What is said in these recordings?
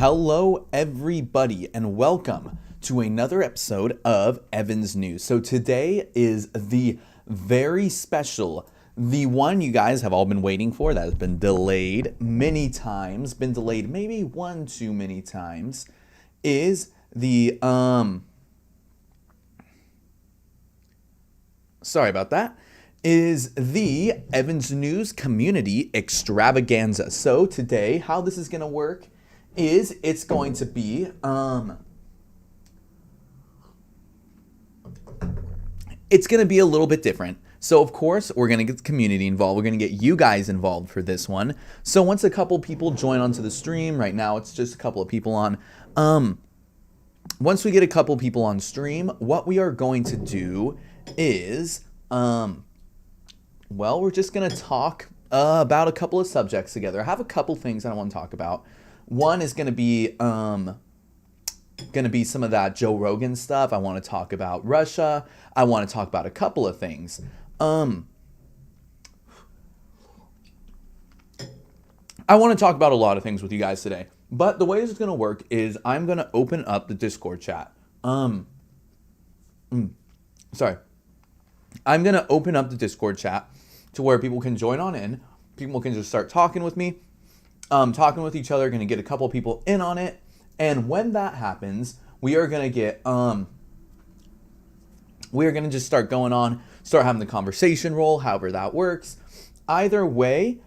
Hello, everybody, and welcome to another episode of Evan's News. So today is the very special, the one you guys have all been waiting for, that has been delayed many times, been delayed maybe one too many times, is the, sorry about that, is the Evan's News Community Extravaganza. So today, how this is going to work is it's going to be it's going to be a little bit different. So of course we're going to get the community involved. We're going to get you guys involved for this one. So once a couple people join onto the stream, right now it's just a couple of people on, once we get a couple people on stream, what we are going to do is well, we're just going to talk about a couple of subjects together. I have a couple things I want to talk about. One is going to be some of that Joe Rogan stuff. I want to talk about Russia. I want to talk about a couple of things. I want to talk about a lot of things with you guys today. But the way this is going to work is I'm going to open up the Discord chat. I'm going to open up the Discord chat to where people can join on in. People can just start talking with me. Talking with each other, going to get a couple people in on it, and when that happens, we are going to get, we are going to just start going on, start having the conversation roll, however that works. Either way,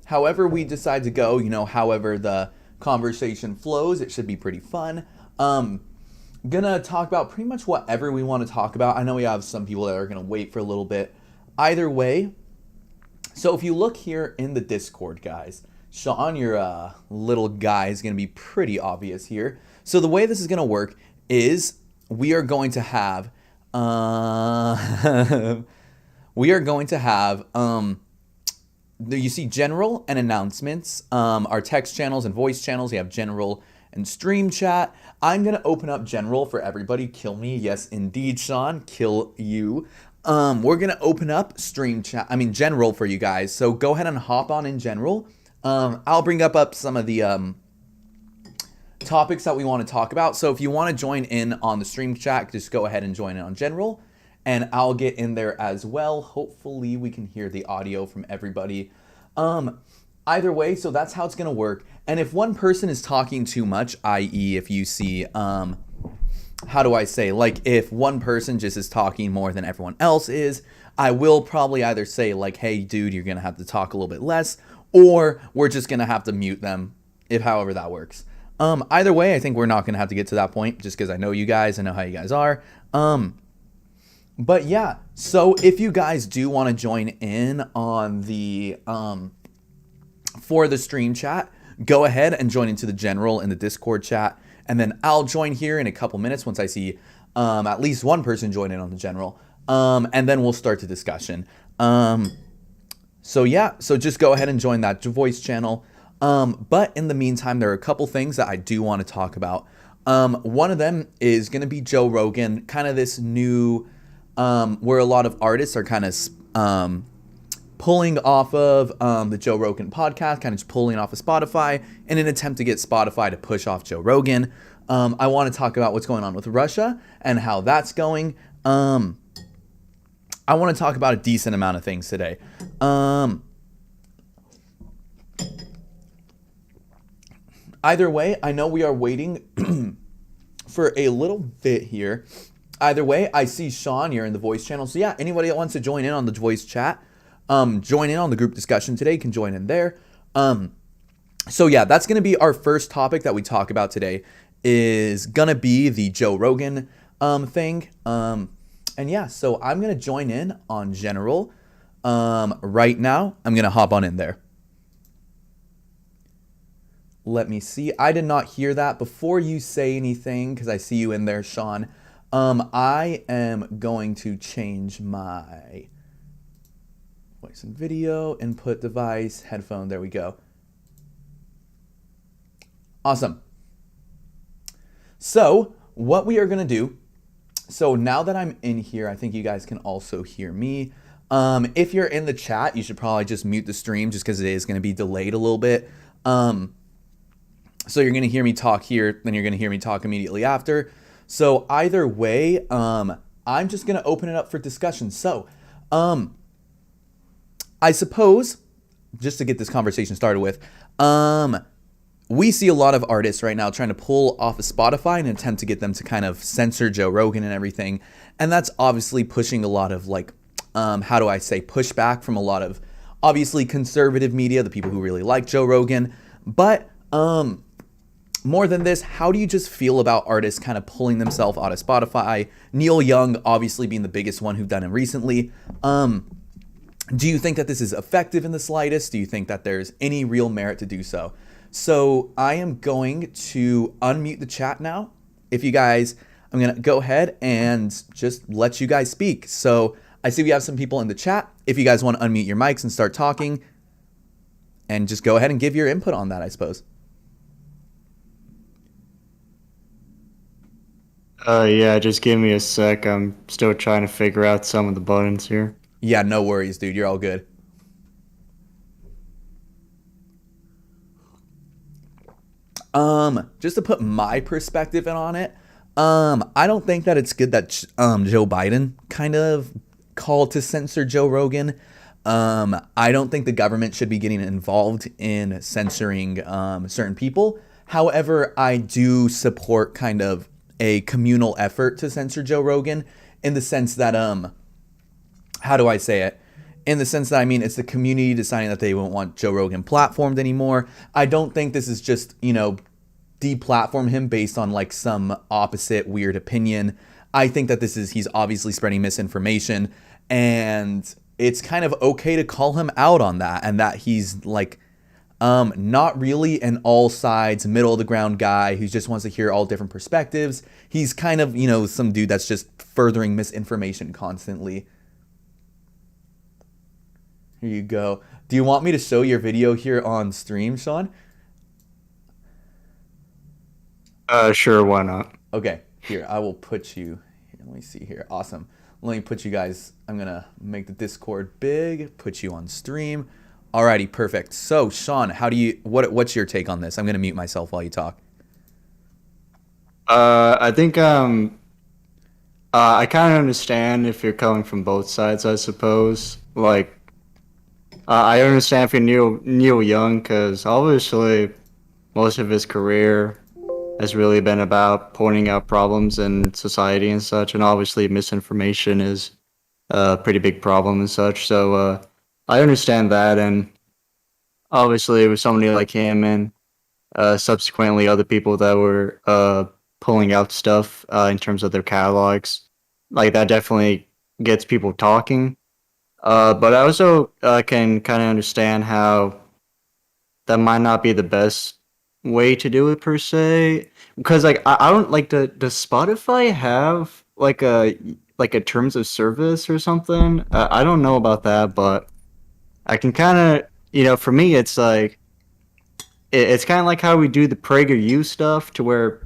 however we decide to go, however the conversation flows, it should be pretty fun. Gonna talk about pretty much whatever we want to talk about. I know we have some people that are gonna wait for a little bit. Either way, so if you look here in the Discord, guys, Sean, your little guy is gonna be pretty obvious here. So the way this is gonna work is we are going to have you see general and announcements, our text channels and voice channels. You have general and stream chat. I'm going to open up general for everybody. Kill me. Yes, indeed, Sean. Kill you. We're going to open up general for you guys. So go ahead and hop on in general. I'll bring up some of the topics that we want to talk about. So if you want to join in on the stream chat, just go ahead and join in on general. And I'll get in there as well. Hopefully we can hear the audio from everybody. Either way, so that's how it's going to work. And if one person is talking too much, i.e. if you see, how do I say, like if one person just is talking more than everyone else is, I will probably either say like, hey, dude, you're going to have to talk a little bit less, or we're just going to have to mute them, if however that works. Either way, I think we're not going to have to get to that point just because I know you guys, I know how you guys are. But yeah, so if you guys do want to join in on the, for the stream chat, go ahead and join into the general in the Discord chat, and then I'll join here in a couple minutes once I see at least one person join in on the general, and then we'll start the discussion. So yeah, so just go ahead and join that voice channel. But in the meantime, there are a couple things that I do want to talk about. One of them is going to be Joe Rogan, kind of this new, where a lot of artists are kind of pulling off of the Joe Rogan podcast, kind of just pulling off of Spotify in an attempt to get Spotify to push off Joe Rogan. I want to talk about what's going on with Russia and how that's going. I want to talk about a decent amount of things today. Either way, I know we are waiting for a little bit here. Either way, I see Sean, you're in the voice channel. So yeah, anybody that wants to join in on the voice chat, join in on the group discussion today, can join in there. So yeah, that's going to be our first topic that we talk about today, is going to be the Joe Rogan thing. And yeah, so I'm going to join in on general right now. I'm going to hop on in there. Let me see. I did not hear that. Before you say anything, because I see you in there, Sean, I am going to change my voice and video, input device, headphone. There we go. Awesome. So what we are going to do, so now that I'm in here, I think you guys can also hear me. If you're in the chat, you should probably just mute the stream just because it is going to be delayed a little bit. Um, so you're going to hear me talk here, then you're going to hear me talk immediately after. So either way, I'm just going to open it up for discussion. So I suppose, just to get this conversation started with, we see a lot of artists right now trying to pull off of Spotify in an attempt to get them to kind of censor Joe Rogan and everything. And that's obviously pushing a lot of like, how do I say, pushback from a lot of obviously conservative media, the people who really like Joe Rogan. But more than this, how do you just feel about artists kind of pulling themselves out of Spotify? Neil Young obviously being the biggest one who've done it recently. Do you think that this is effective in the slightest? Do you think that there's any real merit to do so? So I am going to unmute the chat now. If you guys, I'm going to go ahead and just let you guys speak. So I see we have some people in the chat. If you guys want to unmute your mics and start talking, and just go ahead and give your input on that, I suppose. Yeah, just give me a sec. I'm still trying to figure out some of the buttons here. Yeah, no worries, dude. You're all good. Just to put my perspective in on it, I don't think that it's good that Joe Biden kind of called to censor Joe Rogan. I don't think the government should be getting involved in censoring certain people. However, I do support kind of a communal effort to censor Joe Rogan in the sense that how do I say it? In the sense that, I mean, it's the community deciding that they won't want Joe Rogan platformed anymore. I don't think this is just, deplatform him based on like some opposite weird opinion. I think that he's obviously spreading misinformation, and it's kind of okay to call him out on that, and that he's like not really an all sides, middle of the ground guy who just wants to hear all different perspectives. He's kind of, some dude that's just furthering misinformation constantly. Here you go. Do you want me to show your video here on stream, Sean? Sure, why not? Okay, here, I will put you. Here, let me see here. Awesome. Let me put you guys. I'm going to make the Discord big, put you on stream. Alrighty, perfect. So, Sean, what's your take on this? I'm going to mute myself while you talk. I think I kind of understand if you're coming from both sides, I suppose. Like, I understand if you're Neil Young, because obviously most of his career has really been about pointing out problems in society and such, and obviously misinformation is a pretty big problem and such. So I understand that, and obviously with somebody like him and subsequently other people that were pulling out stuff in terms of their catalogs, like that definitely gets people talking. But I also can kind of understand how that might not be the best way to do it per se, because like I don't like does Spotify have like a terms of service or something? I don't know about that, but I can kind of, for me it's like it's kind of like how we do the PragerU stuff to where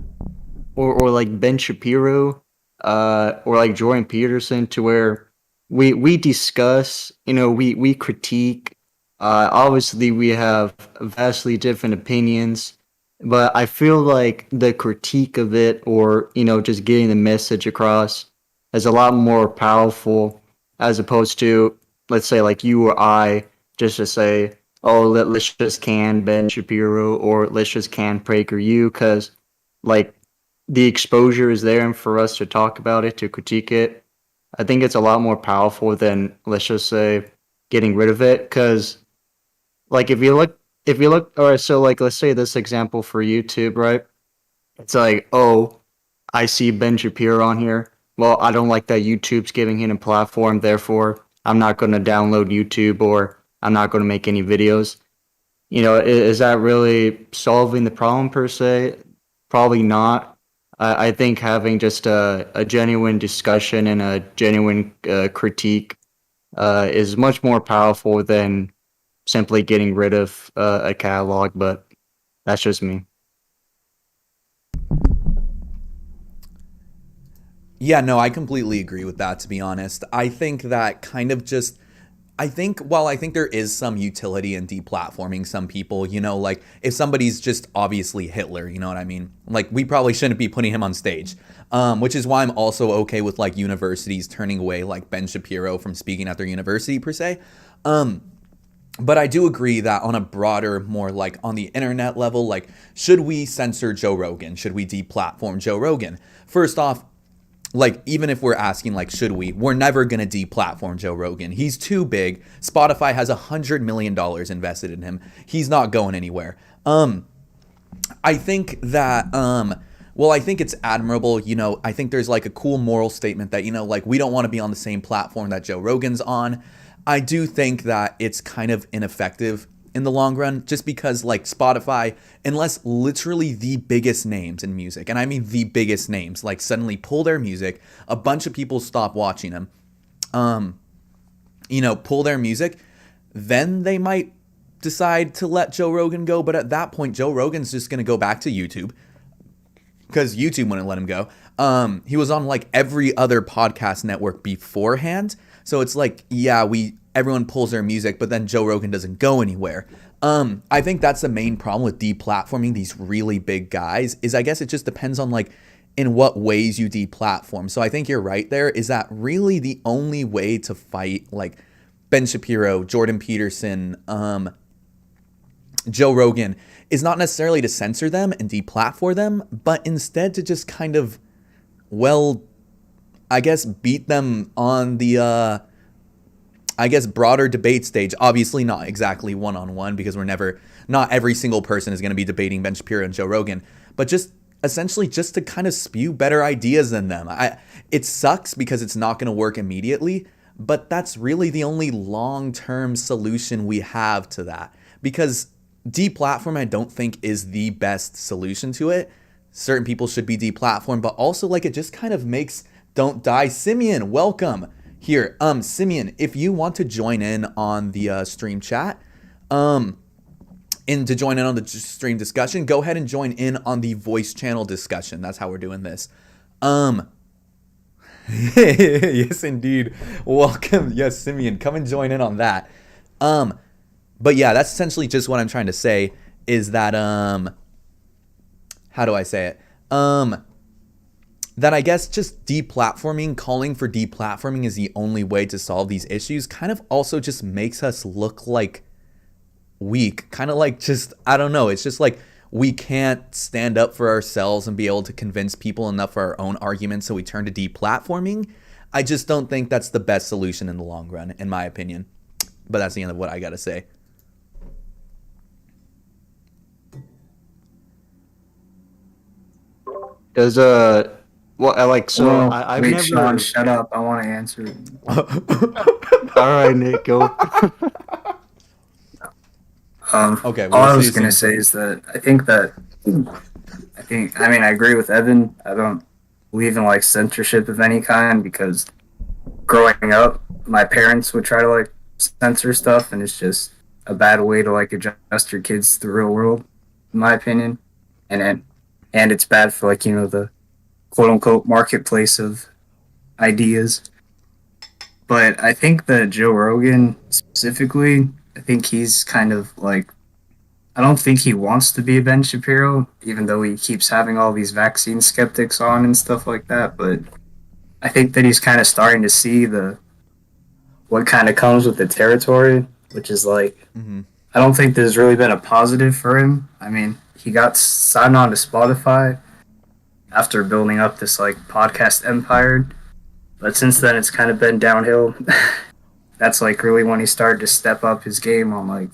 or like Ben Shapiro or like Jordan Peterson, to where we discuss, we critique. Obviously we have vastly different opinions, but I feel like the critique of it, or just getting the message across, is a lot more powerful, as opposed to, let's say, like you or I just to say, oh, let's just can Ben Shapiro, or let's just can PragerU, because like the exposure is there, and for us to talk about it, to critique it, I think it's a lot more powerful than, let's just say, getting rid of it. Because like if you look, all right, so like let's say this example for YouTube, right? It's like, oh, I see Ben Shapiro on here. Well, I don't like that YouTube's giving him a platform, therefore I'm not going to download YouTube, or I'm not going to make any videos. Is that really solving the problem per se? Probably not. I think having just a genuine discussion and a genuine critique is much more powerful than simply getting rid of a catalog, but that's just me. Yeah, no, I completely agree with that, to be honest. I think that kind of just I think there is some utility in deplatforming some people, like if somebody's just obviously Hitler, you know what I mean? Like we probably shouldn't be putting him on stage. Which is why I'm also okay with like universities turning away like Ben Shapiro from speaking at their university per se. But I do agree that on a broader, more like on the internet level, like should we censor Joe Rogan? Should we deplatform Joe Rogan? First off, like even if we're asking like should we're never gonna deplatform Joe Rogan. He's too big. Spotify has $100 million invested in him. He's not going anywhere. I think that I think it's admirable, I think there's like a cool moral statement that, like we don't want to be on the same platform that Joe Rogan's on. I do think that it's kind of ineffective in the long run, just because like Spotify, unless literally the biggest names in music, and I mean the biggest names, like suddenly pull their music, a bunch of people stop watching them, pull their music, then they might decide to let Joe Rogan go. But at that point, Joe Rogan's just going to go back to YouTube because YouTube wouldn't let him go. He was on like every other podcast network beforehand. So it's like, yeah, everyone pulls their music, but then Joe Rogan doesn't go anywhere. I think that's the main problem with deplatforming these really big guys is I guess it just depends on like in what ways you deplatform. So I think you're right there. Is that really the only way to fight like Ben Shapiro, Jordan Peterson, Joe Rogan is not necessarily to censor them and deplatform them, but instead to just kind of, I guess beat them on the, broader debate stage. Obviously not exactly one-on-one because not every single person is going to be debating Ben Shapiro and Joe Rogan, but just essentially just to kind of spew better ideas than them. It sucks because it's not going to work immediately, but that's really the only long-term solution we have to that, because deplatform I don't think is the best solution to it. Certain people should be deplatformed, but also like it just kind of makes Don't Die. Simeon, welcome here. Simeon, if you want to join in on the stream chat, and to join in on the stream discussion, go ahead and join in on the voice channel discussion. That's how we're doing this. Yes, indeed. Welcome. Yes, Simeon, come and join in on that. But yeah, that's essentially just what I'm trying to say is that, how do I say it? That I guess just calling for deplatforming is the only way to solve these issues kind of also just makes us look like weak. Kind of like just, I don't know. It's just like we can't stand up for ourselves and be able to convince people enough for our own arguments, so we turn to deplatforming. I just don't think that's the best solution in the long run, in my opinion. But that's the end of what I got to say. Does I've wait, never. Sean, shut up. I want to answer. All right, Nick, go. Okay. All I was gonna say is that I agree with Evan. I don't believe in like censorship of any kind because growing up, my parents would try to like censor stuff, and it's just a bad way to like adjust your kids to the real world, in my opinion. And it's bad for like the quote unquote marketplace of ideas. But I think that Joe Rogan specifically, I think he's kind of like, I don't think he wants to be a Ben Shapiro, even though he keeps having all these vaccine skeptics on and stuff like that. But I think that he's kind of starting to see what kind of comes with the territory, which is like, I don't think there's really been a positive for him. I mean, he got signed on to Spotify after building up this like podcast empire, but since then it's kind of been downhill. That's like really when he started to step up his game on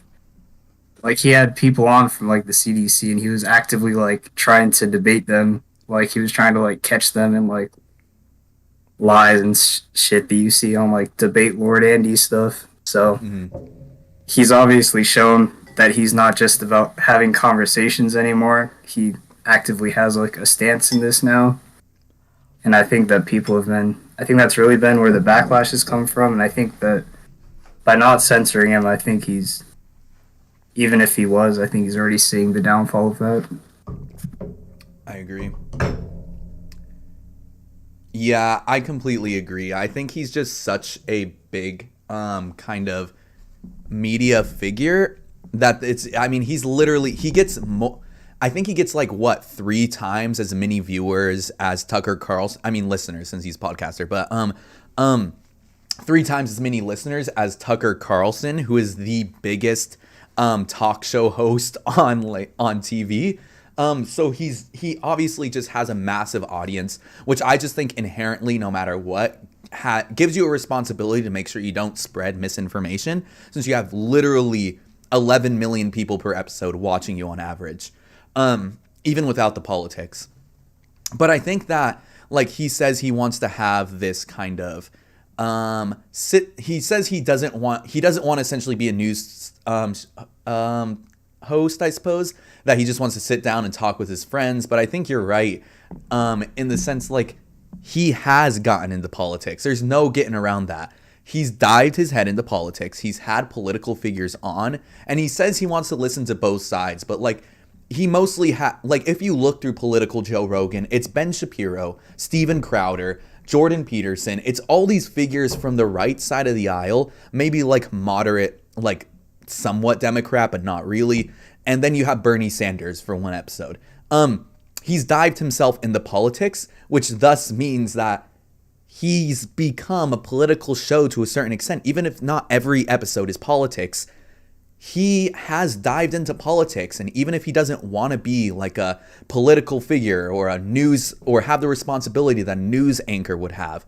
like he had people on from like the CDC, and he was actively like trying to debate them, like he was trying to like catch them in like lies and shit that you see on like Debate Lord Andy stuff. So he's obviously shown that he's not just about having conversations anymore. He actively has like a stance in this now. And I think that I think that's really been where the backlash has come from. And I think that by not censoring him, I think even if he was, I think he's already seeing the downfall of that. I agree. Yeah, I completely agree. I think he's just such a big kind of media figure that he's literally, I think he gets like what, 3 times as many viewers as Tucker Carlson. I mean, listeners, since he's a podcaster, but 3 times as many listeners as Tucker Carlson, who is the biggest talk show host on TV. So he obviously just has a massive audience, which I just think inherently, no matter what, gives you a responsibility to make sure you don't spread misinformation, since you have literally 11 million people per episode watching you on average, even without the politics. But I think that, like, he says he wants to have this kind of he says he doesn't want to essentially be a news host, I suppose, that he just wants to sit down and talk with his friends. But I think you're right, in the sense, like, he has gotten into politics. There's no getting around that. He's dived his head into politics. He's had political figures on, and he says he wants to listen to both sides. But, like, he mostly like, if you look through political Joe Rogan, it's Ben Shapiro, Steven Crowder, Jordan Peterson. It's all these figures from the right side of the aisle, maybe like moderate, like somewhat Democrat, but not really. And then you have Bernie Sanders for one episode. He's dived himself into politics, which thus means that he's become a political show to a certain extent. Even if not every episode is politics, he has dived into politics. And even if he doesn't want to be like a political figure or a news, or have the responsibility that a news anchor would have,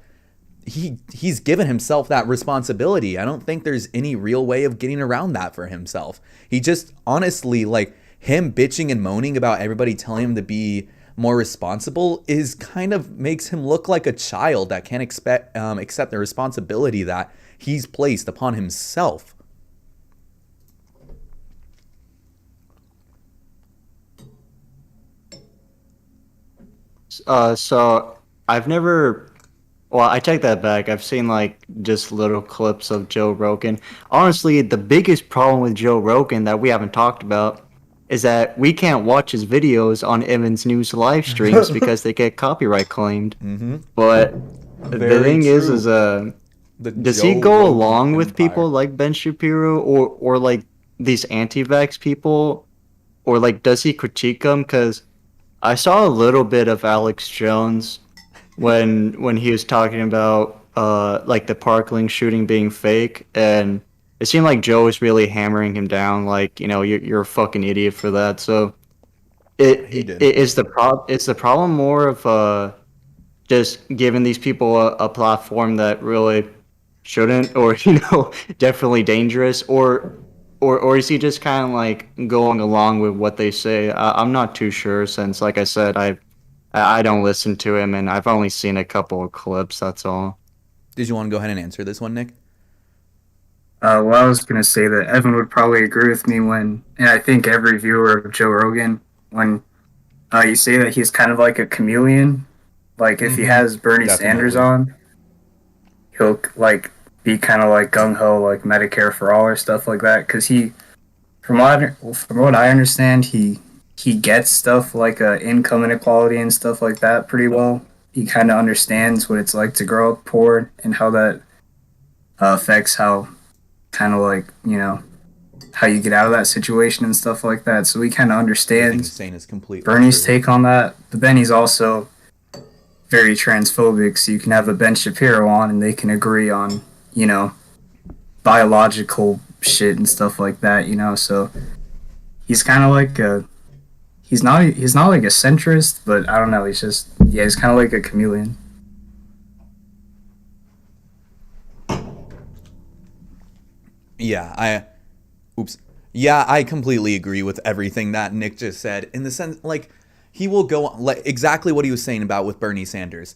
he's given himself that responsibility. I don't think there's any real way of getting around that for himself. He just, honestly, like, him bitching and moaning about everybody telling him to be more responsible is kind of makes him look like a child that can't accept the responsibility that he's placed upon himself. So I've never, well, I take that back. I've seen like just little clips of Joe Rogan. Honestly, the biggest problem with Joe Rogan that we haven't talked about is that we can't watch his videos on Evans News live streams because they get copyright claimed. Mm-hmm. But the thing is does he go Rogan along with empire. people like Ben Shapiro or like these anti-vax people, or like does he critique them? Because I saw a little bit of Alex Jones when he was talking about like the Parkland shooting being fake, and it seemed like Joe was really hammering him down, like, you know, you're a fucking idiot for that. So He did. it's the problem more of just giving these people a platform that really shouldn't, or, you know, definitely dangerous, or is he just kind of like going along with what they say? I'm not too sure, since, like I said, I don't listen to him, and I've only seen a couple of clips. That's all. Did you want to go ahead and answer this one, Nick? Well, I was gonna say that Evan would probably agree with me and I think every viewer of Joe Rogan, when you say that he's kind of like a chameleon. Like, if he has Bernie Sanders on, he'll like be kind of like gung ho, like Medicare for all or stuff like that. Because from what I understand, he gets stuff like income inequality and stuff like that pretty well. He kind of understands what it's like to grow up poor and how that affects how, kind of like, you know, how you get out of that situation and stuff like that. So he kind of understands Bernie's take on that. But then he's also very transphobic, so you can have a Ben Shapiro on and they can agree on, you know, biological shit and stuff like that, you know. So he's kind of like he's not like a centrist, but I don't know, he's kind of like a chameleon. Yeah, I completely agree with everything that Nick just said, in the sense, like, he will go on, like, exactly what he was saying about with Bernie Sanders.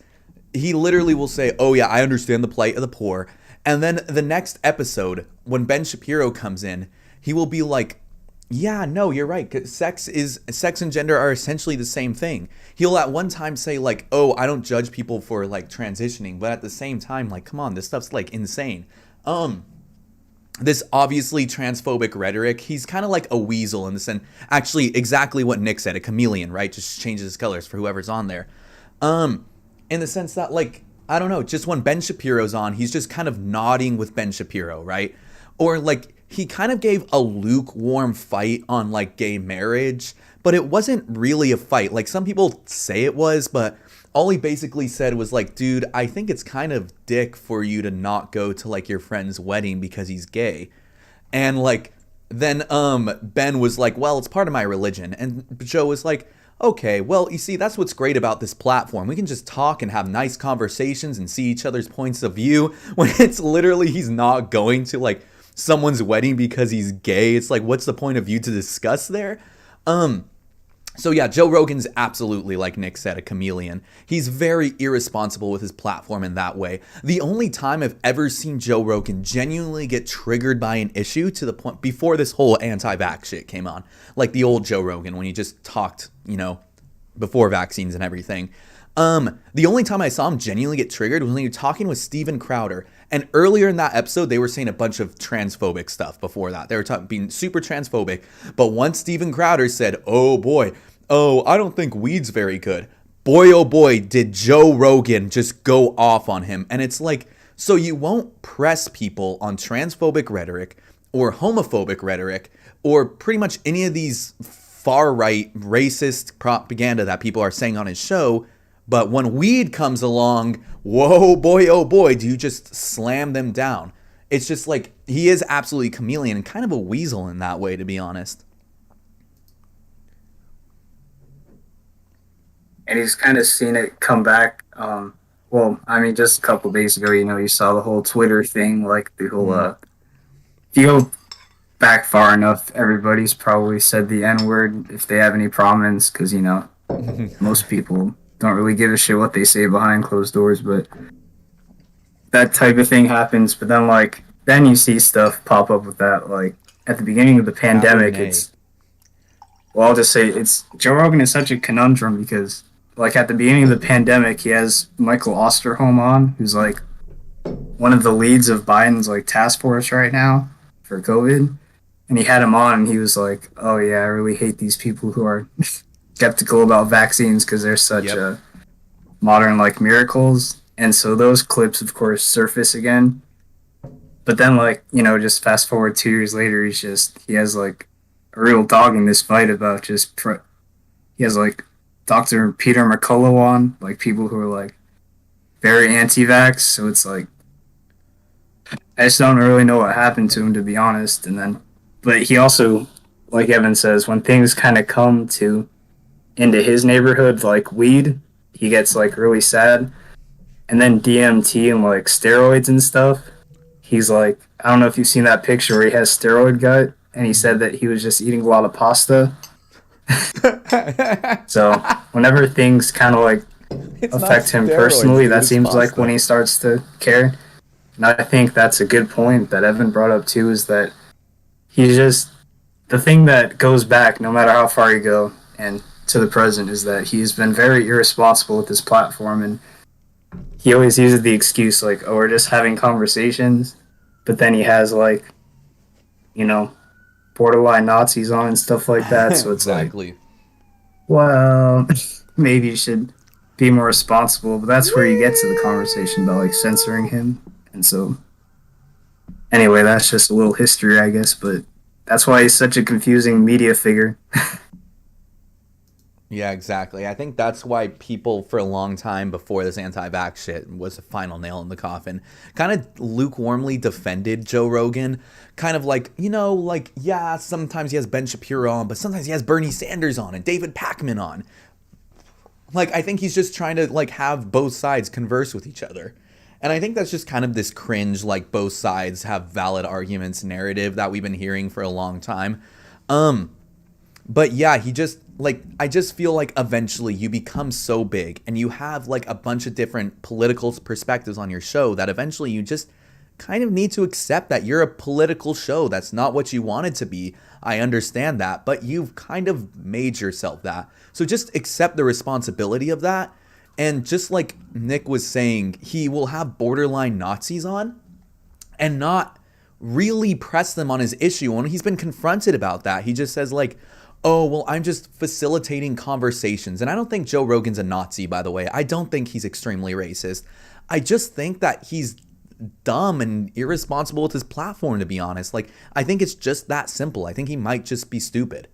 He literally will say, oh yeah, I understand the plight of the poor. And then the next episode, when Ben Shapiro comes in, he will be like, yeah, no, you're right, 'cause sex and gender are essentially the same thing. He'll at one time say, like, oh, I don't judge people for, like, transitioning, but at the same time, like, come on, this stuff's, like, insane. This obviously transphobic rhetoric, he's kind of like a weasel in the sense, actually exactly what Nick said, a chameleon, right? Just changes his colors for whoever's on there. In the sense that, like, I don't know, just when Ben Shapiro's on, he's just kind of nodding with Ben Shapiro, right? Or like he kind of gave a lukewarm fight on like gay marriage, but it wasn't really a fight. Like some people say it was, but all he basically said was like, dude, I think it's kind of dick for you to not go to like your friend's wedding because he's gay. And like then Ben was like, well, it's part of my religion. And Joe was like, okay, well, you see, that's what's great about this platform. We can just talk and have nice conversations and see each other's points of view when it's literally he's not going to like someone's wedding because he's gay. It's like, what's the point of view to discuss there? So yeah, Joe Rogan's absolutely, like Nick said, a chameleon. He's very irresponsible with his platform in that way. The only time I've ever seen Joe Rogan genuinely get triggered by an issue to the point before this whole anti-vax shit came on, like the old Joe Rogan when he just talked, you know, before vaccines and everything. The only time I saw him genuinely get triggered was when he was talking with Steven Crowder. And earlier in that episode, they were saying a bunch of transphobic stuff before that. They were being super transphobic. But once Steven Crowder said, oh boy, oh, I don't think weed's very good. Boy, oh boy, did Joe Rogan just go off on him. And it's like, so you won't press people on transphobic rhetoric or homophobic rhetoric or pretty much any of these far-right racist propaganda that people are saying on his show. But when weed comes along, whoa, boy, oh boy, do you just slam them down. It's just like, he is absolutely chameleon and kind of a weasel in that way, to be honest. And he's kind of seen it come back. Well, I mean, just a couple days ago, you know, you saw the whole Twitter thing, like the whole, if you go back far enough, everybody's probably said the N-word if they have any prominence, because, you know, most people don't really give a shit what they say behind closed doors, but that type of thing happens. But then, like, then you see stuff pop up with that, like, at the beginning of the pandemic, well, I'll just say Joe Rogan is such a conundrum because, like, at the beginning of the pandemic, he has Michael Osterholm on, who's, like, one of the leads of Biden's, like, task force right now for COVID. And he had him on, and he was like, oh, yeah, I really hate these people who are skeptical about vaccines because they're such modern, like, miracles. And so those clips, of course, surface again. But then, like, you know, just fast forward 2 years later, he has, like, a real dog in this fight about he has, like, Dr. Peter McCullough on, like, people who are, like, very anti-vax. So it's like, I just don't really know what happened to him, to be honest. And then, but he also, like Evan says, when things kind of come into his neighborhood, like weed, he gets, like, really sad. And then DMT and, like, steroids and stuff, he's like, I don't know if you've seen that picture where he has steroid gut, and he said that he was just eating a lot of pasta. So whenever things kind of, like, affect him personally, that seems pasta. Like when he starts to care. And I think that's a good point that Evan brought up too, is that he's just, the thing that goes back no matter how far you go and to the present is that he's been very irresponsible with his platform, and he always uses the excuse like, oh, we're just having conversations, but then he has, like, you know, borderline Nazis on and stuff like that. So it's exactly. Like, well, maybe you should be more responsible. But that's where you get to the conversation about, like, censoring him. And so, anyway, that's just a little history, I guess. But that's why he's such a confusing media figure. Yeah, exactly. I think that's why people for a long time before this anti-vax shit was the final nail in the coffin, kind of lukewarmly defended Joe Rogan. Kind of like, you know, like, yeah, sometimes he has Ben Shapiro on, but sometimes he has Bernie Sanders on and David Pakman on. Like, I think he's just trying to, like, have both sides converse with each other. And I think that's just kind of this cringe, like, both sides have valid arguments narrative that we've been hearing for a long time. But yeah, he just, like, I just feel like eventually you become so big and you have, like, a bunch of different political perspectives on your show that eventually you just kind of need to accept that you're a political show. That's not what you want it to be. I understand that, but you've kind of made yourself that. So just accept the responsibility of that. And just like Nick was saying, he will have borderline Nazis on and not really press them on his issue. When he's been confronted about that, he just says, like, oh, well, I'm just facilitating conversations. And I don't think Joe Rogan's a Nazi, by the way. I don't think he's extremely racist. I just think that he's dumb and irresponsible with his platform, to be honest. Like, I think it's just that simple. I think he might just be stupid.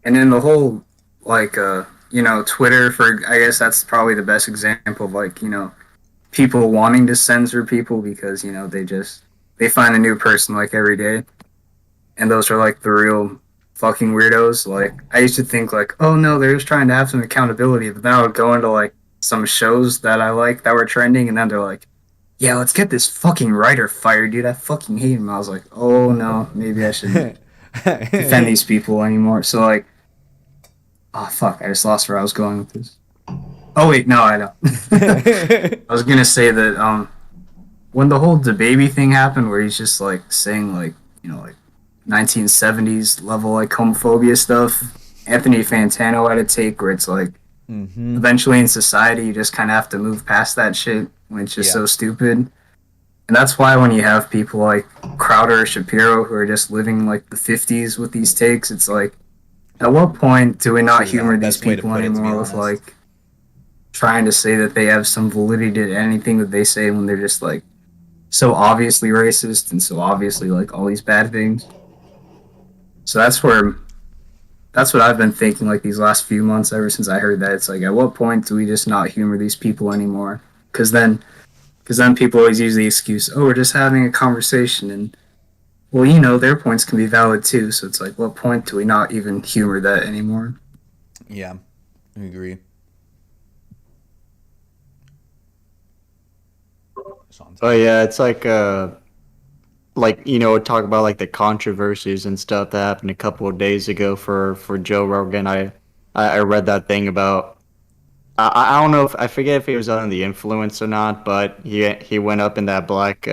And then the whole like Twitter, for I guess that's probably the best example of like, people wanting to censor people because, they find a new person like every day. And those are like the real fucking weirdos. Like I used to think like, oh no, they're just trying to have some accountability, but then I would go into like some shows that I like that were trending, and then they're like, yeah, let's get this fucking writer fired, dude. I fucking hate him. I was like, oh no, maybe I shouldn't defend these people anymore. So like, oh fuck, I just lost where I was going with this. Oh wait, no, I know. I was gonna say that when the whole DaBaby thing happened, where he's just like saying like, like 1970s level like homophobia stuff, Anthony Fantano had a take where it's like, eventually in society you just kind of have to move past that shit when it's just so stupid. And that's why when you have people like Crowder or Shapiro who are just living like the 50s with these takes, it's like, at what point do we not humor these people anymore with like trying to say that they have some validity to anything that they say when they're just like so obviously racist and so obviously like all these bad things. So that's what I've been thinking like these last few months ever since I heard that. It's like, at what point do we just not humor these people anymore? Because then people always use the excuse, oh, we're just having a conversation, and well, their points can be valid too. So it's like, what point do we not even humor that anymore? Yeah, I agree. Oh yeah, it's like talk about like the controversies and stuff that happened a couple of days ago for Joe Rogan. I read that thing about I don't know if I forget if he was under the influence or not, but he went up in that black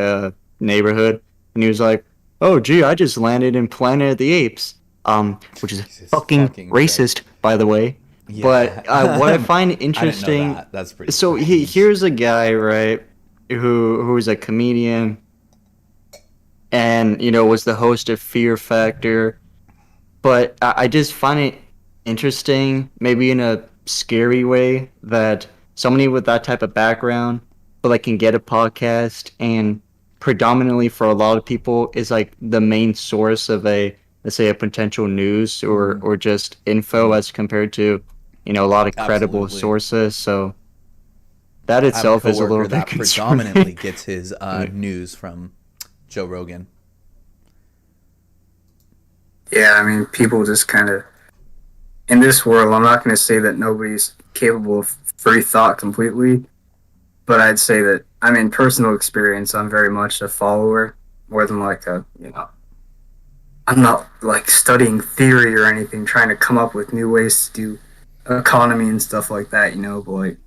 neighborhood and he was like, "Oh gee, I just landed in Planet of the Apes," which is fucking racist, by the way. Yeah. But what I find interesting, I didn't know that. That's pretty. So here's a guy, right, who's a comedian, and was the host of Fear Factor. But I just find it interesting, maybe in a scary way, that somebody with that type of background, but like can get a podcast, and predominantly for a lot of people is like the main source of let's say a potential news or just info as compared to a lot of credible sources. So that itself is a little bit that predominantly gets his news from Joe Rogan. Yeah, I mean, people just kind of, in this world, I'm not going to say that nobody's capable of free thought completely, but I'd say that, personal experience, I'm very much a follower, more than like I'm not like studying theory or anything, trying to come up with new ways to do economy and stuff like that, but like,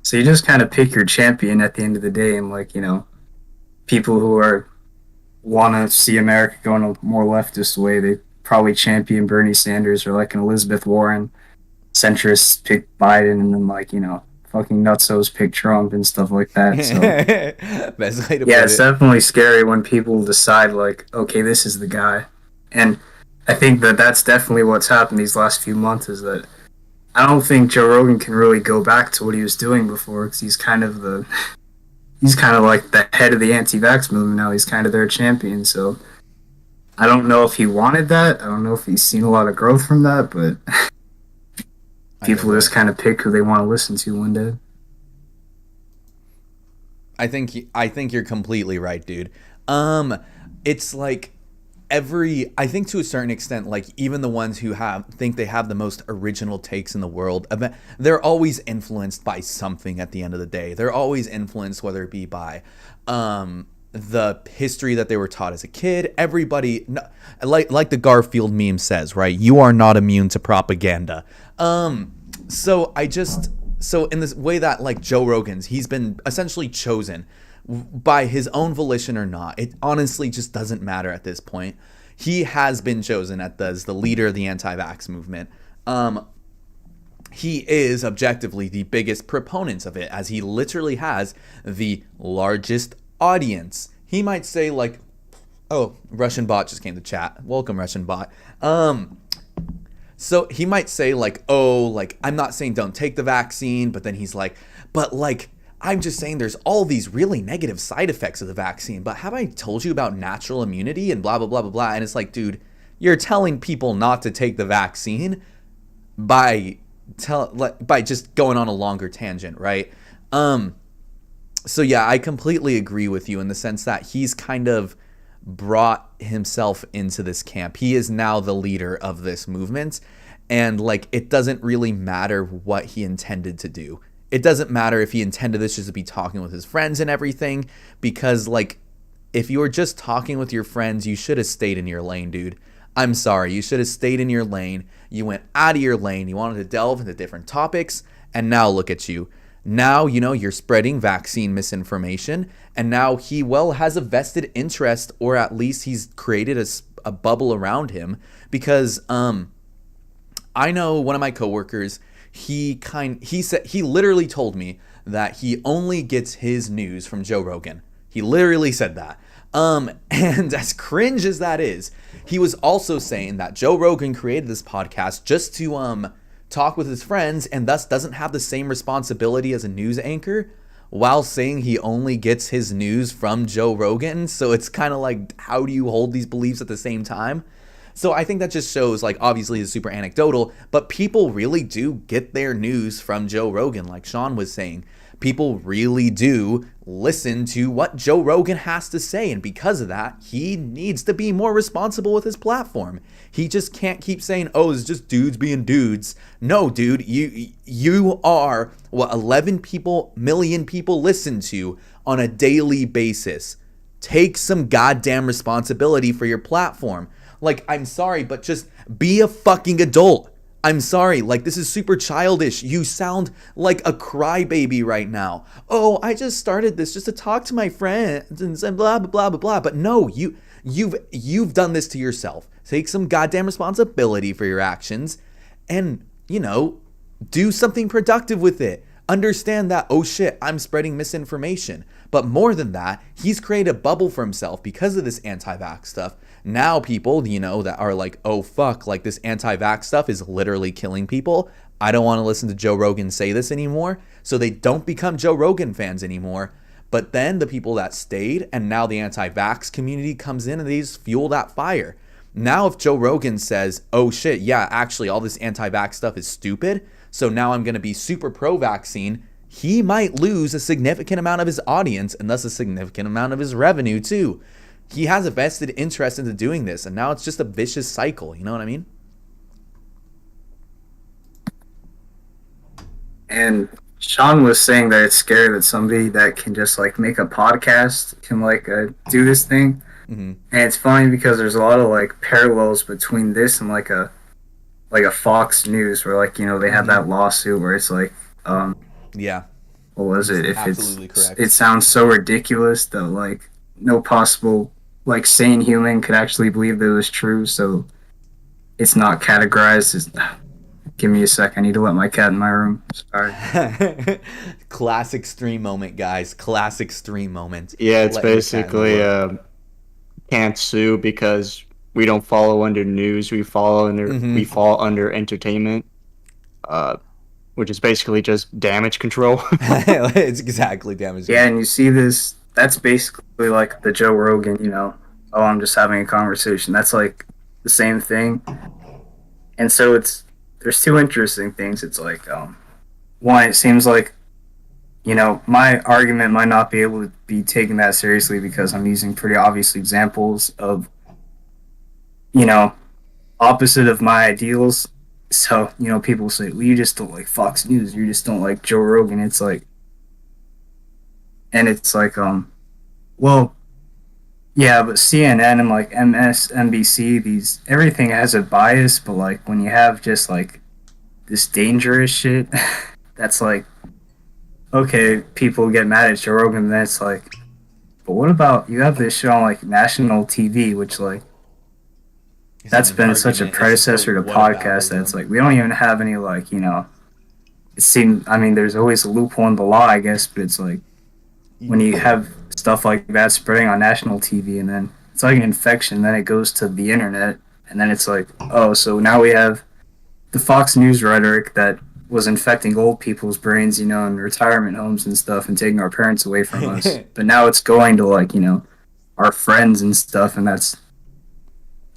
so you just kind of pick your champion at the end of the day, and like, people who want to see America go in a more leftist way, they probably champion Bernie Sanders, or like an Elizabeth Warren. Centrists pick Biden, and then like, fucking nutsos pick Trump and stuff like that. So best way to yeah, it's definitely scary when people decide like, okay, this is the guy. And I think that that's definitely what's happened these last few months, is that I don't think Joe Rogan can really go back to what he was doing before, because he's kind of like the head of the anti-vax movement now. He's kind of their champion. So I don't know if he wanted that. I don't know if he's seen a lot of growth from that, but people just kind of pick who they want to listen to one day. I think you're completely right, dude. It's like I think to a certain extent, like even the ones who think they have the most original takes in the world, they're always influenced by something at the end of the day. They're always influenced, whether it be by the history that they were taught as a kid. Everybody, like the Garfield meme says, right? You are not immune to propaganda. So in this way that like Joe Rogan's, he's been essentially chosen by his own volition or not. It honestly just doesn't matter at this point. He has been chosen as the leader of the anti-vax movement. He is objectively the biggest proponent of it, as he literally has the largest audience. He might say like, oh, Russian bot just came to chat. Welcome, Russian bot. So he might say like, "Oh, like I'm not saying don't take the vaccine," but then he's like, "But like I'm just saying there's all these really negative side effects of the vaccine. But have I told you about natural immunity and blah blah blah blah blah?" And it's like, dude, you're telling people not to take the vaccine by by just going on a longer tangent, right? So yeah, I completely agree with you in the sense that he's kind of brought himself into this camp. He is now the leader of this movement, and like it doesn't really matter what he intended to do. It doesn't matter if he intended this just to be talking with his friends and everything, because like if you were just talking with your friends, you should have stayed in your lane, dude. I'm sorry, you should have stayed in your lane. You went out of your lane. You wanted to delve into different topics, and now look at you. Now, you know, you're spreading vaccine misinformation, and now he, well, has a vested interest, or at least he's created a bubble around him, because I know one of my coworkers, he literally told me that he only gets his news from Joe Rogan. He literally said that. And as cringe as that is, he was also saying that Joe Rogan created this podcast just to talk with his friends and thus doesn't have the same responsibility as a news anchor, while saying he only gets his news from Joe Rogan. So it's kind of like, how do you hold these beliefs at the same time? So I think that just shows, like, obviously it's super anecdotal, but people really do get their news from Joe Rogan, like Sean was saying. People really do listen to what Joe Rogan has to say, and because of that, he needs to be more responsible with his platform. He just can't keep saying, "Oh, it's just dudes being dudes." No, dude, you are what 11 million people listen to on a daily basis. Take some goddamn responsibility for your platform. Like, I'm sorry, but just be a fucking adult. I'm sorry, like, this is super childish. You sound like a crybaby right now. "Oh, I just started this just to talk to my friends and blah blah blah blah blah." But no, you've done this to yourself. Take some goddamn responsibility for your actions, and you know, do something productive with it. Understand that, oh shit, I'm spreading misinformation. But more than that, he's created a bubble for himself because of this anti-vax stuff. Now people, you know, that are like, "Oh fuck, like this anti-vax stuff is literally killing people. I don't want to listen to Joe Rogan say this anymore." So they don't become Joe Rogan fans anymore. But then the people that stayed, and now the anti-vax community comes in and they just fuel that fire. Now if Joe Rogan says, "Oh shit, yeah, actually all this anti-vax stuff is stupid, so now I'm going to be super pro-vaccine," he might lose a significant amount of his audience and thus a significant amount of his revenue too. He has a vested interest into doing this, and now it's just a vicious cycle. You know what I mean? And Sean was saying that it's scary that somebody that can just like make a podcast can like do this thing. Mm-hmm. And it's funny because there's a lot of like parallels between this and like a Fox News where like, you know, they have that lawsuit where it's like Yeah. what was it? If Absolutely correct. it sounds so ridiculous that like no possible like sane human could actually believe that it was true, so it's not categorized as. Give me a sec. I need to let my cat in my room. Sorry. Classic stream moment, guys. Classic stream moment. Yeah, it's Let your cat in the basically room. can't sue because we don't follow under news. We fall under entertainment, which is basically just damage control. It's exactly damage. Yeah, and you see this. That's basically like the Joe Rogan. You know, "Oh, I'm just having a conversation." That's like the same thing. And so there's two interesting things. It's like one, it seems like, you know, my argument might not be able to be taken that seriously because I'm using pretty obvious examples of, you know, opposite of my ideals. So, you know, people say, "Well, you just don't like Fox News. You just don't like Joe Rogan." It's like, well, yeah, but CNN and like MSNBC, everything has a bias, but like when you have just like this dangerous shit, that's like, okay, people get mad at Joe Rogan, and then it's like, but what about you have this shit on like national TV, which like that's been such a predecessor to podcasts that it's like we don't even have any like, you know, it seems, I mean, there's always a loophole in the law, I guess, but it's like when you have stuff like that spreading on national TV and then it's like an infection, then it goes to the internet, and then it's like, oh, so now we have the Fox News rhetoric that was infecting old people's brains, you know, in retirement homes and stuff, and taking our parents away from us. But now it's going to like, you know, our friends and stuff, and that's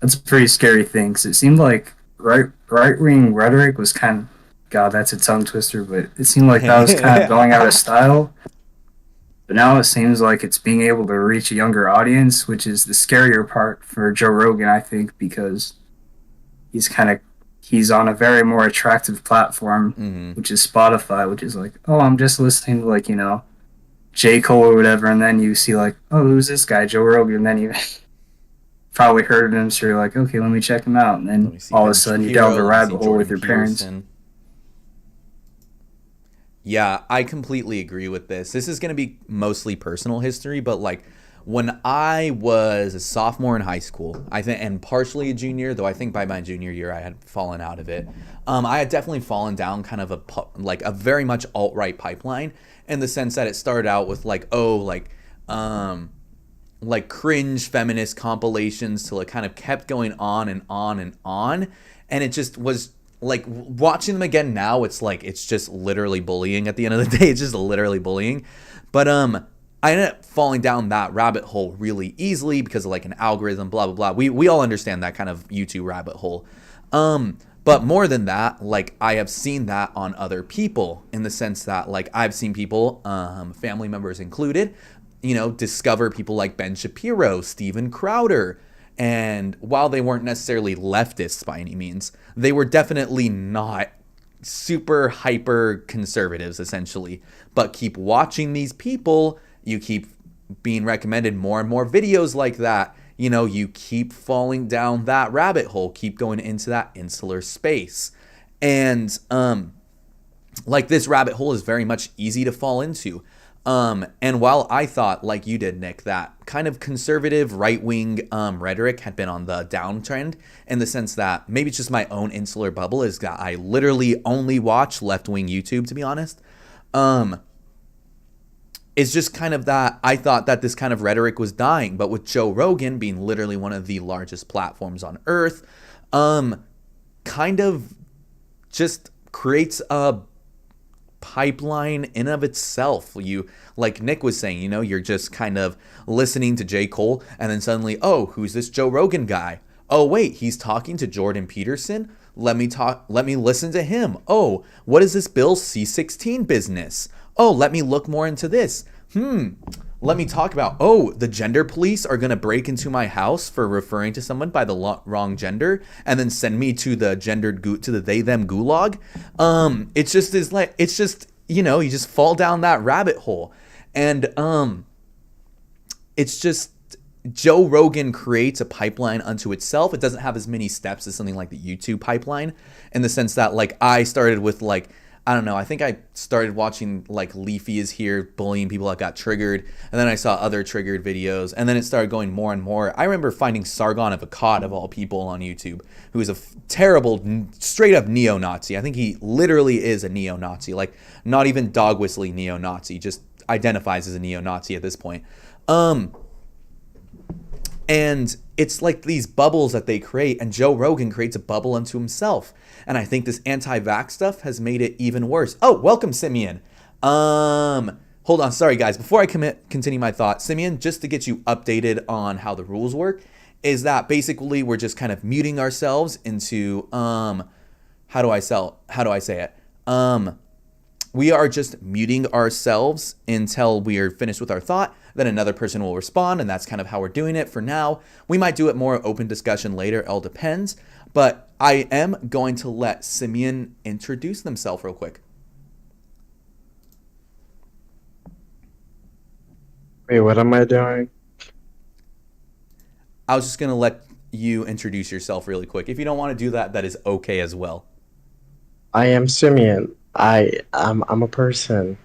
a pretty scary thing. Cause it seemed like right wing rhetoric was kind of, God, that's a tongue twister, but it seemed like that was kind of going out of style. But now it seems like it's being able to reach a younger audience, which is the scarier part for Joe Rogan, I think, because he's kind of he's on a very more attractive platform, Hmm. which is Spotify, which is like, oh, I'm just listening to like, you know, J. Cole or whatever, and then you see like, oh, who's this guy, Joe Rogan, and then you probably heard of him, so you're like, okay, let me check him out, and Let then me see all of a Ben sudden you down the Shapiro. Let me see rabbit hole with Jordan your parents. Peterson. Yeah, I completely agree with this. This is going to be mostly personal history, but like when I was a sophomore in high school, I think, and partially a junior, though I think by my junior year I had fallen out of it. I had definitely fallen down kind of like a very much alt-right pipeline in the sense that it started out with like cringe feminist compilations till it kind of kept going on and on and on, and it just was like watching them again now, it's like it's just literally bullying at the end of the day. It's just literally bullying. But I ended up falling down that rabbit hole really easily because of like an algorithm, blah blah blah. We all understand that kind of YouTube rabbit hole. But more than that, like I have seen that on other people in the sense that like I've seen people, family members included, you know, discover people like Ben Shapiro, Steven Crowder. And while they weren't necessarily leftists by any means, they were definitely not super hyper conservatives, essentially. But keep watching these people, you keep being recommended more and more videos like that. You know, you keep falling down that rabbit hole, keep going into that insular space. And like this rabbit hole is very much easy to fall into. And while I thought, like you did, Nick, that kind of conservative right-wing rhetoric had been on the downtrend in the sense that maybe it's just my own insular bubble is that I literally only watch left-wing YouTube, to be honest. It's just kind of that I thought that this kind of rhetoric was dying, but with Joe Rogan being literally one of the largest platforms on earth, kind of just creates a pipeline in of itself. You, like Nick was saying, you know, you're just kind of listening to J. Cole and then suddenly, oh, who's this Joe Rogan guy? Oh wait, he's talking to Jordan Peterson. Let me listen to him. Oh, what is this Bill C-16 business? Oh, let me look more into this. Let me talk about, oh, the gender police are going to break into my house for referring to someone by the wrong gender and then send me to the to the they them gulag. It's just is like, it's just, you know, you just fall down that rabbit hole. And it's just Joe Rogan creates a pipeline unto itself. It doesn't have as many steps as something like the YouTube pipeline in the sense that like I started with like, I don't know. I think I started watching like Leafy is here bullying people that got triggered. And then I saw other triggered videos. And then it started going more and more. I remember finding Sargon of Akkad of all people on YouTube, who is a terrible, straight up neo-Nazi. I think he literally is a neo-Nazi. Like not even dog whistling neo-Nazi, just identifies as a neo-Nazi at this point. And it's like these bubbles that they create, and Joe Rogan creates a bubble unto himself. And I think this anti-vax stuff has made it even worse. Oh, welcome, Simeon. Hold on, sorry guys. Before I continue my thought, Simeon, just to get you updated on how the rules work, is that basically we're just kind of muting ourselves into how do I say it? We are just muting ourselves until we are finished with our thought. Then another person will respond, and that's kind of how we're doing it for now. We might do it more open discussion later. It all depends. But I am going to let Simeon introduce themselves real quick. Wait, what am I doing? I was just going to let you introduce yourself really quick. If you don't want to do that, that is okay as well. I am Simeon. I'm a person.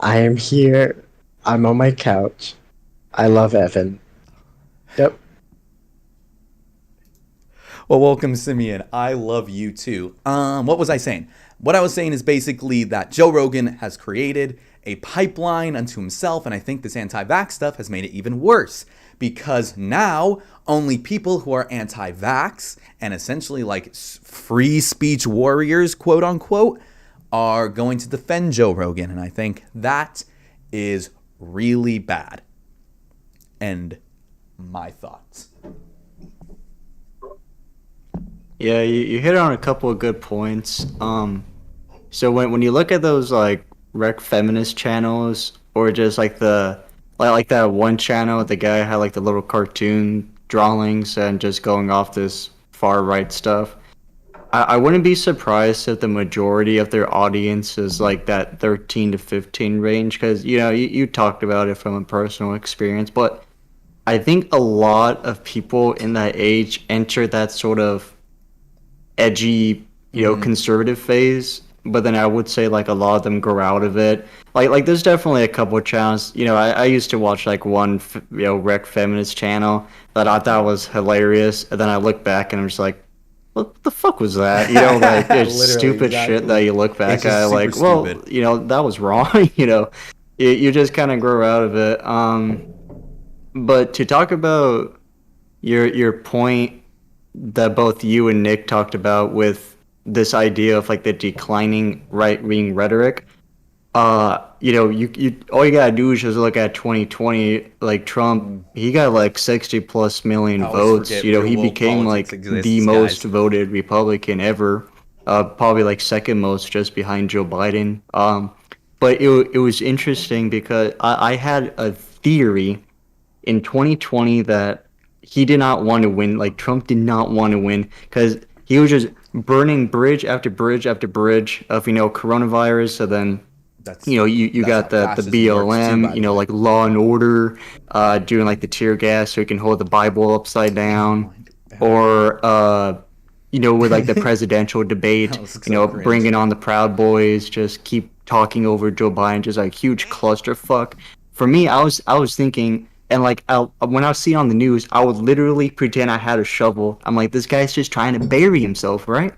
I am here. I'm on my couch. I love Evan. Yep. Well, welcome, Simeon. I love you too. What was I saying? What I was saying is basically that Joe Rogan has created a pipeline unto himself. And I think this anti-vax stuff has made it even worse, because now only people who are anti-vax and essentially like free speech warriors, quote unquote, are going to defend Joe Rogan. And I think that is really bad. And my thoughts. Yeah, you hit on a couple of good points. So when you look at those like rec feminist channels, or just like like that one channel, the guy had like the little cartoon drawings and just going off this far right stuff. I wouldn't be surprised if the majority of their audience is like that 13 to 15 range, because you talked about it from a personal experience, but I think a lot of people in that age enter that sort of edgy, conservative phase. But then I would say like a lot of them grow out of it. Like there's definitely a couple of channels. I used to watch like one rec feminist channel that I thought was hilarious, and then I look back and I'm just like, what the fuck was that? Like it's stupid exactly. shit that you look back It's just at super like, well, stupid. that was wrong. You just kind of grow out of it. But to talk about your point that both you and Nick talked about with this idea of like the declining right wing rhetoric, you all you gotta do is just look at 2020. Like Trump, he got like 60 plus million I always votes. forget where He woke became politics like the exists, most guys. voted Republican ever. Probably like second most, just behind Joe Biden. But it was interesting because I had a theory in 2020 that he did not want to win. Like Trump did not want to win because he was just burning bridge after bridge after bridge of coronavirus. So then you That's got how the fascism works too, BLM, by the way. like Law and Order, doing like the tear gas so he can hold the Bible upside down, or with like the presidential debate, That was so cringe. bringing on the Proud Boys, just keep talking over Joe Biden, just like huge clusterfuck. For me, I was thinking, and like when I was seeing on the news, I would literally pretend I had a shovel. I'm like, this guy's just trying to bury himself, right?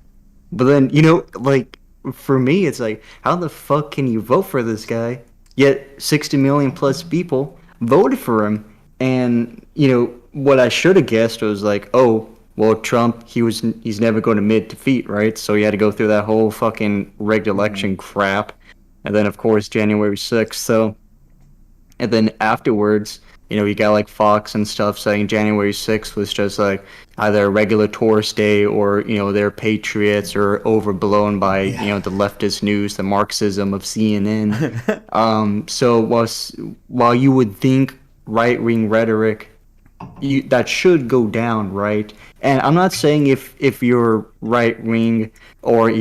But then, like for me, it's like, how the fuck can you vote for this guy? Yet 60 million plus people voted for him. And, what I should have guessed was like, oh, well, Trump, he's never going to admit defeat, right? So he had to go through that whole fucking rigged election crap. And then, of course, January 6th. So, and then afterwards, you got like Fox and stuff saying January 6th was just like either a regular tourist day, or, they're patriots, or overblown by, the leftist news, the Marxism of CNN. So while you would think right-wing rhetoric, that should go down, right? And I'm not saying if you're right wing, or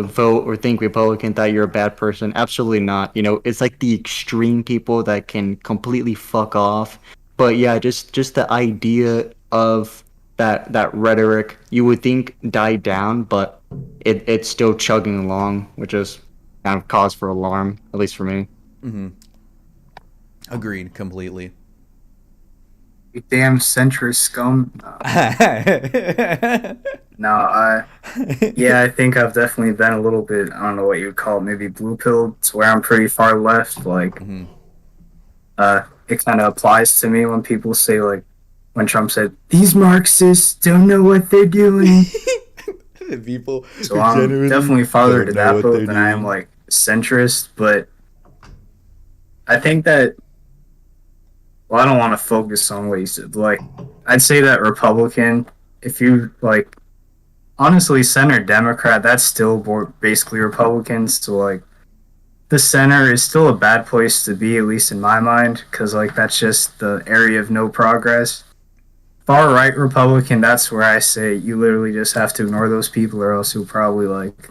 vote or think Republican, that you're a bad person. Absolutely not. It's like the extreme people that can completely fuck off. But yeah, just the idea of that rhetoric, you would think died down, but it's still chugging along, which is kind of cause for alarm, at least for me. Agreed completely. You damn centrist scum. No, yeah, I think I've definitely been a little bit, I don't know what you would call it, maybe blue pilled, to where I'm pretty far left. Like, it kind of applies to me when people say, like, when Trump said, these Marxists don't know what they're doing. People So who I'm generally definitely farther to don't know that what boat they're than I am, doing. like, centrist. But I think that, well, I don't want to focus on what you said, but, like, I'd say that Republican, if you, like, honestly, center Democrat, that's still basically Republicans. So, like, the center is still a bad place to be, at least in my mind, because, like, that's just the area of no progress. Far right Republican, that's where I say you literally just have to ignore those people, or else you'll probably, like,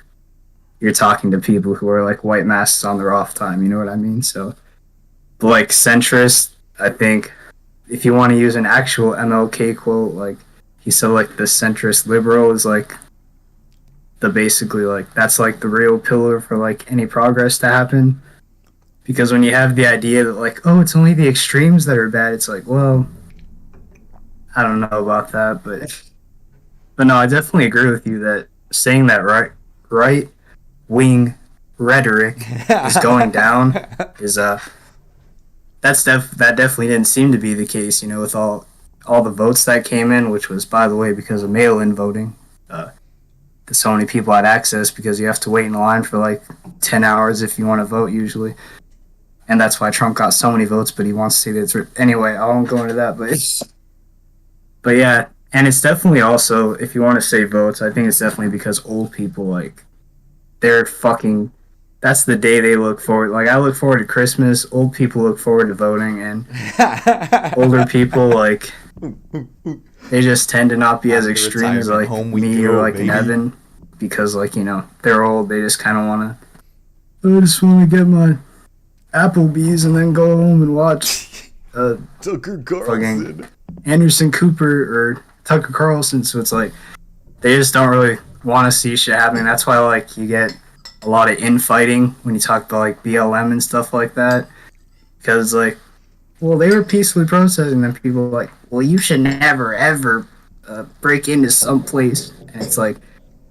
you're talking to people who are, like, white masks on their off time, you know what I mean? So, but, like, centrist, I think, if you want to use an actual MLK quote, like, he said, like, the centrist liberal is, like, the basically, like, that's like the real pillar for, like, any progress to happen. Because when you have the idea that, like, oh, it's only the extremes that are bad, it's like, well, I don't know about that, but no, I definitely agree with you that saying that right wing rhetoric is going down is that definitely didn't seem to be the case. You know, with all the votes that came in, which was, by the way, because of mail-in voting. So many people had access because you have to wait in line for like 10 hours if you want to vote usually. And that's why Trump got so many votes, but he wants to see that it's... Anyway, I won't go into that, but yeah, and it's definitely also, if you want to say votes, I think it's definitely because old people, like, they're fucking... That's the day they look forward. Like, I look forward to Christmas. Old people look forward to voting, and older people, like, they just tend to not be as After extreme as, retirement, like, home we me go, or, like, baby. an Evan. Because, like, you know, they're old. They just kind of want to... I just want to get my Applebee's and then go home and watch Tucker fucking Carlson. Anderson Cooper or Tucker Carlson. So it's like they just don't really want to see shit happening. That's why like you get a lot of infighting when you talk about like BLM and stuff like that. Because like, well, they were peacefully protesting, and people are like, well, you should never ever break into some place. And it's like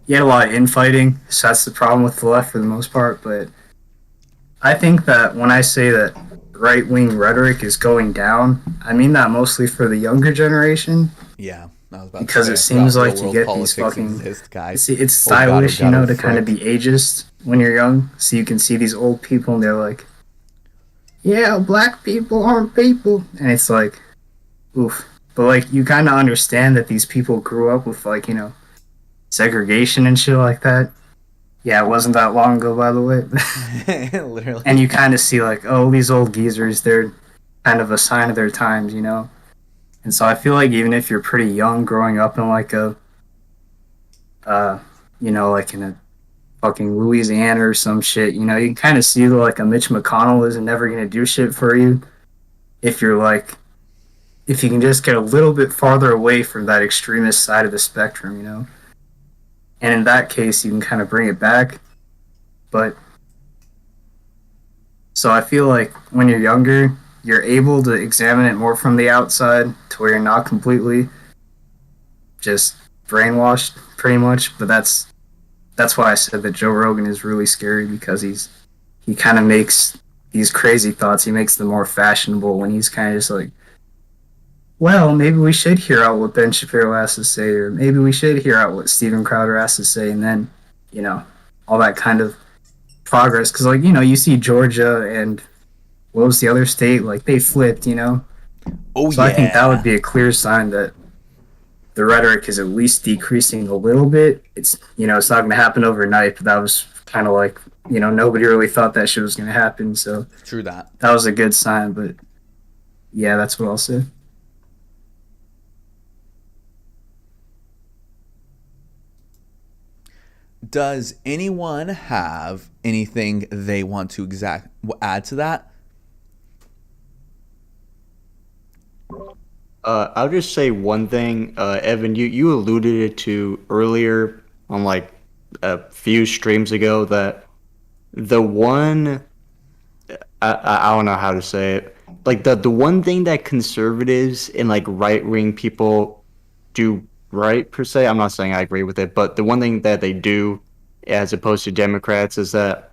you had a lot of infighting. So that's the problem with the left for the most part. But I think that when I say that right-wing rhetoric is going down, I mean that mostly for the younger generation. Yeah, I was about Because to it say, seems real like you world get these politics fucking... exist, guys. It's Oh, God, oh, stylish, God, you know, oh, to kind of frick. be ageist when you're young. So you can see these old people and they're like, yeah, black people aren't people. And it's like, oof. But like, you kind of understand that these people grew up with like, you know, segregation and shit like that. Yeah, it wasn't that long ago, by the way. Literally. And you kind of see like, oh, these old geezers, they're kind of a sign of their times, you know? And so I feel like even if you're pretty young growing up in like a, you know, like in a fucking Louisiana or some shit, you know, you can kind of see like a Mitch McConnell isn't never going to do shit for you if you're like, if you can just get a little bit farther away from that extremist side of the spectrum, you know? And in that case, you can kind of bring it back. But so I feel like when you're younger, you're able to examine it more from the outside to where you're not completely just brainwashed, pretty much. But that's why I said that Joe Rogan is really scary, because he kind of makes these crazy thoughts. He makes them more fashionable when he's kind of just like, well, maybe we should hear out what Ben Shapiro has to say, or maybe we should hear out what Steven Crowder has to say, and then, you know, all that kind of progress. Because, like, you know, you see Georgia and what was the other state? Like, they flipped, you know? Oh, So yeah. I think that would be a clear sign that the rhetoric is at least decreasing a little bit. It's, you know, it's not going to happen overnight, but that was kind of like, you know, nobody really thought that shit was going to happen. So True that. that was a good sign, but yeah, that's what I'll say. Does anyone have anything they want to add to that? I'll just say one thing, Evan. You alluded it to earlier on like a few streams ago that the one I don't know how to say it. Like the one thing that conservatives and like right wing people do right per se. I'm not saying I agree with it, but the one thing that they do as opposed to Democrats is that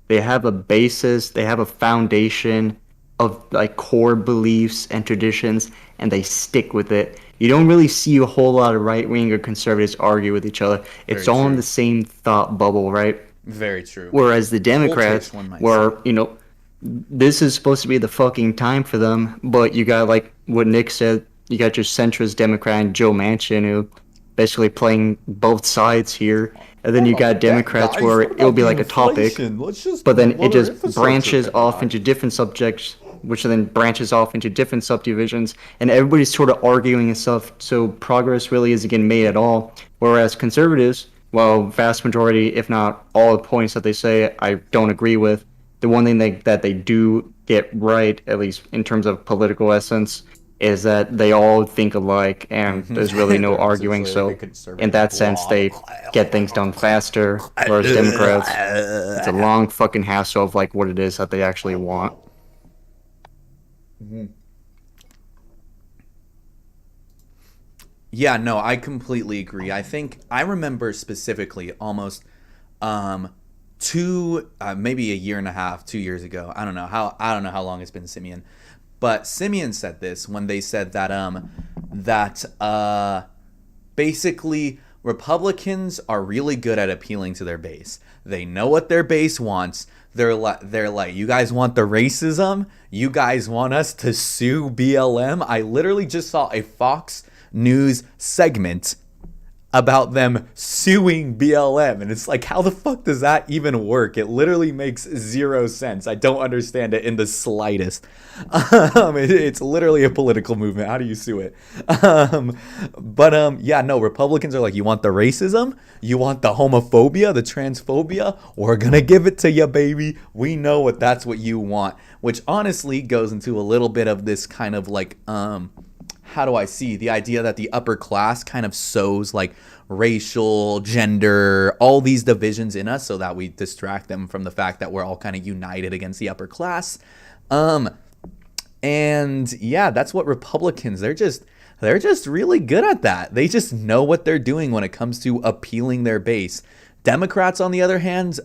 they have a basis, they have a foundation of like core beliefs and traditions, and they stick with it. You don't really see a whole lot of right wing or conservatives argue with each other. It's Very all in true. the same thought bubble, right? Very true. Whereas the Democrats, taste, one might where, you know, this is supposed to be the fucking time for them, but you got, like what Nick said, you got your centrist Democrat and Joe Manchin, who basically playing both sides here. And then you got Democrats where it'll be like a topic, but then it just branches off into different subjects, which then branches off into different subdivisions, and everybody's sort of arguing and stuff, so progress really isn't getting made at all. Whereas conservatives, well, vast majority, if not all the points that they say, I don't agree with. The one thing that they do get right, at least in terms of political essence, is that they all think alike, and there's really no They're arguing. essentially So, the conservative in that sense, they get things done faster. Whereas Democrats, it's a long fucking hassle of like what it is that they actually want. Yeah, no, I completely agree. I think I remember specifically almost maybe a year and a half, 2 years ago. I don't know how long it's been, Simeon. But Simeon said this when they said that basically Republicans are really good at appealing to their base. They know what their base wants. They're like, you guys want the racism? You guys want us to sue BLM? I literally just saw a Fox News segment about them suing BLM, and it's like, how the fuck does that even work? It literally makes zero sense. I don't understand it in the slightest. It's literally a political movement. How do you sue it? Yeah, no, Republicans are like, you want the racism, you want the homophobia, the transphobia, we're gonna give it to you, baby. We know that's what you want. Which honestly goes into a little bit of this kind of like how do I see the idea that the upper class kind of sows like racial, gender, all these divisions in us so that we distract them from the fact that we're all kind of united against the upper class. And yeah, that's what Republicans, they're just really good at that. They just know what they're doing when it comes to appealing their base. Democrats, on the other hand,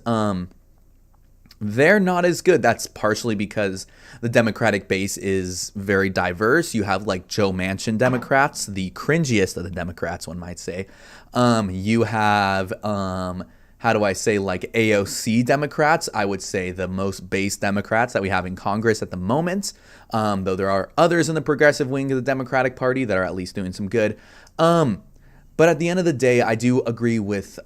they're not as good. That's partially because the Democratic base is very diverse. You have like Joe Manchin Democrats, the cringiest of the Democrats, one might say. You have, how do I say, like AOC Democrats. I would say the most base Democrats that we have in Congress at the moment. Though there are others in the progressive wing of the Democratic Party that are at least doing some good. But at the end of the day, I do agree with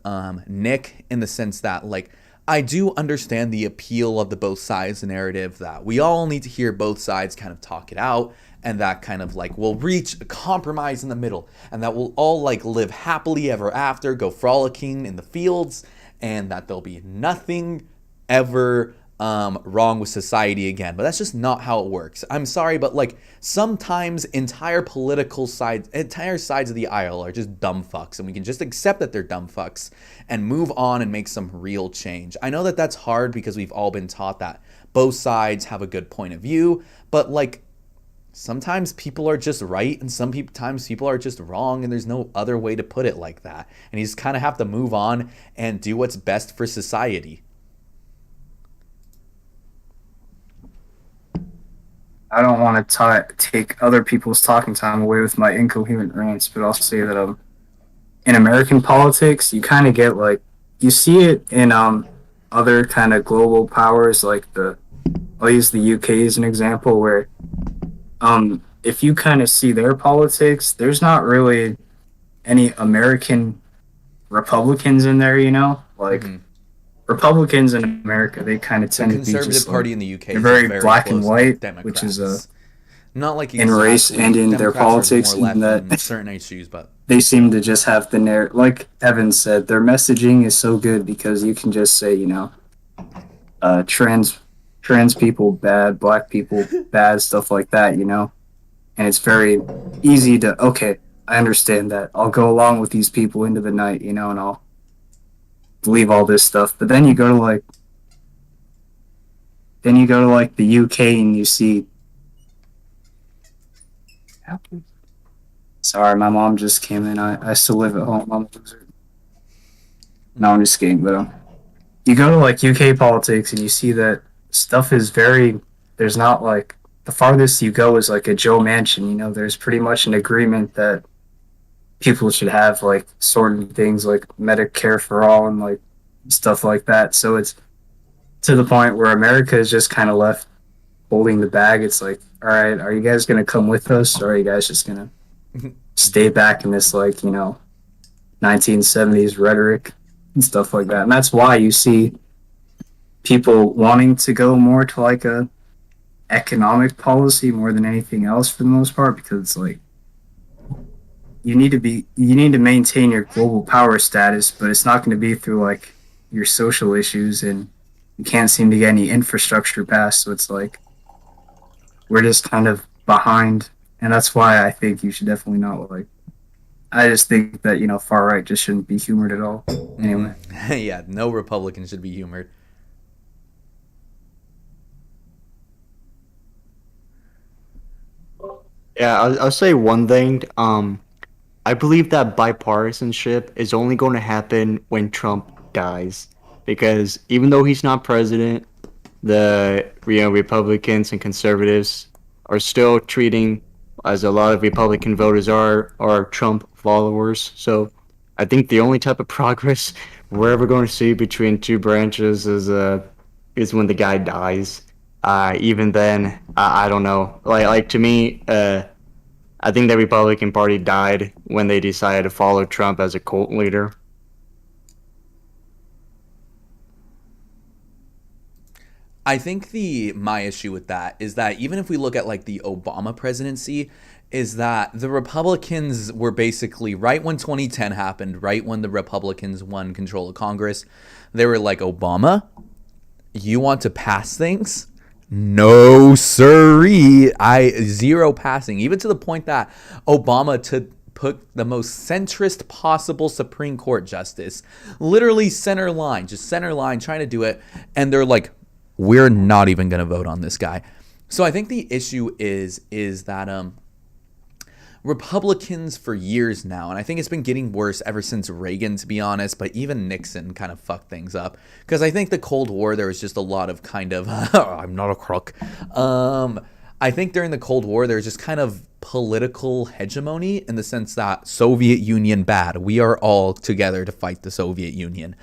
Nick in the sense that like, I do understand the appeal of the both sides narrative, that we all need to hear both sides kind of talk it out, and that kind of like we'll reach a compromise in the middle, and that we'll all like live happily ever after, go frolicking in the fields, and that there'll be nothing ever wrong with society again. But that's just not how it works. I'm sorry, but like sometimes entire sides of the aisle are just dumb fucks, and we can just accept that they're dumb fucks and move on and make some real change. I know that that's hard because we've all been taught that both sides have a good point of view, but like sometimes people are just right and sometimes people are just wrong, and there's no other way to put it like that. And you just kind of have to move on and do what's best for society. I don't want to take other people's talking time away with my incoherent rants, but I'll say that in American politics, you kind of get like you see it in other kind of global powers, like I'll use the UK as an example, where if you kind of see their politics, there's not really any American Republicans in there, you know, like. Mm-hmm. Republicans in America, they kind of tend to be just Conservative Party in the UK they're very black and white, which is not like in race and in their politics, in that certain issues, but they seem to just have the narrative. Like Evan said, their messaging is so good because you can just say, you know, trans people bad, black people bad, stuff like that, you know, and it's very easy to okay, I understand that. I'll go along with these people into the night, you know, and I'll believe all this stuff. But then you go to like the UK and you see sorry, my mom just came in. I still live at home. I'm a loser. No, I'm just kidding. But you go to like UK politics and you see that stuff is very there's not like the farthest you go is like a Joe Manchin, you know, there's pretty much an agreement that people should have like certain things like Medicare for all and like stuff like that. So it's to the point where America is just kind of left holding the bag. It's like, all right, are you guys going to come with us, or are you guys just going to stay back in this like, you know, 1970s rhetoric and stuff like that? And that's why you see people wanting to go more to like a economic policy more than anything else for the most part, because it's like you need to maintain your global power status, but it's not going to be through like your social issues, and you can't seem to get any infrastructure passed. So it's like we're just kind of behind, and that's why I think you should definitely not like. I just think that, you know, far right just shouldn't be humored at all. Anyway, yeah, no Republican should be humored. Yeah, I'll say one thing. I believe that bipartisanship is only going to happen when Trump dies. because even though he's not president, the Republicans and conservatives are still treating, as a lot of Republican voters are Trump followers. So I think the only type of progress we're ever going to see between two branches is when the guy dies. Even then, I don't know. Like to me, I think the Republican Party died when they decided to follow Trump as a cult leader. I think the my issue with that is that even if we look at like the Obama presidency, is that the Republicans were basically right when 2010 happened, right when the Republicans won control of Congress, they were like, Obama, you want to pass things? No, sirree. I zero passing, even to the point that Obama to put the most centrist possible Supreme Court justice, literally center line, just center line, trying to do it, and they're like, we're not even going to vote on this guy. So I think the issue is that Republicans for years now, and I think it's been getting worse ever since Reagan, to be honest, but even Nixon kind of fucked things up. Because I think the Cold War, there was just a lot of kind of, I'm not a crook. I think during the Cold War, there was just kind of political hegemony in the sense that Soviet Union bad. We are all together to fight the Soviet Union.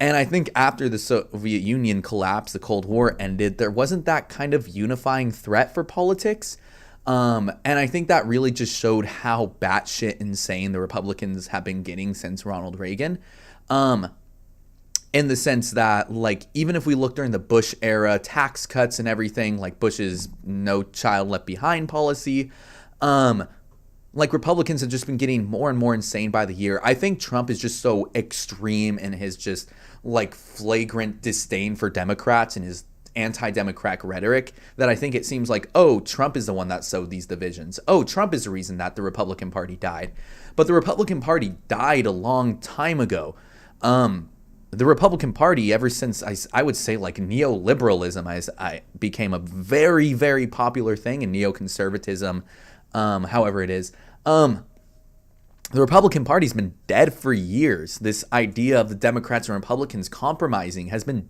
And I think after the Soviet Union collapsed, the Cold War ended, there wasn't that kind of unifying threat for politics. And I think that really just showed how batshit insane the Republicans have been getting since Ronald Reagan. In the sense that, like, even if we look during the Bush era, tax cuts and everything, like Bush's No Child Left Behind policy, like Republicans have just been getting more and more insane by the year. I think Trump is just so extreme in his just like flagrant disdain for Democrats and his anti-democratic rhetoric that I think it seems like, oh, Trump is the one that sowed these divisions. Oh, Trump is the reason that the Republican Party died. But the Republican Party died a long time ago. The Republican Party, ever since I would say like neoliberalism, I became a very, very popular thing, in neoconservatism, however it is. The Republican Party's been dead for years. This idea of the Democrats and Republicans compromising has been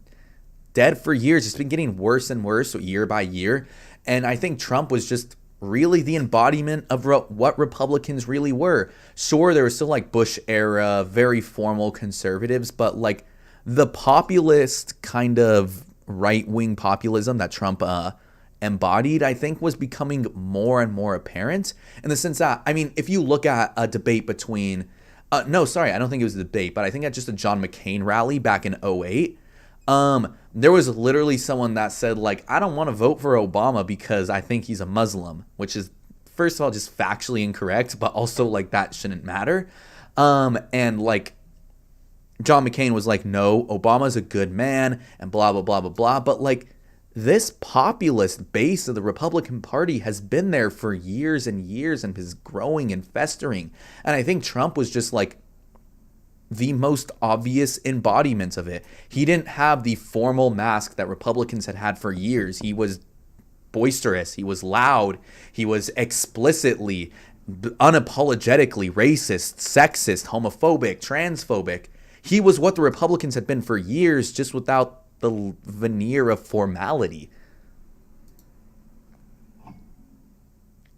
dead for years. It's been getting worse and worse year by year. And I think Trump was just really the embodiment of what Republicans really were. Sure, there was still like Bush era, very formal conservatives, but like the populist kind of right-wing populism that Trump embodied, I think, was becoming more and more apparent in the sense that, I mean, if you look at a debate between, no, sorry, I don't think it was a debate, but I think at just a John McCain rally back in 2008, there was literally someone that said, like, I don't want to vote for Obama because I think he's a Muslim, which is, first of all, just factually incorrect, but also, like, that shouldn't matter. And, like, John McCain was like, no, Obama's a good man, and blah, blah, blah, blah, blah. But, like, this populist base of the Republican Party has been there for years and years and is growing and festering. And I think Trump was just, like, the most obvious embodiment of it. He didn't have the formal mask that Republicans had had for years. He was boisterous. He was loud. He was explicitly, unapologetically racist, sexist, homophobic, transphobic. He was what the Republicans had been for years, just without the veneer of formality.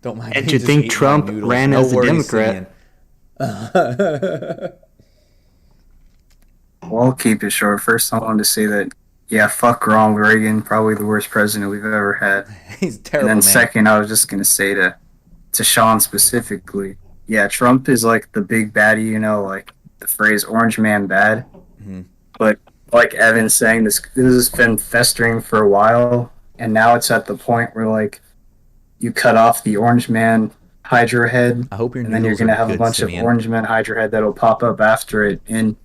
Don't mind. And to think Trump ran as a Democrat. Well, I'll keep it short. First, I wanted to say that, yeah, fuck Ronald Reagan, probably the worst president we've ever had. He's terrible. And then man. second, I was just gonna say to Sean specifically, yeah, Trump is like the big baddie, you know, like the phrase "orange man bad." Mm-hmm. But like Evan's saying, this has been festering for a while, and now it's at the point where like you cut off the orange man Hydra head, I hope your and then you're gonna have a bunch of orange man Hydra head that'll pop up after it in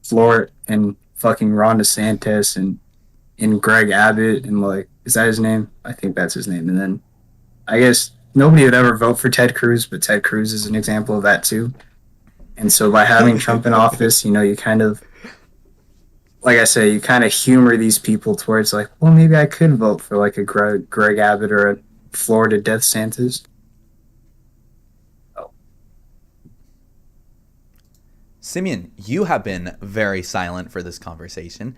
Florida and fucking Ron DeSantis and Greg Abbott and like, is that his name? I think that's his name. And then I guess nobody would ever vote for Ted Cruz, but Ted Cruz is an example of that too. And so by having Trump in office, you know, you kind of, like I say, you kind of humor these people towards like, well, maybe I could vote for like a Greg Abbott or a Florida DeSantis. Simeon, you have been very silent for this conversation.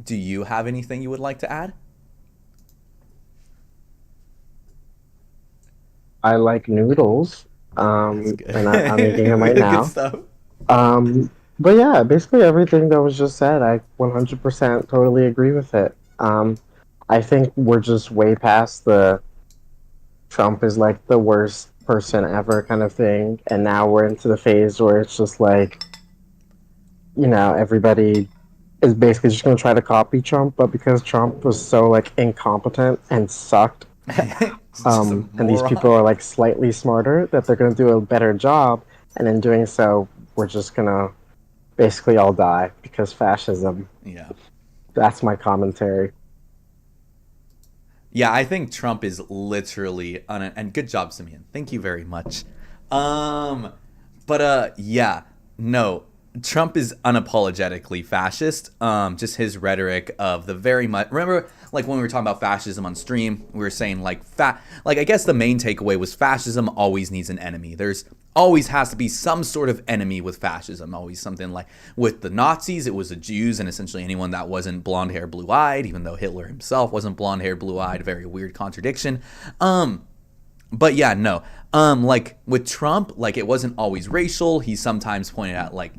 Do you have anything you would like to add? I like noodles. That's good. And I'm eating them right Good now. stuff. But yeah, basically everything that was just said, I 100% totally agree with it. I think we're just way past the Trump is like the worst person ever kind of thing, and now we're into the phase where it's just like, everybody is basically just going to try to copy Trump, but because Trump was so like incompetent and sucked, Just a and these moron. people are like slightly smarter, that they're going to do a better job, and in doing so, we're just going to basically all die because fascism. Yeah. That's my commentary. Yeah, I think Trump is literally and good job, Simeon. Thank you very much. Yeah, no, Trump is unapologetically fascist. Just his rhetoric of the very much. Remember, like when we were talking about fascism on stream, we were saying like I guess the main takeaway was fascism always needs an enemy. There's always has to be some sort of enemy with fascism. Always something like with the Nazis, it was the Jews and essentially anyone that wasn't blonde hair, blue eyed. Even though Hitler himself wasn't blonde hair, blue eyed. Very weird contradiction. But yeah, no. Like with Trump, like it wasn't always racial. He sometimes pointed out, like,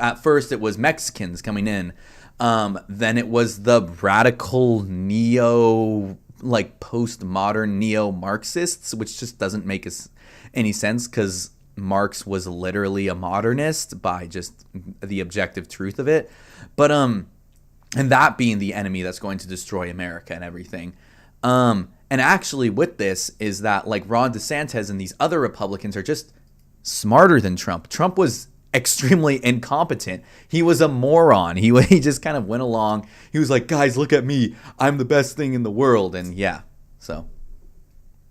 at first it was Mexicans coming in. Then it was the radical like postmodern neo-Marxists, which just doesn't make any sense because Marx was literally a modernist by just the objective truth of it. But and that being the enemy that's going to destroy America and everything. And actually with this is that like Ron DeSantis and these other Republicans are just smarter than Trump. Trump was extremely incompetent. He was a moron. He just kind of went along. He was like, guys, look at me. I'm the best thing in the world. And yeah, so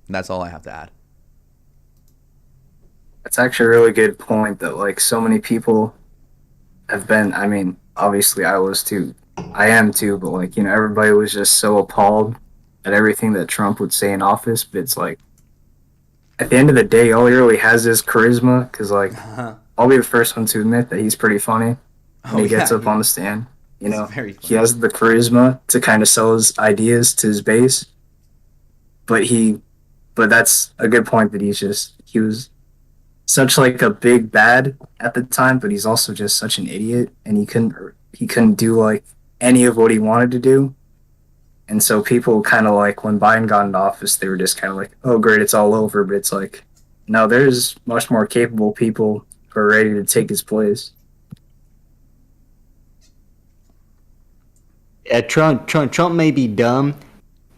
that's all I have to add. That's actually a really good point that like so many people have been. I mean, obviously I was too. I am too, but like, everybody was just so appalled at everything that Trump would say in office. But it's like, at the end of the day, all he really has is charisma. Because like, I'll be the first one to admit that he's pretty funny when he gets up on the stand. Very funny. He has the charisma to kind of sell his ideas to his base. But that's a good point that he was such like a big bad at the time, but he's also just such an idiot, and he couldn't do like any of what he wanted to do. And so people kind of like when Biden got into office, they were just kind of like, oh great, it's all over. But it's like, no, there's much more capable people who are ready to take his place. Trump may be dumb,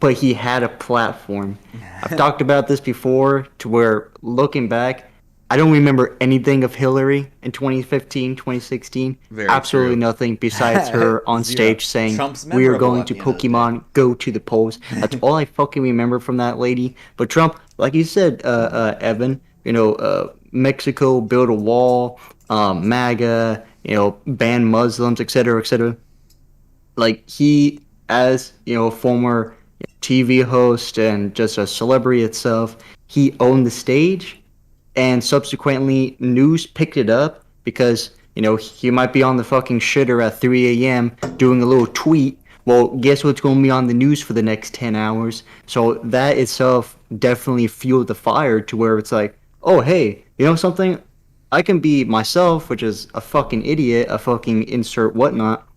but he had a platform. I've talked about this before, to where looking back, I don't remember anything of Hillary in 2015, 2016. Very Absolutely true. nothing besides her on Zero. stage saying, Trump's we are memorable going at to the end of the Pokemon, go to the polls. That's all I fucking remember from that lady. But Trump, like you said, Evan, Mexico, build a wall, MAGA, ban Muslims, etc., etc. Like he, as a former TV host and just a celebrity itself, he owned the stage, and subsequently news picked it up because he might be on the fucking shitter at 3 a.m. doing a little tweet. Well, guess what's going to be on the news for the next 10 hours? So that itself definitely fueled the fire to where it's like, oh hey, something, I can be myself, which is a fucking idiot, a fucking insert whatnot,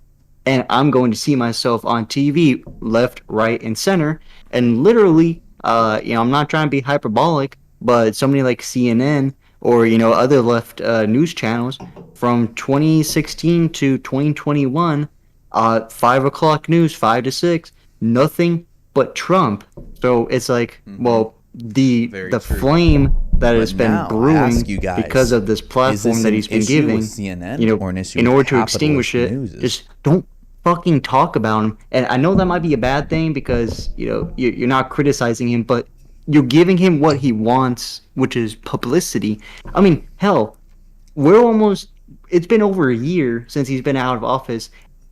and I'm going to see myself on TV, left, right, and center. And literally, I'm not trying to be hyperbolic, but somebody like CNN or other left news channels from 2016 to 2021, 5 o'clock news, 5 to 6, nothing but Trump. So it's like, well, the Very true. flame that has been now, I brewing ask you guys, because of this platform that he's been issue giving, with CNN or an issue in with order to capitalist extinguish it, news? just don't fucking talk about him. And I know that might be a bad thing because you're not criticizing him, but you're giving him what he wants, which is publicity. I mean, hell, it's been over a year since he's been out of office,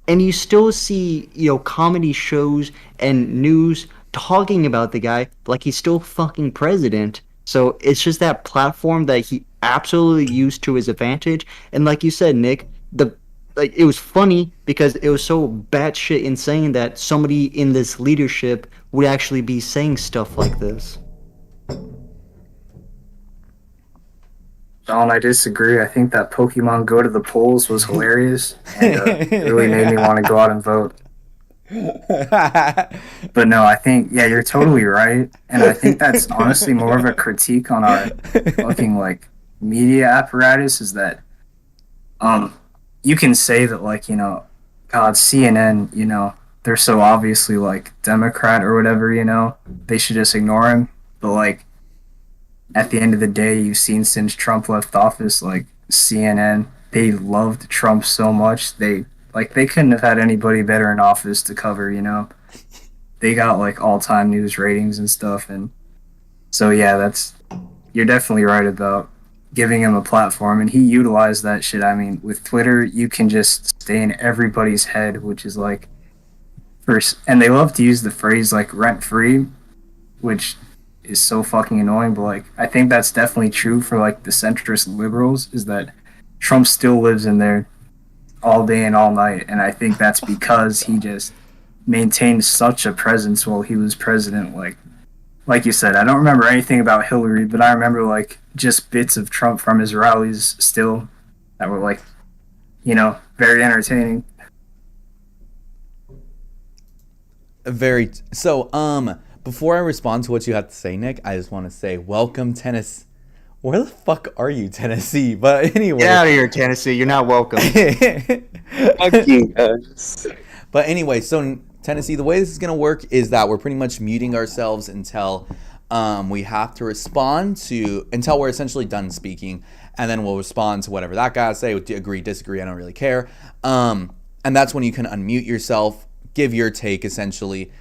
and you still see comedy shows and news talking about the guy like he's still fucking president. So it's just that platform that he absolutely used to his advantage. And like you said, Nick, the like it was funny because it was so batshit insane that somebody in this leadership would actually be saying stuff like this. John, I disagree. I think that Pokemon Go to the polls was hilarious, and it really made me want to go out and vote. But no, I think yeah, you're totally right, and I think that's honestly more of a critique on our fucking like media apparatus. Is that um, you can say that like God, CNN, they're so obviously like Democrat or whatever, they should just ignore him. But like at the end of the day, you've seen since Trump left office, like CNN, they loved Trump so much they couldn't have had anybody better in office to cover. They got like all time news ratings and stuff, and so yeah, you're definitely right about giving him a platform, and he utilized that shit. I mean, with Twitter, you can just stay in everybody's head, which is like first, and they love to use the phrase like rent free, which is so fucking annoying. But like, I think that's definitely true for like the centrist liberals. Is that Trump still lives in there all day and all night, and I think that's because he just maintained such a presence while he was president. Like you said, I don't remember anything about Hillary, but I remember like just bits of Trump from his rallies still that were like, very entertaining. Very so. Before I respond to what you have to say, Nick, I just want to say welcome, Tennessee. Where the fuck are you, Tennessee? But anyway, Get out of here, Tennessee. You're not welcome. Fuck you guys. But anyway, so Tennessee, the way this is going to work is that we're pretty much muting ourselves until we have to respond to, until we're essentially done speaking. And then we'll respond to whatever that guy has to say. Agree, disagree, I don't really care. And that's when you can unmute yourself, give your take essentially.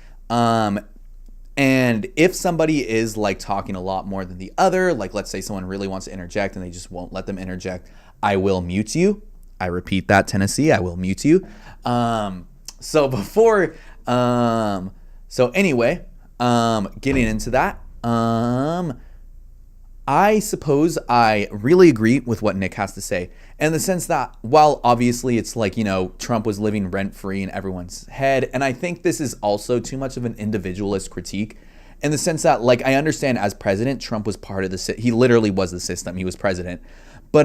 And if somebody is like talking a lot more than the other, like let's say someone really wants to interject and they just won't let them interject, I will mute you. I repeat that, Tennessee, I will mute you. So before, so anyway, getting into that, I suppose I really agree with what Nick has to say, in the sense that while obviously it's like, Trump was living rent-free in everyone's head, and I think this is also too much of an individualist critique, in the sense that, like, I understand as president, Trump was part of the, he literally was the system, he was president, but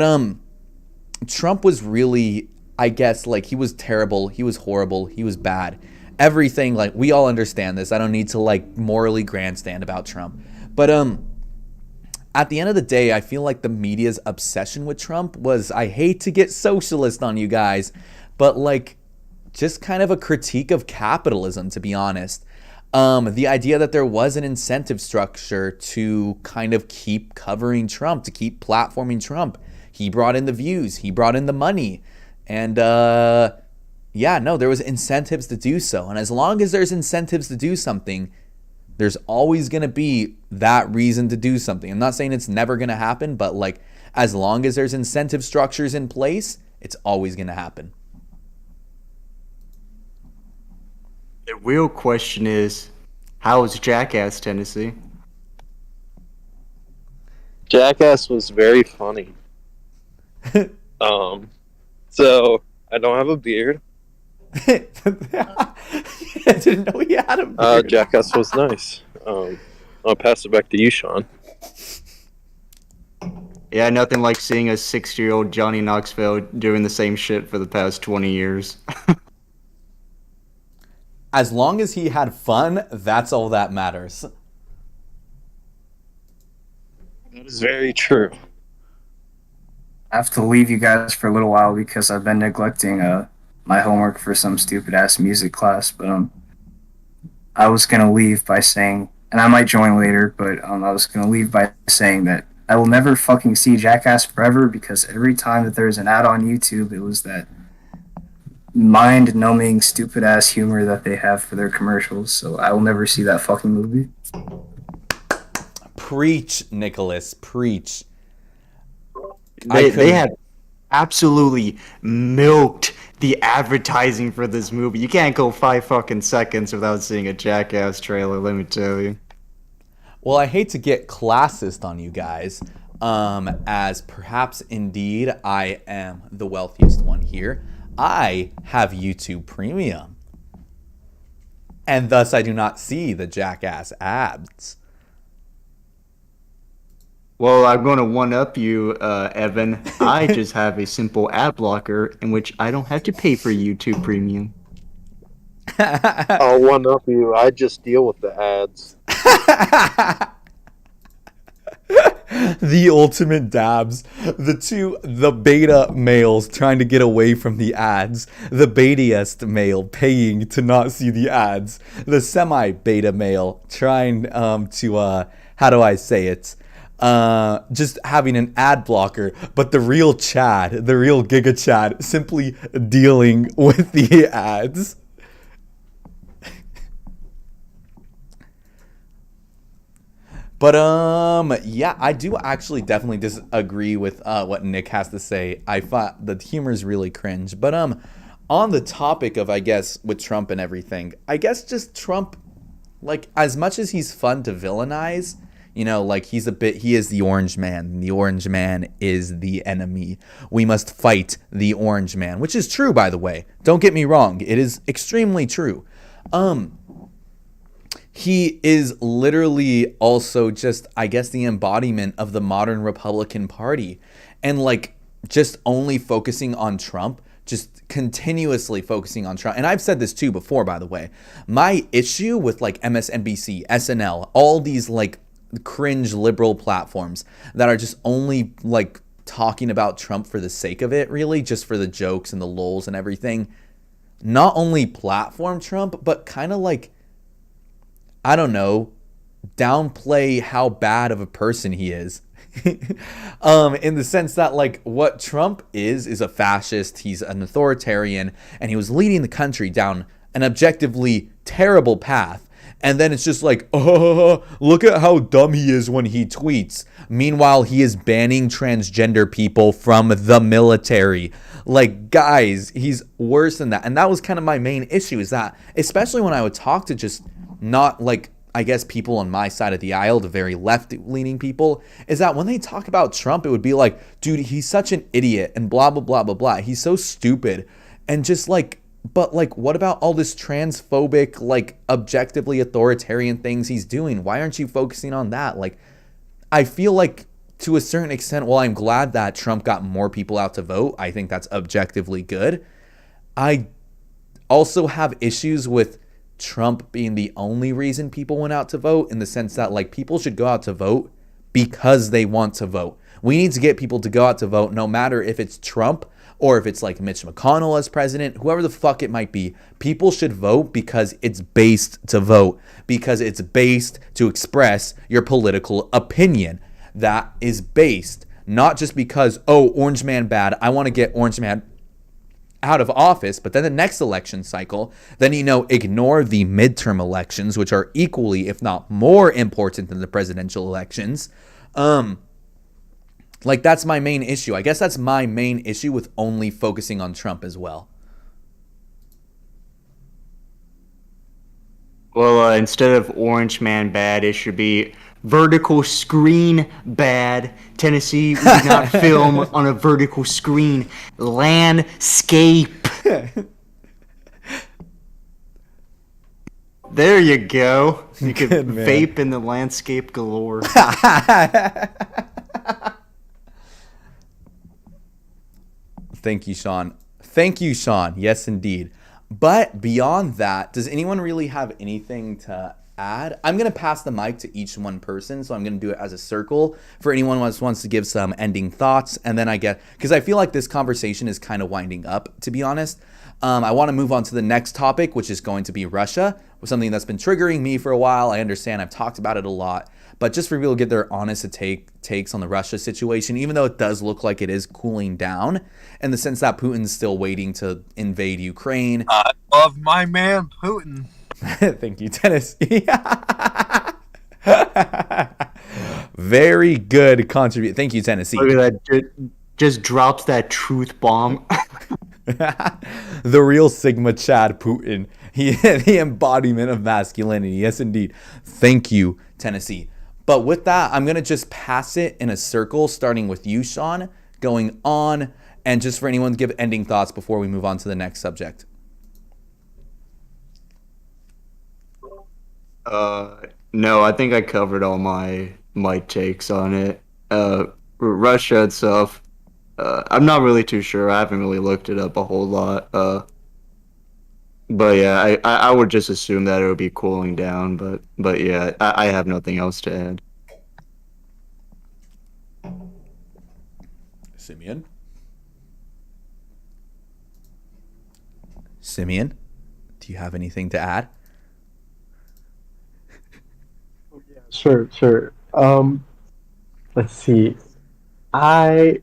Trump was really, I guess, like, he was terrible, he was horrible, he was bad, everything, like, we all understand this, I don't need to, like, morally grandstand about Trump, but at the end of the day, I feel like the media's obsession with Trump was, I hate to get socialist on you guys, but like just kind of a critique of capitalism, to be honest. The idea that there was an incentive structure to kind of keep covering Trump, to keep platforming Trump. He brought in the views, he brought in the money, and yeah, no, there was incentives to do so. And as long as there's incentives to do something, there's always going to be that reason to do something. I'm not saying it's never going to happen, but like as long as there's incentive structures in place, it's always going to happen. The real question is, how is Jackass, Tennessee? Jackass was very funny. So I don't have a beard. I didn't know he had a beard. Jackass was nice. I'll pass it back to you, Sean. Yeah, nothing like seeing a 60-year-old Johnny Knoxville doing the same shit for the past 20 years. As long as he had fun, that's all that matters. That is very true. I have to leave you guys for a little while because I've been neglecting my homework for some stupid ass music class. But I was gonna leave by saying, and I might join later, but I was gonna leave by saying that I will never fucking see Jackass Forever because every time that there's an ad on YouTube, it was that mind-numbing, stupid-ass humor that they have for their commercials. So I will never see that fucking movie. Preach, Nicholas, preach. They have absolutely milked the advertising for this movie. You can't go 5 fucking seconds without seeing a Jackass trailer, let me tell you. Well, I hate to get classist on you guys, as perhaps indeed I am the wealthiest one here. I have YouTube Premium, and thus I do not see the jackass ads. Well, I'm going to one up you, Evan. I just have a simple ad blocker in which I don't have to pay for YouTube Premium. I'll one up you. I just deal with the ads. The ultimate dabs. The beta males trying to get away from the ads. The betiest male paying to not see the ads. The semi-beta male trying to, how do I say it? Just having an ad blocker, but the real Chad, the real Giga Chad, simply dealing with the ads. But yeah, I do actually definitely disagree with what Nick has to say. I thought the humor is really cringe. But on the topic of, I guess, with Trump and everything, I guess just Trump, like, as much as he's fun to villainize, you know, like, he is the orange man. The orange man is the enemy. We must fight the orange man, which is true, by the way. Don't get me wrong. It is extremely true. He is literally also just, I guess, the embodiment of the modern Republican Party. And, like, just only focusing on Trump, just continuously focusing on Trump. And I've said this too before, by the way. My issue with, like, MSNBC, SNL, all these, like, cringe liberal platforms that are just only, like, talking about Trump for the sake of it, really, just for the jokes and the lols and everything. Not only platform Trump, but kind of, like, I don't know, downplay how bad of a person he is. In the sense that, like, what Trump is a fascist, he's an authoritarian, and he was leading the country down an objectively terrible path. And then it's just like, oh, look at how dumb he is when he tweets. Meanwhile, he is banning transgender people from the military. Like, guys, he's worse than that. And that was kind of my main issue, is that, especially when I would talk to just not, like, I guess, people on my side of the aisle, the very left-leaning people, is that when they talk about Trump, it would be like, dude, he's such an idiot and blah, blah, blah, blah, blah. He's so stupid. And just like, but like, what about all this transphobic, like, objectively authoritarian things he's doing? Why aren't you focusing on that? Like, I feel like, to a certain extent, while I'm glad that Trump got more people out to vote, I think that's objectively good. I also have issues with Trump being the only reason people went out to vote, in the sense that, like, people should go out to vote because they want to vote. We need to get people to go out to vote, no matter if it's Trump or if it's, like, Mitch McConnell as president, whoever the fuck it might be. People should vote because it's based to vote, because it's based to express your political opinion. That is based, not just because, oh, Orange Man bad, I want to get Orange Man out of office, but then the next election cycle, then, you know, ignore the midterm elections, which are equally, if not more important than the presidential elections. Like, that's my main issue. I guess that's my main issue with only focusing on Trump as well. Well, instead of Orange Man bad, it should be vertical screen bad. Tennessee, we do not film on a vertical screen. Landscape. There you go. You could Good, man. vape in the landscape galore. Thank you, Sean. Thank you, Sean. Yes, indeed. But beyond that, does anyone really have anything to add? I'm going to pass the mic to each one person, so I'm going to do it as a circle for anyone who wants to give some ending thoughts. And then because I feel like this conversation is kind of winding up, to be honest. I want to move on to the next topic, which is going to be Russia, something that's been triggering me for a while. I understand I've talked about it a lot, but just for people to get their honest takes on the Russia situation, even though it does look like it is cooling down in the sense that Putin's still waiting to invade Ukraine. I love my man Putin. Thank you, Tennessee. Very good contribution. Thank you, Tennessee. Look at that. Just drops that truth bomb. The real Sigma Chad Putin. He the embodiment of masculinity. Yes, indeed. Thank you, Tennessee. But with that, I'm going to just pass it in a circle, starting with you, Sean, going on, and just for anyone, give ending thoughts before we move on to the next subject. No, I think I covered all my takes on it. Russia itself, I'm not really too sure. I haven't really looked it up a whole lot. But yeah, I would just assume that it would be cooling down. But yeah, I have nothing else to add. Simeon, do you have anything to add? Sure. Let's see. I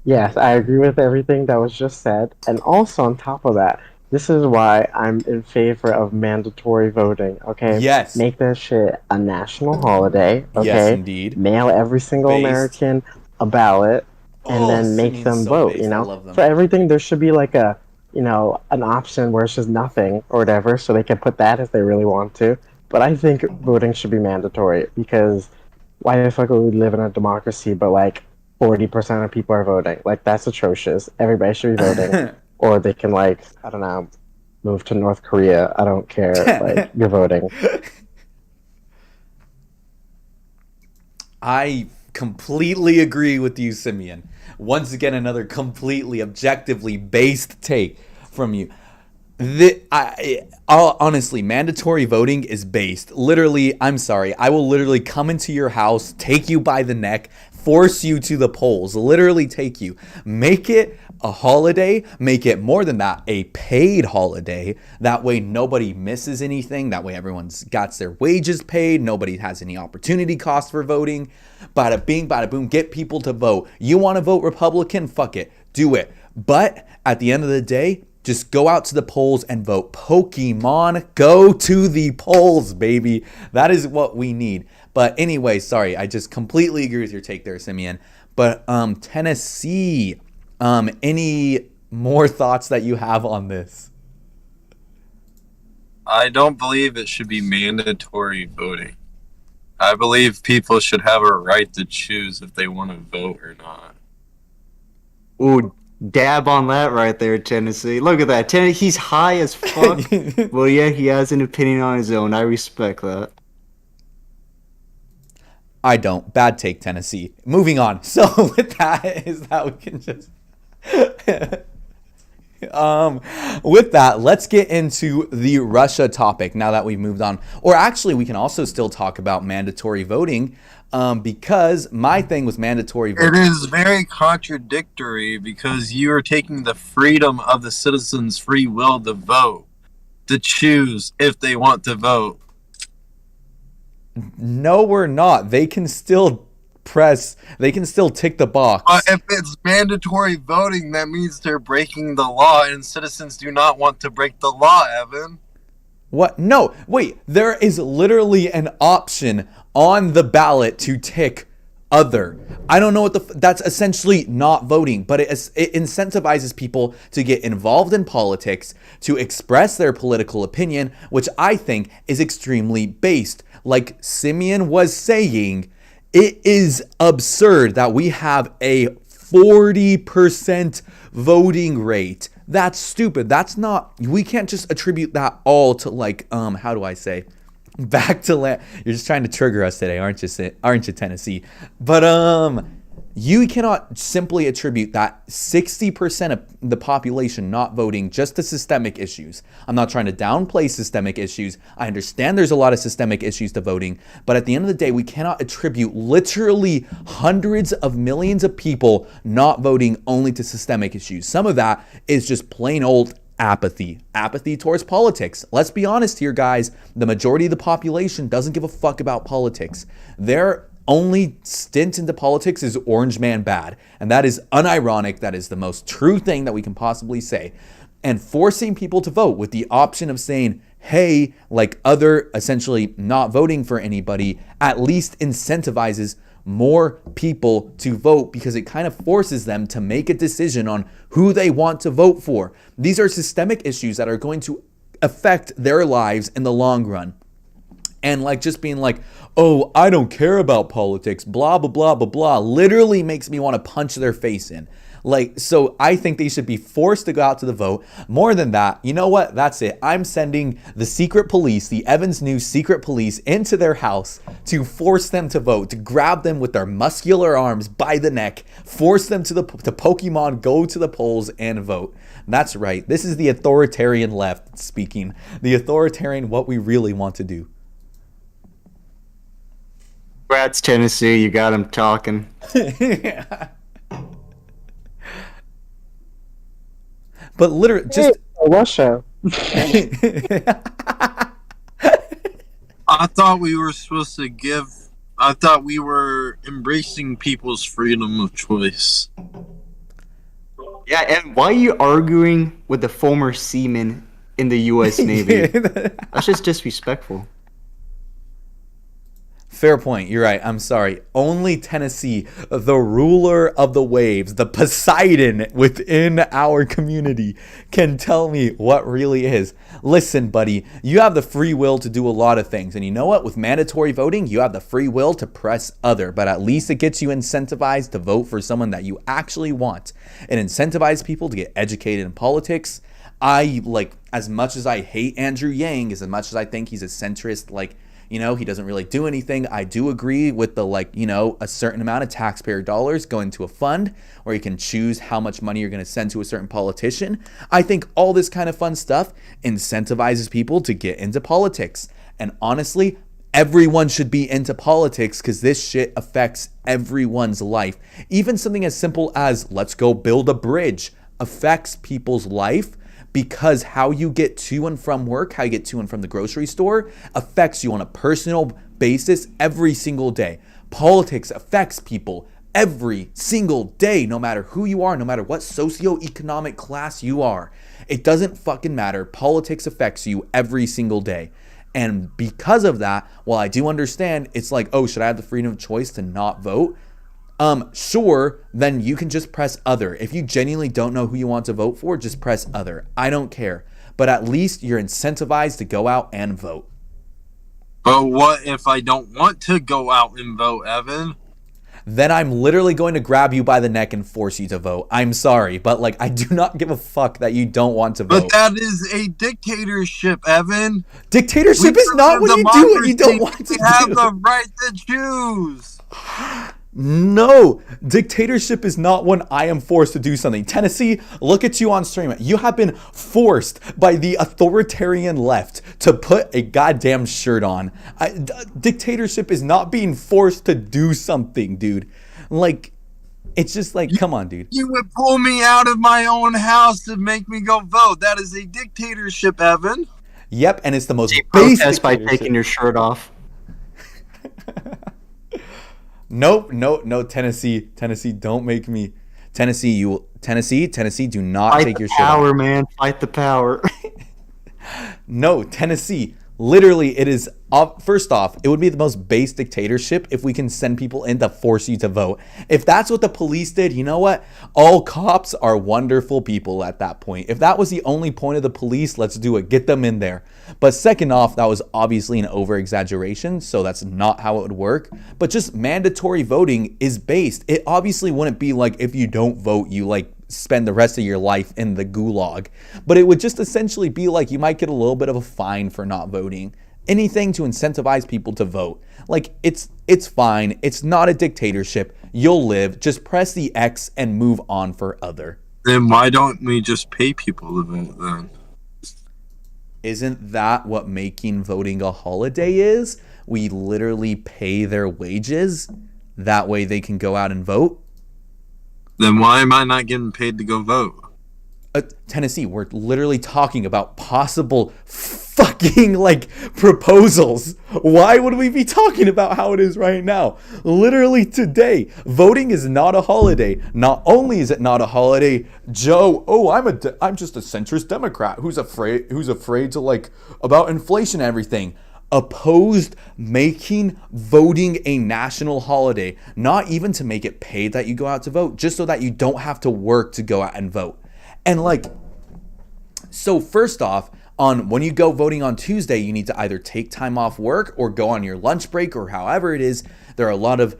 Yes, I agree with everything that was just said. And also on top of that, this is why I'm in favor of mandatory voting, okay? Yes. Make that shit a national holiday, okay? Yes, indeed. Mail every single Based. American a ballot and then make Simeon's them so vote, based. you I know? love them. For everything, there should be like an option where it's just nothing or whatever, so they can put that if they really want to. But I think voting should be mandatory because why the fuck would we live in a democracy but like 40% of people are voting? Like, that's atrocious. Everybody should be voting. Or they can, like, I don't know, move to North Korea. I don't care. Like, you're voting. I completely agree with you, Simeon. Once again, another completely objectively based take from you. Honestly, mandatory voting is based. Literally, I'm sorry. I will literally come into your house, take you by the neck, force you to the polls, literally take you. Make it a holiday, make it more than that, a paid holiday. That way nobody misses anything. That way everyone's got their wages paid. Nobody has any opportunity cost for voting. Bada bing, bada boom, get people to vote. You want to vote Republican? Fuck it. Do it. But at the end of the day, just go out to the polls and vote. Pokemon, go to the polls, baby. That is what we need. But anyway, sorry, I just completely agree with your take there, Simeon. But Tennessee, any more thoughts that you have on this? I don't believe it should be mandatory voting. I believe people should have a right to choose if they want to vote or not. Ooh, dab on that right there, Tennessee. Look at that. He's high as fuck. Well, yeah, he has an opinion on his own. I respect that. I don't. Bad take, Tennessee. Moving on. So with that, is that we can just... with that, let's get into the Russia topic now that we've moved on. Or actually, we can also still talk about mandatory voting because my thing was mandatory voting. It is very contradictory because you are taking the freedom of the citizens' free will to vote, to choose if they want to vote. No, we're not. They can still tick the box. If it's mandatory voting, that means they're breaking the law, and citizens do not want to break the law, Evan. What? No, wait. There is literally an option on the ballot to tick other. I don't know what that's essentially not voting, but it incentivizes people to get involved in politics, to express their political opinion, which I think is extremely based. Like Simeon was saying, it is absurd that we have a 40% voting rate. That's stupid. That's not, we can't just attribute that all to like, how do I say? Back to land. You're just trying to trigger us today, aren't you, Tennessee? But you cannot simply attribute that 60% of the population not voting just to systemic issues. I'm not trying to downplay systemic issues. I understand there's a lot of systemic issues to voting, but at the end of the day, we cannot attribute literally hundreds of millions of people not voting only to systemic issues. Some of that is just plain old apathy towards politics. Let's be honest here, guys. The majority of the population doesn't give a fuck about politics. Their only stint into politics is Orange Man bad. And that is unironic. That is the most true thing that we can possibly say. And forcing people to vote with the option of saying, hey, like other essentially not voting for anybody, at least incentivizes more people to vote because it kind of forces them to make a decision on who they want to vote for. These are systemic issues that are going to affect their lives in the long run. And like just being like, oh, I don't care about politics, blah, blah, blah, blah, blah, literally makes me want to punch their face in. Like, so I think they should be forced to go out to the vote. More than that, you know what? That's it. I'm sending the secret police, the Evans News secret police, into their house to force them to vote, to grab them with their muscular arms by the neck, force them to Pokemon, go to the polls and vote. That's right. This is the authoritarian left speaking. The authoritarian, what we really want to do. Congrats, Tennessee. You got him talking. But literally, just Russia. I thought we were supposed to give. I thought we were embracing people's freedom of choice. Yeah, and why are you arguing with the former seaman in the U.S. Navy? That's just disrespectful. Fair point. You're right. I'm sorry. Only Tennessee, the ruler of the waves, the Poseidon within our community, can tell me what really is. Listen, buddy, you have the free will to do a lot of things. And you know what? With mandatory voting, you have the free will to press other. But at least it gets you incentivized to vote for someone that you actually want. It incentivizes people to get educated in politics. I, like, as much as I hate Andrew Yang, as much as I think he's a centrist, like, you know, he doesn't really do anything. I do agree with the, like, you know, a certain amount of taxpayer dollars going to a fund where you can choose how much money you're going to send to a certain politician. I think all this kind of fun stuff incentivizes people to get into politics. And honestly, everyone should be into politics because this shit affects everyone's life. Even something as simple as let's go build a bridge affects people's life. Because how you get to and from work, how you get to and from the grocery store affects you on a personal basis every single day. Politics affects people every single day, no matter who you are, no matter what socioeconomic class you are. It doesn't fucking matter. Politics affects you every single day. And because of that, while I do understand, it's like, oh, should I have the freedom of choice to not vote? Sure, then you can just press other. If you genuinely don't know who you want to vote for, just press other. I don't care. But at least you're incentivized to go out and vote. But what if I don't want to go out and vote, Evan? Then I'm literally going to grab you by the neck and force you to vote. I'm sorry, but like I do not give a fuck that you don't want to vote. But that is a dictatorship, Evan. Dictatorship is not when you do what you don't want to do. We have the right to choose. No, dictatorship is not when I am forced to do something. Tennessee, look at you on stream. You have been forced by the authoritarian left to put a goddamn shirt on. Dictatorship is not being forced to do something, dude. Like, it's just like, come on, dude. You would pull me out of my own house to make me go vote. That is a dictatorship, Evan. Yep, and it's the most basic protest by taking your shirt off. No, Tennessee, don't make me. Tennessee, do not Fight take your shit power, off. man. Fight the power. No, Tennessee. Literally, it is. First off, it would be the most base dictatorship if we can send people in to force you to vote. If that's what the police did, you know what? All cops are wonderful people at that point. If that was the only point of the police, let's do it. Get them in there. But second off, that was obviously an over-exaggeration, so that's not how it would work. But just mandatory voting is based. It obviously wouldn't be like if you don't vote, you like spend the rest of your life in the gulag. But it would just essentially be like you might get a little bit of a fine for not voting. Anything to incentivize people to vote. Like, it's fine. It's not a dictatorship. You'll live. Just press the X and move on for other. Then why don't we just pay people to vote then? Isn't that what making voting a holiday is? We literally pay their wages. That way they can go out and vote. Then why am I not getting paid to go vote? Tennessee, we're literally talking about possible fucking like proposals. Why would we be talking about how it is right now? Literally today, voting is not a holiday. Not only is it not a holiday, Joe, I'm just a centrist Democrat who's afraid to like about inflation and everything. Opposed making voting a national holiday, not even to make it paid that you go out to vote, just so that you don't have to work to go out and vote. And like, so first off, On when you go voting on Tuesday, you need to either take time off work or go on your lunch break or however it is. There are a lot of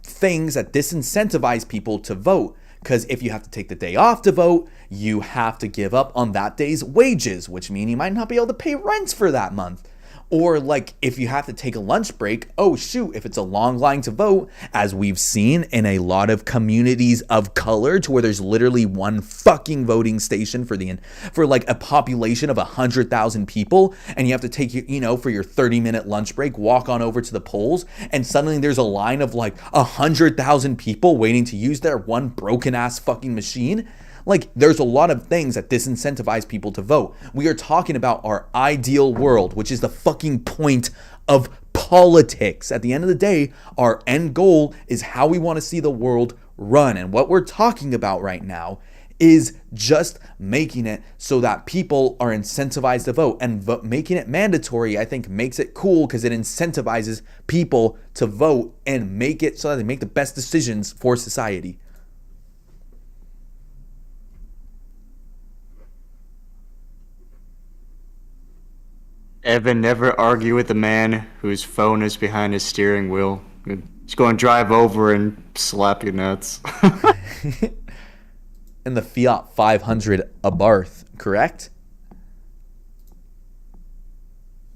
things that disincentivize people to vote. Because if you have to take the day off to vote, you have to give up on that day's wages, which means you might not be able to pay rents for that month. Or like if you have to take a lunch break, oh shoot, if it's a long line to vote, as we've seen in a lot of communities of color to where there's literally one fucking voting station for like a population of 100,000 people, and you have to take, for your 30-minute lunch break, walk on over to the polls, and suddenly there's a line of like 100,000 people waiting to use their one broken ass fucking machine. Like, there's a lot of things that disincentivize people to vote. We are talking about our ideal world, which is the fucking point of politics. At the end of the day, our end goal is how we want to see the world run. And what we're talking about right now is just making it so that people are incentivized to vote. And making it mandatory, I think, makes it cool because it incentivizes people to vote and make it so that they make the best decisions for society. Evan, never argue with a man whose phone is behind his steering wheel. He's going to drive over and slap your nuts. And the Fiat 500 Abarth, correct?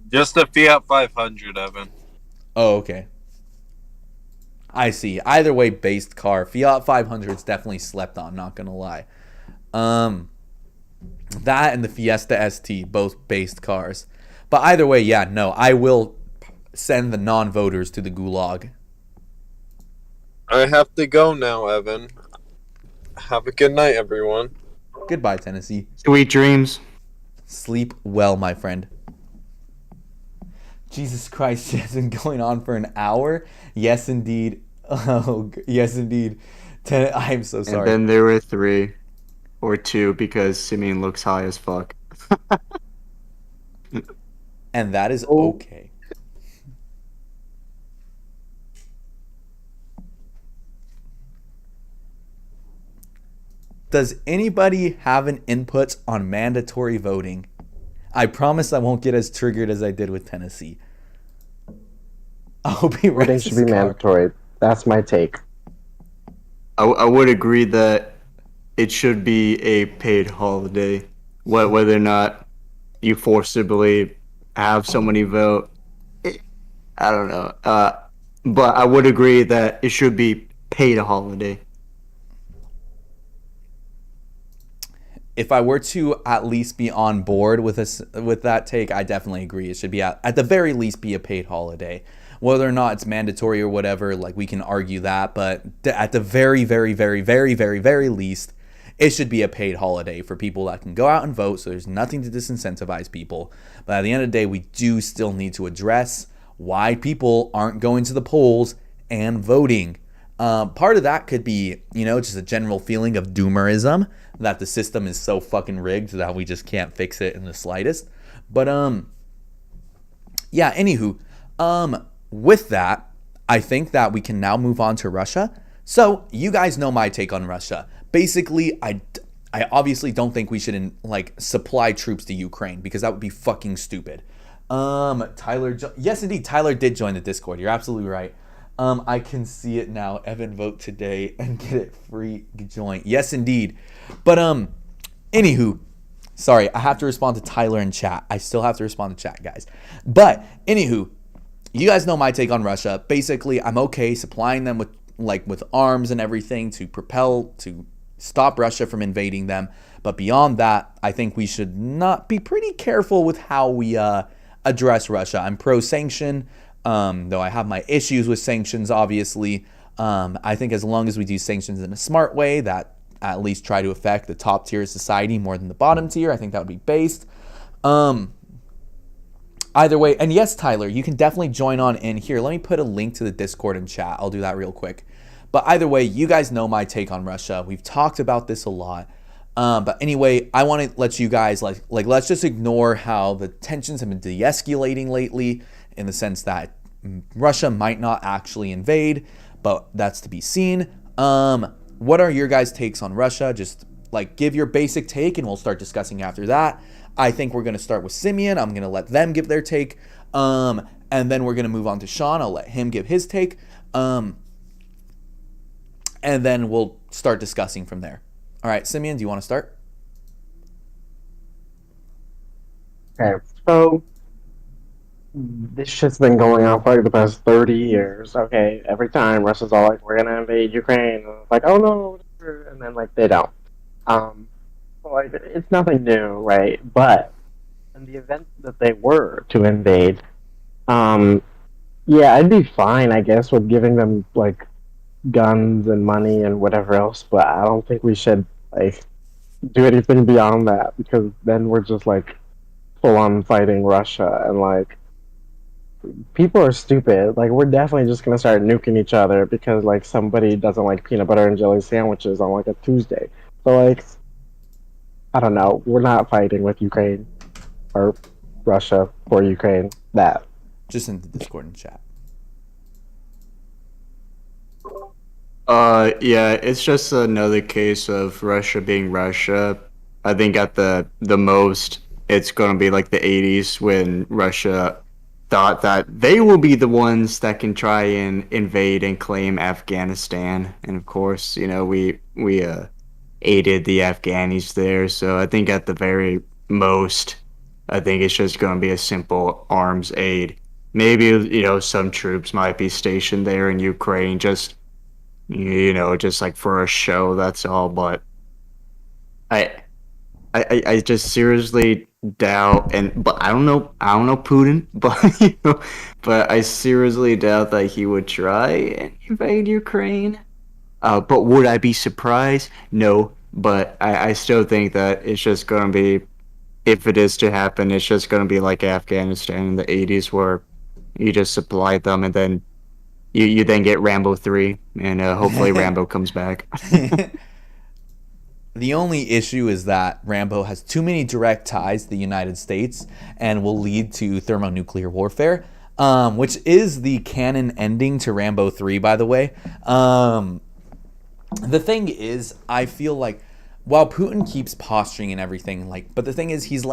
Just a Fiat 500, Evan. Oh, okay. I see. Either way, based car. Fiat 500 is definitely slept on, not gonna lie. That and the Fiesta ST, both based cars. But either way, yeah, no, I will send the non-voters to the gulag. I have to go now, Evan. Have a good night, everyone. Goodbye, Tennessee. Sweet dreams. Sleep well, my friend. Jesus Christ, it has been going on for an hour. Yes, indeed. Oh, yes, indeed. I'm so sorry. And then there were 3 or 2 because Simeon looks high as fuck. And that is okay. Does anybody have an input on mandatory voting? I promise I won't get as triggered as I did with Tennessee. I hope he Voting wrecks should his be car. mandatory. That's my take. I would agree that it should be a paid holiday, whether or not you forcibly have somebody vote. I don't know. But I would agree that it should be paid holiday. If I were to at least be on board with that take, I definitely agree. It should be at the very least be a paid holiday. Whether or not it's mandatory or whatever, like we can argue that, but at the very, very, very, very, very, very least, it should be a paid holiday for people that can go out and vote, so there's nothing to disincentivize people. But at the end of the day, we do still need to address why people aren't going to the polls and voting. Part of that could be, just a general feeling of doomerism, that the system is so fucking rigged that we just can't fix it in the slightest. But, yeah, anywho, with that, I think that we can now move on to Russia. So, you guys know my take on Russia. Basically, I obviously don't think we should supply troops to Ukraine because that would be fucking stupid. Tyler, yes indeed, Tyler did join the Discord. You're absolutely right. I can see it now. Evan, vote today and get it free joint. Yes indeed. But anywho, sorry, I have to respond to Tyler in chat. I still have to respond to chat, guys. But anywho, you guys know my take on Russia. Basically, I'm okay supplying them with arms and everything to stop Russia from invading them. But beyond that, I think we should not be pretty careful with how we address Russia. I'm pro-sanction, though I have my issues with sanctions, obviously. I think as long as we do sanctions in a smart way that at least try to affect the top tier of society more than the bottom tier, I think that would be based. Either way, and yes, Tyler, you can definitely join on in here. Let me put a link to the Discord in chat. I'll do that real quick. But either way, you guys know my take on Russia. We've talked about this a lot. But anyway, I want to let you guys, let's just ignore how the tensions have been de-escalating lately in the sense that Russia might not actually invade, but that's to be seen. What are your guys' takes on Russia? Just give your basic take and we'll start discussing after that. I think we're going to start with Simeon. I'm going to let them give their take. And then we're going to move on to Sean. I'll let him give his take. And then we'll start discussing from there. All right, Simeon, do you want to start? Okay, so this shit's been going on for like the past 30 years. Okay, every time Russia's all like, "We're gonna invade Ukraine," and it's like, "Oh no," and then like they don't. Um, so, like it's nothing new, right? But in the event that they were to invade, um, yeah, I'd be fine, I guess, with giving them like guns and money and whatever else. But I don't think we should like do anything beyond that because then we're just like full on fighting Russia and like people are stupid. Like we're definitely just gonna start nuking each other because like somebody doesn't like peanut butter and jelly sandwiches on like a Tuesday. So like I don't know. We're not fighting with Ukraine or Russia or Ukraine. That Just in the Discord and chat. Yeah, it's just another case of Russia being Russia. I think at the most, it's going to be like the 80s when Russia thought that they will be the ones that can try and invade and claim Afghanistan. And of course, we aided the Afghanis there. So I think at the very most, I think it's just going to be a simple arms aid. Maybe, some troops might be stationed there in Ukraine just like for a show, that's all. But I, I just seriously doubt, but I don't know Putin, but but I seriously doubt that he would try and invade Ukraine. But would I be surprised? No, but I still think that it's just gonna be, if it is to happen, it's just gonna be like Afghanistan in the 80s, where you just supply them and then you then get Rambo 3, and hopefully Rambo comes back. The only issue is that Rambo has too many direct ties to the United States and will lead to thermonuclear warfare, which is the canon ending to Rambo 3, by the way. The thing is, I feel like while Putin keeps posturing and everything, but the thing is, he's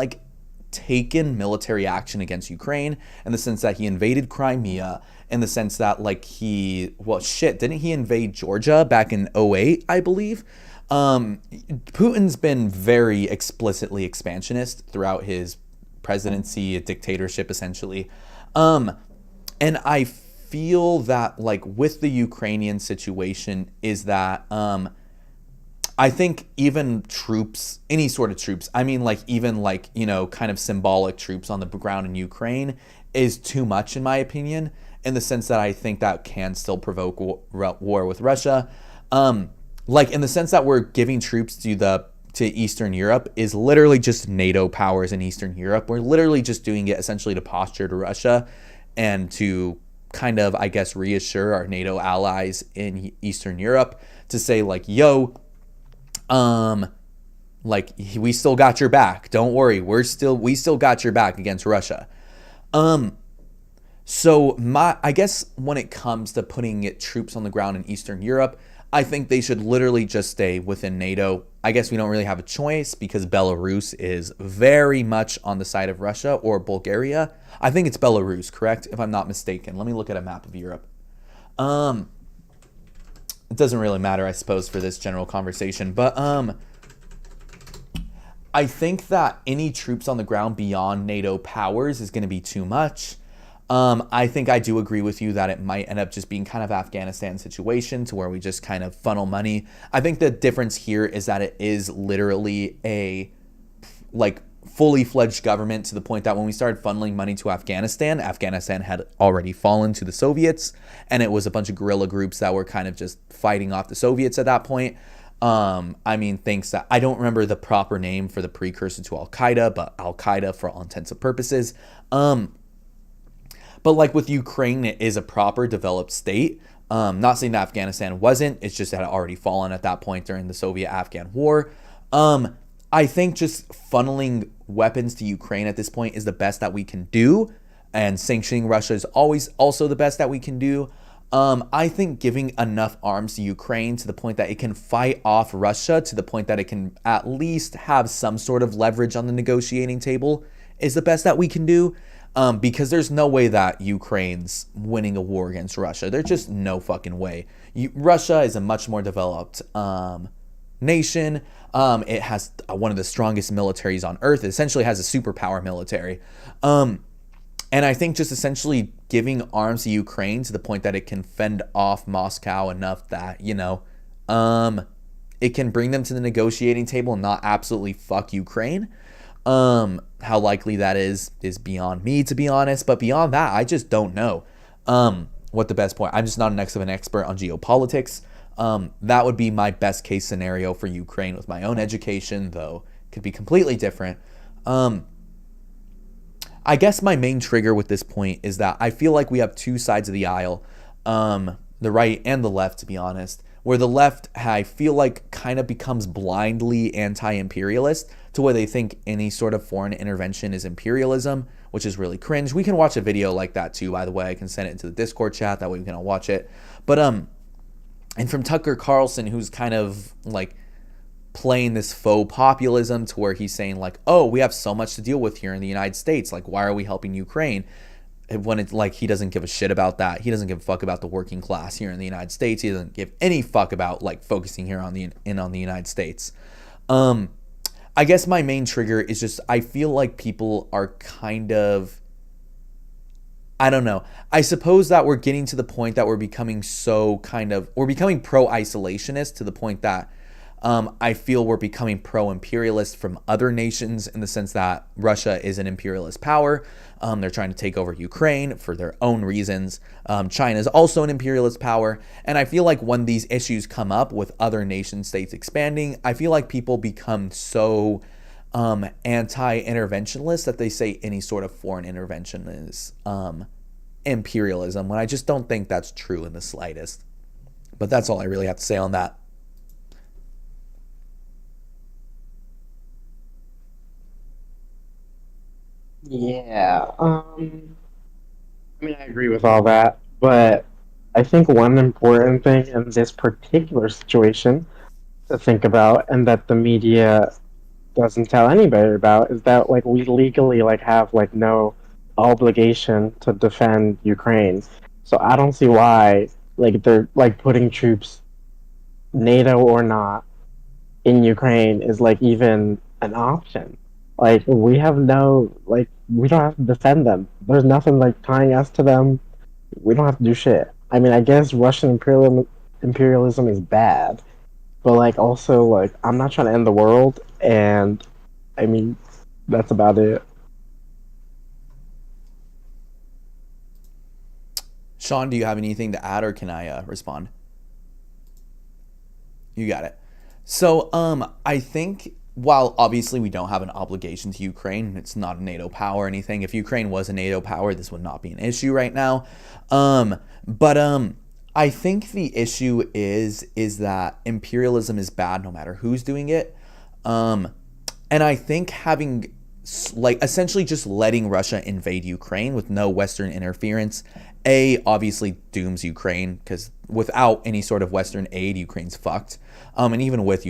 taken military action against Ukraine in the sense that he invaded Crimea, in the sense that didn't he invade Georgia back in 2008, I believe? Putin's been very explicitly expansionist throughout his presidency, a dictatorship essentially. And I feel that with the Ukrainian situation is that I think even troops, any sort of troops, I mean even kind of symbolic troops on the ground in Ukraine is too much in my opinion, in the sense that I think that can still provoke war with Russia. In the sense that we're giving troops to Eastern Europe is literally just NATO powers in Eastern Europe. We're literally just doing it essentially to posture to Russia and to kind of, I guess, reassure our NATO allies in Eastern Europe to say we still got your back. Don't worry. We still got your back against Russia. So I guess when it comes to putting troops on the ground in Eastern Europe, I think they should literally just stay within NATO. I guess we don't really have a choice because Belarus is very much on the side of Russia, or Bulgaria. I think it's Belarus, correct? If I'm not mistaken. Let me look at a map of Europe. It doesn't really matter, I suppose, for this general conversation, but I think that any troops on the ground beyond NATO powers is going to be too much. I think I do agree with you that it might end up just being kind of Afghanistan situation to where we just kind of funnel money. I think the difference here is that it is literally a fully fledged government, to the point that when we started funneling money to Afghanistan had already fallen to the Soviets, and it was a bunch of guerrilla groups that were kind of just fighting off the Soviets at that point. Thanks to, I don't remember the proper name for the precursor to Al-Qaeda, but Al-Qaeda for all intents and purposes. But with Ukraine, it is a proper developed state. Not saying that Afghanistan wasn't. It's just that it had already fallen at that point during the Soviet-Afghan War. I think just funneling weapons to Ukraine at this point is the best that we can do. And sanctioning Russia is always also the best that we can do. I think giving enough arms to Ukraine to the point that it can fight off Russia, to the point that it can at least have some sort of leverage on the negotiating table, is the best that we can do. Because there's no way that Ukraine's winning a war against Russia. There's just no fucking way. Russia is a much more developed nation. It has one of the strongest militaries on earth. It essentially has a superpower military. And I think just essentially giving arms to Ukraine to the point that it can fend off Moscow enough that, it can bring them to the negotiating table and not absolutely fuck Ukraine. How likely that is beyond me, to be honest. But beyond that, I just don't know what the best point. I'm just not enough of an expert on geopolitics. That would be my best case scenario for Ukraine with my own education, though it could be completely different. I guess my main trigger with this point is that I feel like we have two sides of the aisle, the right and the left, to be honest, where the left, I feel like, kind of becomes blindly anti-imperialist to where they think any sort of foreign intervention is imperialism, which is really cringe. We can watch a video like that too, by the way. I can send it into the Discord chat, that way we can all watch it. But and from Tucker Carlson, who's kind of like playing this faux populism to where he's saying like, oh, we have so much to deal with here in the United States, like why are we helping Ukraine? When it's like he doesn't give a shit about that. He doesn't give a fuck about the working class here in the United States. He doesn't give any fuck about like focusing here on the United States. I guess my main trigger is just I feel like people are kind of, I don't know. I suppose that we're getting to the point that we're becoming pro-isolationist to the point that I feel we're becoming pro-imperialist from other nations in the sense that Russia is an imperialist power. They're trying to take over Ukraine for their own reasons. China is also an imperialist power. And I feel like when these issues come up with other nation states expanding, I feel like people become so anti-interventionist that they say any sort of foreign intervention is imperialism, when I just don't think that's true in the slightest. But that's all I really have to say on that. Yeah. I mean, I agree with all that, but I think one important thing in this particular situation to think about, and that the media doesn't tell anybody about, is that like we legally like have like no obligation to defend Ukraine. So I don't see why like they're like putting troops, NATO or not, in Ukraine is like even an option. Like we have no like we don't have to defend them. There's nothing like tying us to them. We don't have to do shit. I mean, I guess Russian imperialism is bad, but like also like I'm not trying to end the world, and I mean that's about it. Sean, do you have anything to add, or can I respond? You got it. So I think while obviously we don't have an obligation to Ukraine, it's not a NATO power or anything. If Ukraine was a NATO power, this would not be an issue right now. But I think the issue is that imperialism is bad no matter who's doing it. And I think having like essentially just letting Russia invade Ukraine with no Western interference, obviously dooms Ukraine, because without any sort of Western aid, Ukraine's fucked. And even with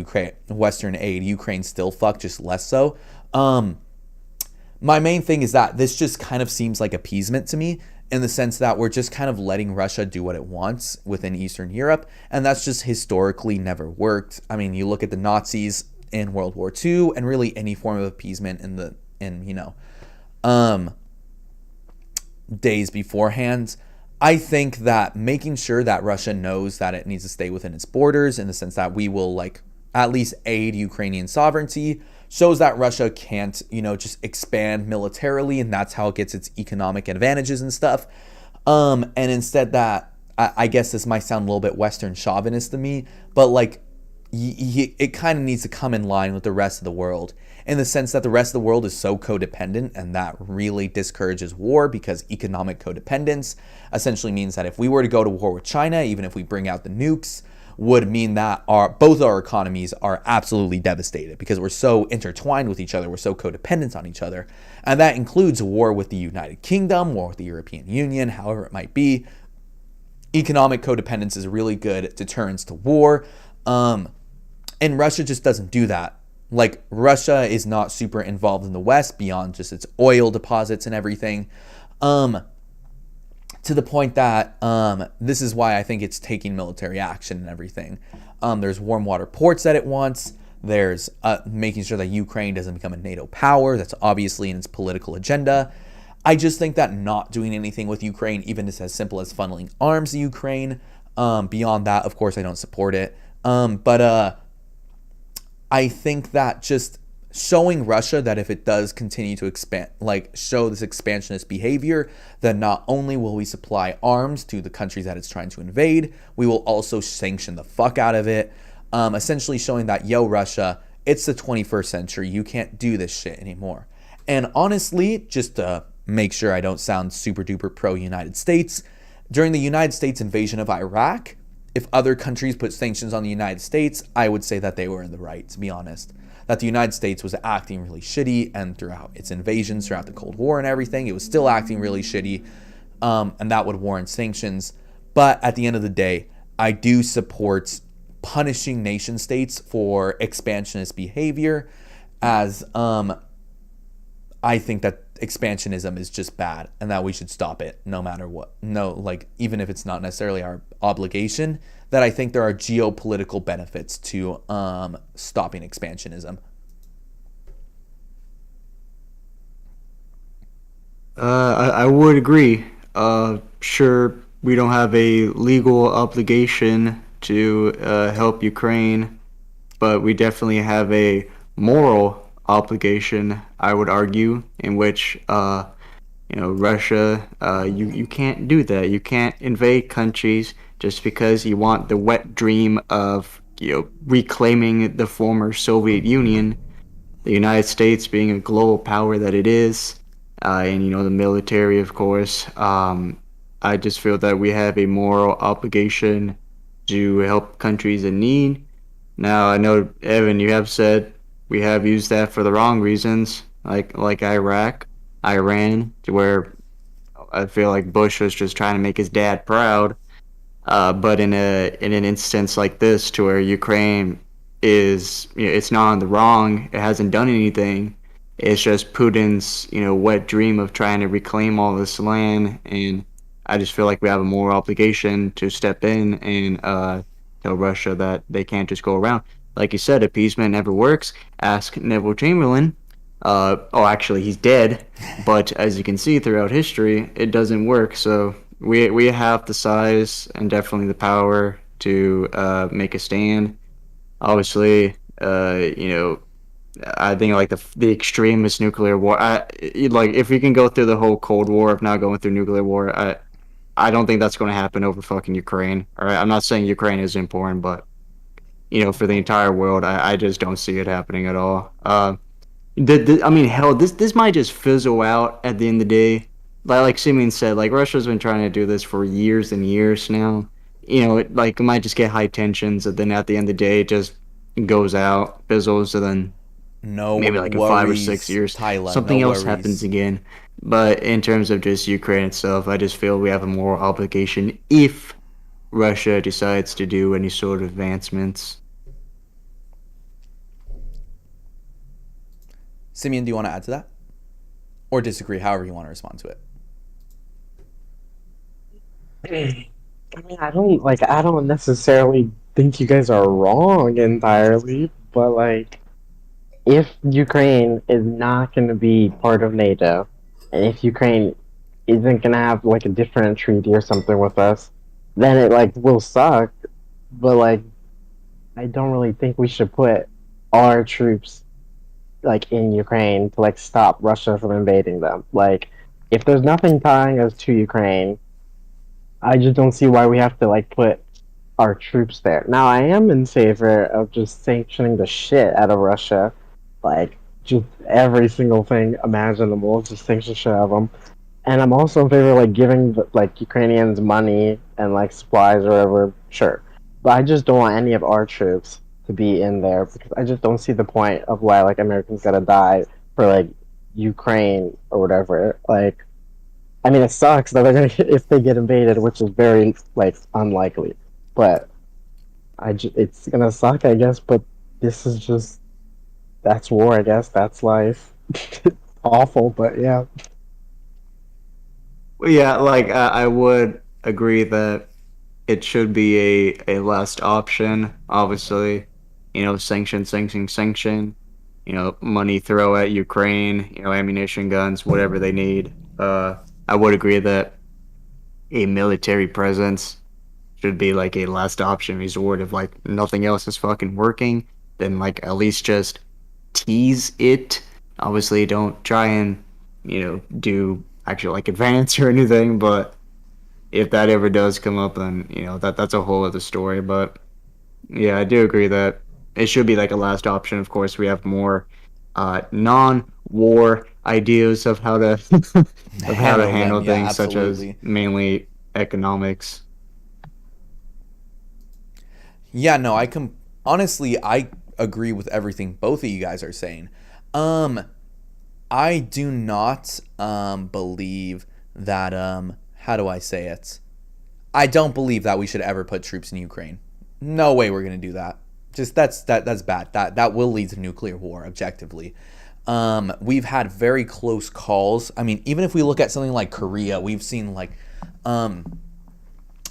Western aid, Ukraine's still fucked, just less so. My main thing is that this just kind of seems like appeasement to me, in the sense that we're just kind of letting Russia do what it wants within Eastern Europe, and that's just historically never worked. I mean, you look at the Nazis in World War II, and really any form of appeasement in days beforehand. I think that making sure that Russia knows that it needs to stay within its borders, in the sense that we will like at least aid Ukrainian sovereignty, shows that Russia can't, just expand militarily, and that's how it gets its economic advantages and stuff. And instead that, I guess this might sound a little bit Western chauvinist to me, but like it kind of needs to come in line with the rest of the world, in the sense that the rest of the world is so codependent, and that really discourages war, because economic codependence essentially means that if we were to go to war with China, even if we bring out the nukes, would mean that both our economies are absolutely devastated, because we're so intertwined with each other, we're so codependent on each other. And that includes war with the United Kingdom, war with the European Union, however it might be. economic codependence is really good deterrence to war. And Russia just doesn't do that. Like, Russia is not super involved in the West beyond just its oil deposits and everything. To the point that this is why I think it's taking military action and everything. There's warm water ports that it wants. There's making sure that Ukraine doesn't become a NATO power. That's obviously in its political agenda. I just think that not doing anything with Ukraine, even just as simple as funneling arms to Ukraine, beyond that, of course, I don't support it. But I think that just showing Russia that if it does continue to expand, like show this expansionist behavior, then not only will we supply arms to the countries that it's trying to invade, we will also sanction the fuck out of it. Essentially showing that, yo, Russia, it's the 21st century. You can't do this shit anymore. And honestly, just to make sure I don't sound super duper pro United States, during the United States invasion of Iraq, if other countries put sanctions on the United States, I would say that they were in the right, to be honest. That the United States was acting really shitty, and throughout its invasions, throughout the Cold War and everything, it was still acting really shitty, and that would warrant sanctions. But at the end of the day, I do support punishing nation states for expansionist behavior, as I think that expansionism is just bad and that we should stop it no matter what. No, like, even if it's not necessarily our obligation, that I think there are geopolitical benefits to stopping expansionism. I would agree. Sure, we don't have a legal obligation to help Ukraine, but we definitely have a moral obligation, I would argue, in which Russia, you can't do that. You can't invade countries just because you want the wet dream of reclaiming the former Soviet Union, the United States being a global power that it is, and the military, of course. I just feel that we have a moral obligation to help countries in need. Now, I know, Evan, you have said we have used that for the wrong reasons, like Iraq, Iran, to where I feel like Bush was just trying to make his dad proud. But in an instance like this, to where Ukraine is, it's not on the wrong, it hasn't done anything. It's just Putin's, wet dream of trying to reclaim all this land, and I just feel like we have a moral obligation to step in and tell Russia that they can't just go around. Like you said, appeasement never works. Ask Neville Chamberlain. Actually, he's dead. But as you can see throughout history, it doesn't work. So we have the size and definitely the power to make a stand. Obviously, I think like the extremist nuclear war. Like if we can go through the whole Cold War of not going through nuclear war, I don't think that's going to happen over fucking Ukraine. All right, I'm not saying Ukraine is important, but for the entire world, I just don't see it happening at all. I mean, hell, this might just fizzle out at the end of the day. Like Simeon said, like Russia's been trying to do this for years and years now. It might just get high tensions, and then at the end of the day, it just goes out, fizzles, and then No maybe like in worries, 5 or 6 years, Tyler, something no else worries. happens again. But in terms of just Ukraine itself, I just feel we have a moral obligation if Russia decides to do any sort of advancements. Simeon, do you want to add to that? Or disagree, however you want to respond to it. I mean, I don't necessarily think you guys are wrong entirely, but like, if Ukraine is not going to be part of NATO, and if Ukraine isn't going to have like a different treaty or something with us, then it like will suck. But like, I don't really think we should put our troops like in Ukraine to like stop Russia from invading them. Like, if there's nothing tying us to Ukraine, I just don't see why we have to like put our troops there. Now, I am in favor of just sanctioning the shit out of Russia, like just every single thing imaginable, just sanction shit out of them. And I'm also in favor of like giving like Ukrainians money and like supplies or whatever, sure. But I just don't want any of our troops to be in there because I just don't see the point of why like Americans gotta die for like Ukraine or whatever. Like I mean, it sucks that they're gonna if they get invaded, which is very like unlikely. But it's gonna suck, I guess. But this is just that's war, I guess. That's life. Awful, but yeah. Well, yeah, like I would agree that it should be a last option. Obviously, sanction, sanction, sanction. Money throw at Ukraine. Ammunition, guns, whatever they need. I would agree that a military presence should be like a last option resort. If like nothing else is fucking working, then like at least just tease it. Obviously, don't try and do actual like advance or anything. But if that ever does come up, then that's a whole other story. But yeah, I do agree that it should be like a last option. Of course, we have more non-war ideas of how to of how to Handle them. handle Yeah, things, such as absolutely. mainly economics. Yeah, no, honestly, I agree with everything both of you guys are saying. Um, I do not believe that how do I say it? I don't believe that we should ever put troops in Ukraine. No way we're gonna do that. Just that's bad. That will lead to nuclear war objectively. We've had very close calls. I mean, even if we look at something like Korea, we've seen like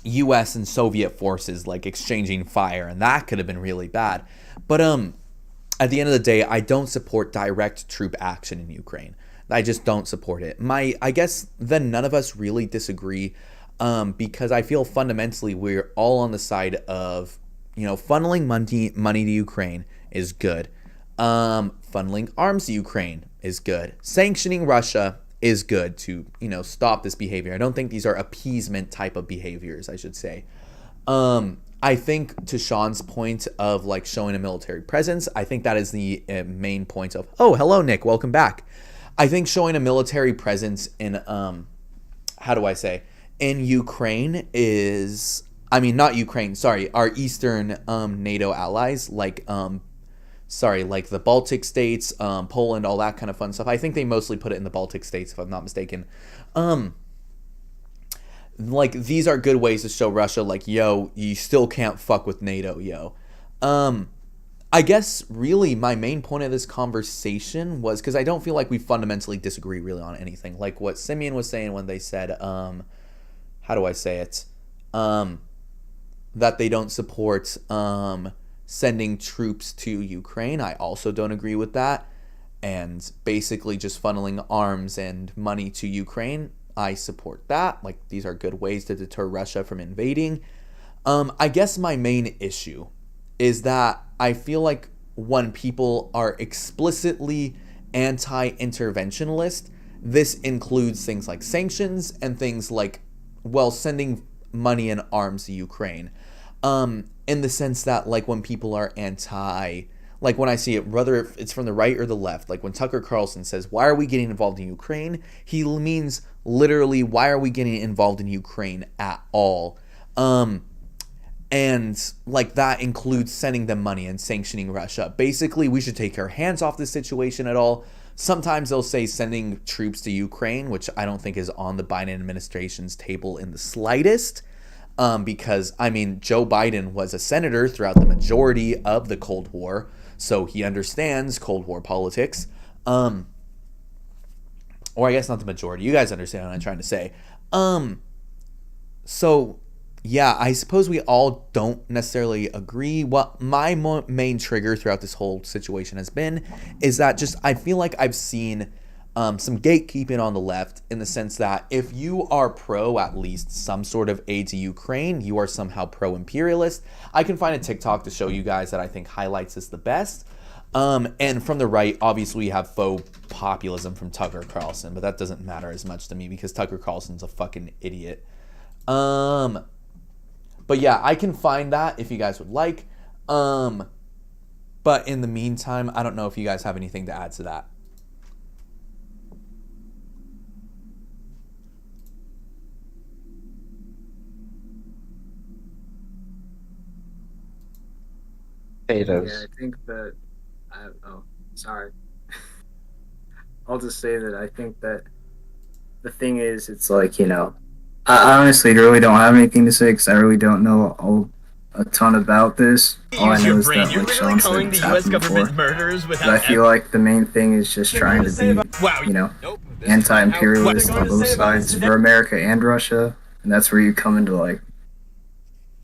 US and Soviet forces like exchanging fire, and that could have been really bad. But at the end of the day, I don't support direct troop action in Ukraine. I just don't support it. I guess then none of us really disagree, because I feel fundamentally we're all on the side of funneling money to Ukraine is good. Funneling arms to Ukraine is good. Sanctioning Russia is good to stop this behavior. I don't think these are appeasement type of behaviors, I should say. I think to Sean's point of like showing a military presence, I think that is the main point of, oh, hello, Nick, welcome back. I think showing a military presence in, how do I say, in Ukraine is, I mean, not Ukraine, sorry, our Eastern NATO allies, like, like the Baltic states, Poland, all that kind of fun stuff. I think they mostly put it in the Baltic states, if I'm not mistaken. Like these are good ways to show Russia like, yo, you still can't fuck with NATO, yo. I guess really my main point of this conversation was because I don't feel like we fundamentally disagree really on anything. Like what Simeon was saying when they said, how do I say it? That they don't support sending troops to Ukraine. I also don't agree with that. And basically just funneling arms and money to Ukraine, I support that. Like these are good ways to deter Russia from invading. I guess my main issue is that I feel like when people are explicitly anti-interventionist, this includes things like sanctions and things like, well, sending money and arms to Ukraine. In the sense that like when people are like when I see it, whether it's from the right or the left, like when Tucker Carlson says, why are we getting involved in Ukraine? He means literally, why are we getting involved in Ukraine at all? And like that includes sending them money and sanctioning Russia. Basically, we should take our hands off this situation at all. Sometimes they'll say sending troops to Ukraine, which I don't think is on the Biden administration's table in the slightest. Because, I mean, Joe Biden was a senator throughout the majority of the Cold War, so he understands Cold War politics. Or I guess not the majority. You guys understand what I'm trying to say. So, yeah, I suppose we all don't necessarily agree. What my main trigger throughout this whole situation has been is that just I feel like I've seen some gatekeeping on the left in the sense that if you are pro at least some sort of aid to Ukraine, you are somehow pro-imperialist. I can find a TikTok to show you guys that I think highlights this the best. And from the right, obviously we have faux populism from Tucker Carlson, but that doesn't matter as much to me because Tucker Carlson's a fucking idiot. But yeah, I can find that if you guys would like. But in the meantime, I don't know if you guys have anything to add to that. Yeah, Potatoes. I think that. Oh, sorry. I'll just say that I think that the thing is, it's like, I honestly really don't have anything to say because I really don't know a ton about this. All I know is that, like Sean said, it's happened before. But I feel like the main thing is just trying to be, anti-imperialist on both sides for America and Russia, and that's where you come into like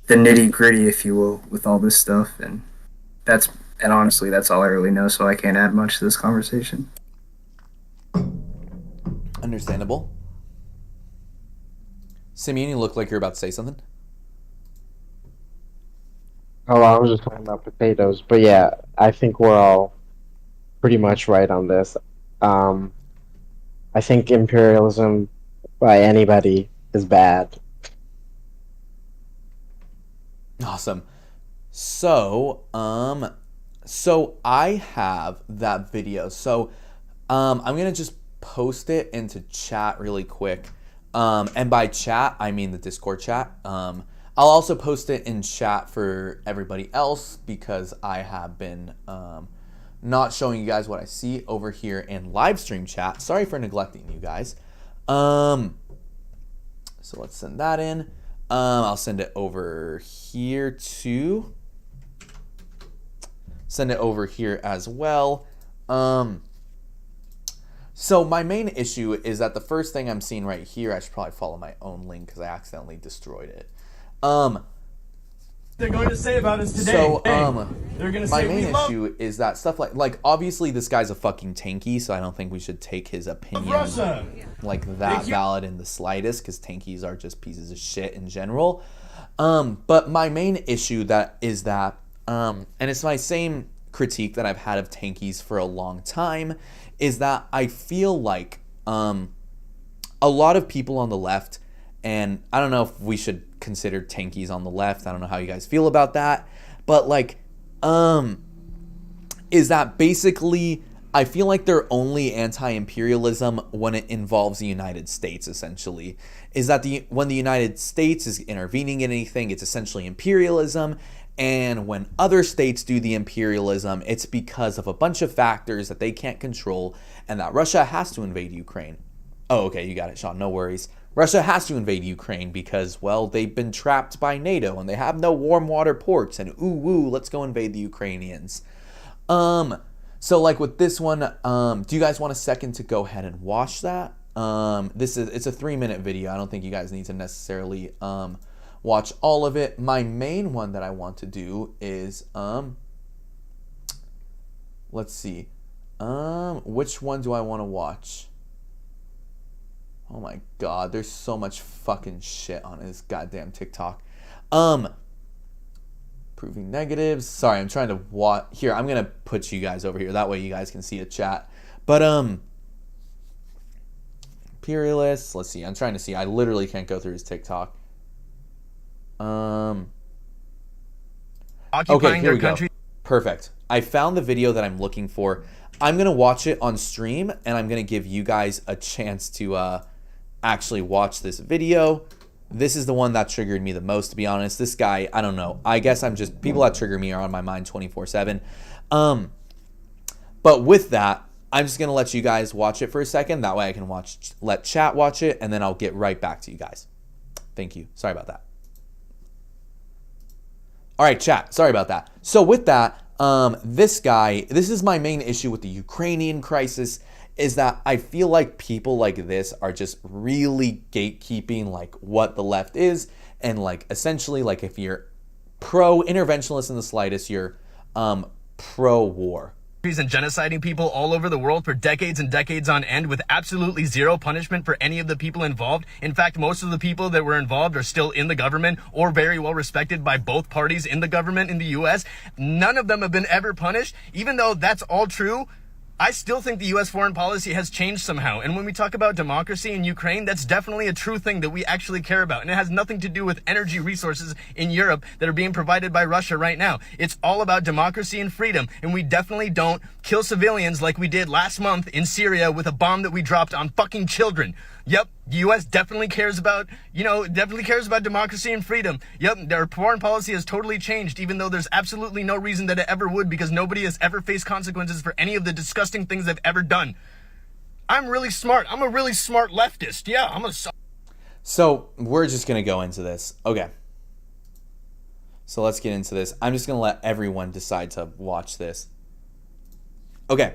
the nitty-gritty, if you will, with all this stuff. And honestly, that's all I really know, so I can't add much to this conversation. Understandable. Simeon, you look like you're about to say something. Oh, I was just talking about potatoes, but yeah, I think we're all pretty much right on this. I think imperialism by anybody is bad. Awesome. So I have that video. So I'm gonna just post it into chat really quick. And by chat, I mean the Discord chat. I'll also post it in chat for everybody else because I have been not showing you guys what I see over here in live stream chat. Sorry for neglecting you guys. So let's send that in. I'll send it over here too. Send it over here as well. So my main issue is that the first thing I'm seeing right here, I should probably follow my own link because I accidentally destroyed it. They're going to say about us today. So, they're going to my say main issue is that stuff like obviously this guy's a fucking tanky, so I don't think we should take his opinion like that valid in the slightest, because tankies are just pieces of shit in general. But my main issue and it's my same critique that I've had of tankies for a long time, is that I feel like a lot of people on the left, and I don't know if we should consider tankies on the left, I don't know how you guys feel about that, but like is that basically I feel like they're only anti-imperialism when it involves the United States, essentially. Is that when the United States is intervening in anything, it's essentially imperialism. And when other states do the imperialism, it's because of a bunch of factors that they can't control, and that Russia has to invade Ukraine. Oh, okay, you got it, Sean, no worries. Russia has to invade Ukraine because, well, they've been trapped by NATO and they have no warm water ports, and ooh, let's go invade the Ukrainians. So like with this one, do you guys want a second to go ahead and watch that? It's a 3-minute video. I don't think you guys need to necessarily watch all of it. My main one that I want to do is let's see. Which one do I want to watch? Oh my god, there's so much fucking shit on this goddamn TikTok. Proving negatives. Sorry, I'm trying to watch. Here, I'm gonna put you guys over here. That way you guys can see a chat. But imperialists. Let's see. I'm trying to see. I literally can't go through his TikTok. Okay, here we go. Perfect. I found the video that I'm looking for. I'm gonna watch it on stream, and I'm gonna give you guys a chance to actually watch this video. This is the one that triggered me the most, to be honest. This guy, I don't know. I guess people that trigger me are on my mind 24/7. But with that, I'm just gonna let you guys watch it for a second. That way I can let chat watch it, and then I'll get right back to you guys. Thank you. Sorry about that. All right, chat. Sorry about that. So with that, this is my main issue with the Ukrainian crisis, is that I feel like people like this are just really gatekeeping like what the left is, and like essentially like if you're pro-interventionist in the slightest, you're pro-war. And genociding people all over the world for decades and decades on end with absolutely zero punishment for any of the people involved. In fact, most of the people that were involved are still in the government or very well respected by both parties in the government in the US. None of them have been ever punished. Even though that's all true, I still think the U.S. foreign policy has changed somehow. And when we talk about democracy in Ukraine, that's definitely a true thing that we actually care about. And it has nothing to do with energy resources in Europe that are being provided by Russia right now. It's all about democracy and freedom. And we definitely don't kill civilians like we did last month in Syria with a bomb that we dropped on fucking children. Yep, the U.S. definitely cares about, democracy and freedom. Yep, their foreign policy has totally changed, even though there's absolutely no reason that it ever would, because nobody has ever faced consequences for any of the disgusting things they've ever done. I'm really smart. I'm a really smart leftist. Yeah, So we're just going to go into this. Okay. So let's get into this. I'm just going to let everyone decide to watch this. Okay.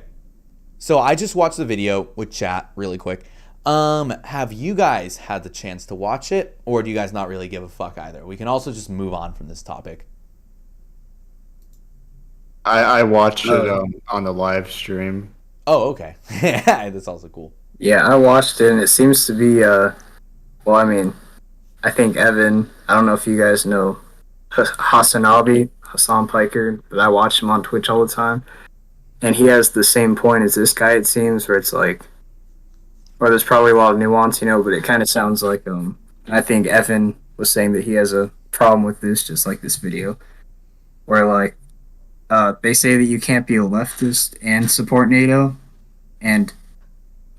So I just watched the video with chat really quick. Have you guys had the chance to watch it, or do you guys not really give a fuck either? We can also just move on from this topic. I watched it on the live stream. Oh, okay. That's also cool. Yeah, I watched it, and it seems to be, well, I mean, I think Evan, I don't know if you guys know Hassan Piker, but I watch him on Twitch all the time. And he has the same point as this guy, it seems, where it's like, or there's probably a lot of nuance, but it kind of sounds like, I think Evan was saying that he has a problem with this, just like this video, where, like, they say that you can't be a leftist and support NATO, and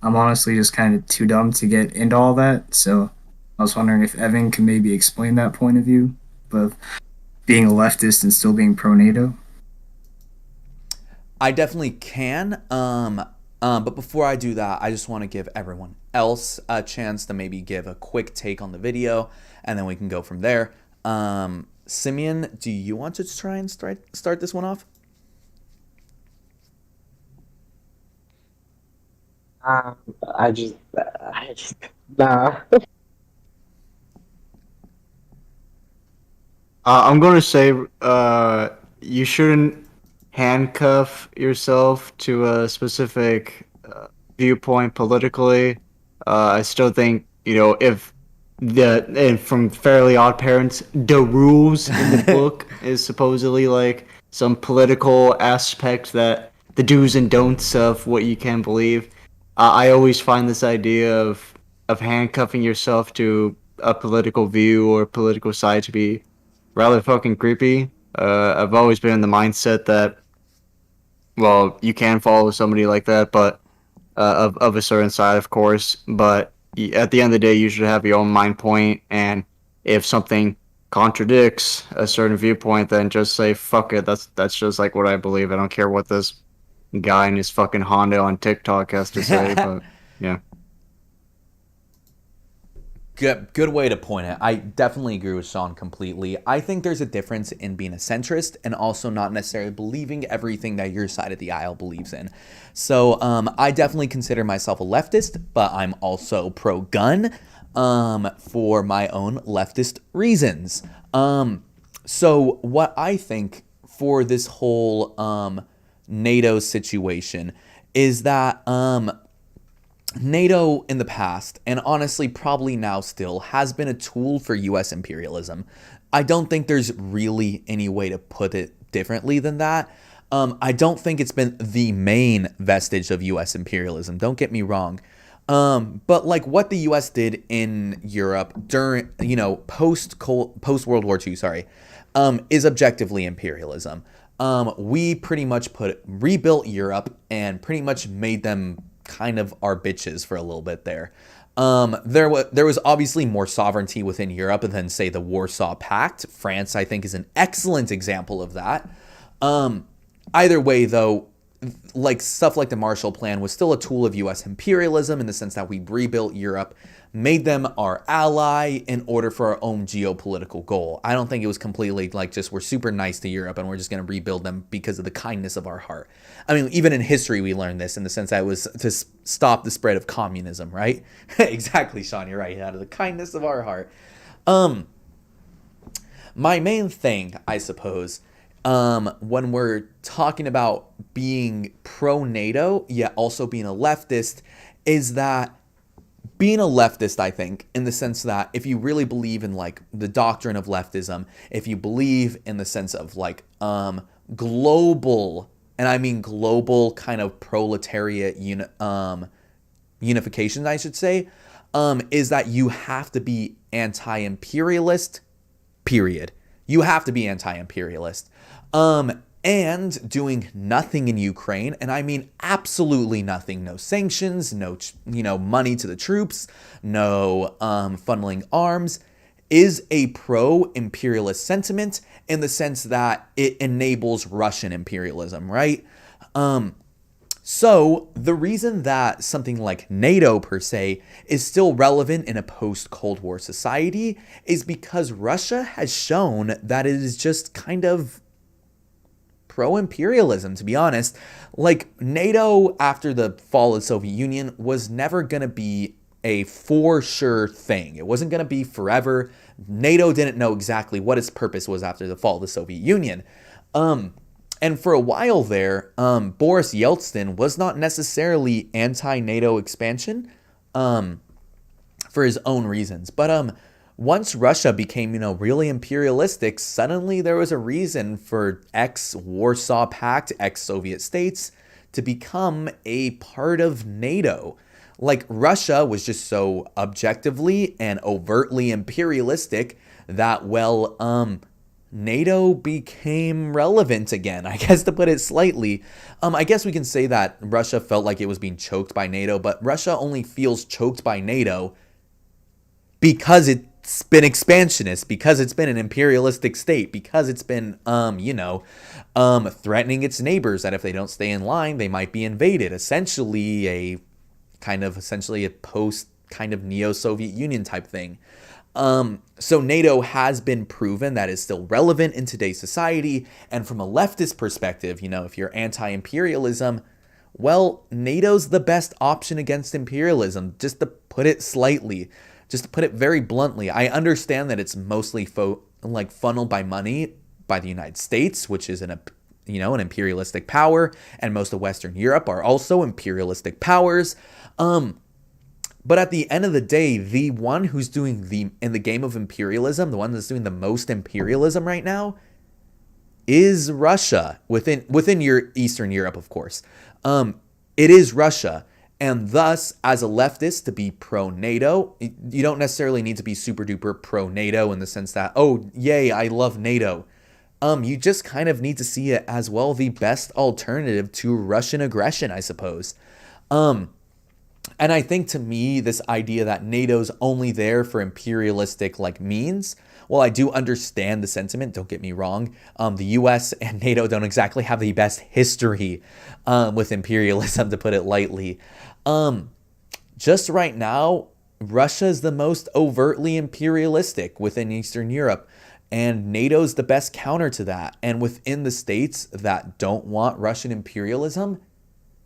I'm honestly just kind of too dumb to get into all that, so I was wondering if Evan can maybe explain that point of view of being a leftist and still being pro-NATO. I definitely can. But before I do that, I just want to give everyone else a chance to maybe give a quick take on the video, and then we can go from there. Simeon, do you want to try and start this one off? I just nah. I'm gonna say you shouldn't handcuff yourself to a specific viewpoint politically. I still think if and from Fairly Odd Parents, the rules in the book is supposedly like some political aspect that the do's and don'ts of what you can believe. I always find this idea of handcuffing yourself to a political view or political side to be rather fucking creepy. I've always been in the mindset that, well, you can follow somebody like that, but of a certain side, of course. But at the end of the day, you should have your own mind point, and if something contradicts a certain viewpoint, then just say fuck it. That's just like what I believe. I don't care what this guy in his fucking Honda on TikTok has to say. But yeah. Good way to point it. I definitely agree with Sean completely. I think there's a difference in being a centrist and also not necessarily believing everything that your side of the aisle believes in. So I definitely consider myself a leftist, but I'm also pro-gun for my own leftist reasons. So what I think for this whole NATO situation is that NATO in the past, and honestly probably now still, has been a tool for U.S. imperialism. I don't think there's really any way to put it differently than that. I don't think it's been the main vestige of U.S. imperialism. Don't get me wrong. But like what the U.S. did in Europe during, post World War II, is objectively imperialism. We pretty much rebuilt Europe and pretty much made them kind of our bitches for a little bit there. There was obviously more sovereignty within Europe than, say, the Warsaw Pact. France, I think, is an excellent example of that. Either way, though, like stuff like the Marshall Plan was still a tool of U.S. imperialism in the sense that we rebuilt Europe, made them our ally in order for our own geopolitical goal. I don't think it was completely like just we're super nice to Europe and we're just going to rebuild them because of the kindness of our heart. I mean, even in history, we learned this in the sense that it was to stop the spread of communism, right? Exactly, Sean, you're right. Out of the kindness of our heart. My main thing, I suppose, when we're talking about being pro-NATO, yet also being a leftist, is that being a leftist, I think, in the sense that if you really believe in like the doctrine of leftism, if you believe in the sense of like global, and I mean global kind of proletariat unification, I should say, is that you have to be anti-imperialist, period. You have to be anti-imperialist. And doing nothing in Ukraine, and I mean absolutely nothing, no sanctions, no money to the troops, no funneling arms, is a pro-imperialist sentiment in the sense that it enables Russian imperialism, right? So, the reason that something like NATO per se is still relevant in a post-Cold War society is because Russia has shown that it is just kind of pro-imperialism, to be honest. Like, NATO, after the fall of the Soviet Union, was never going to be a for sure thing. It wasn't going to be forever. NATO didn't know exactly what its purpose was after the fall of the Soviet Union. And for a while there, Boris Yeltsin was not necessarily anti-NATO expansion for his own reasons. But once Russia became, really imperialistic, suddenly there was a reason for ex-Warsaw Pact, ex-Soviet states to become a part of NATO. Like, Russia was just so objectively and overtly imperialistic that, NATO became relevant again, I guess, to put it slightly. I guess we can say that Russia felt like it was being choked by NATO, but Russia only feels choked by NATO because it's been expansionist, because it's been an imperialistic state, because it's been, threatening its neighbors that if they don't stay in line, they might be invaded. Essentially a post kind of neo-Soviet Union type thing. So NATO has been proven that is still relevant in today's society. And from a leftist perspective, if you're anti-imperialism, NATO's the best option against imperialism, just to put it slightly, just to put it very bluntly. I understand that it's mostly funneled by money by the United States, which is an imperialistic power, and most of Western Europe are also imperialistic powers. But at the end of the day, the one who's doing in the game of imperialism, the one that's doing the most imperialism right now, is Russia within your Eastern Europe, of course. It is Russia, and thus, as a leftist, to be pro-NATO, you don't necessarily need to be super duper pro-NATO in the sense that, oh, yay, I love NATO. You just kind of need to see it as the best alternative to Russian aggression, I suppose. And I think, to me, this idea that NATO's only there for imperialistic means, I do understand the sentiment, don't get me wrong. The US and NATO don't exactly have the best history with imperialism, to put it lightly. Just right now, Russia is the most overtly imperialistic within Eastern Europe, and NATO's the best counter to that. And within the states that don't want Russian imperialism,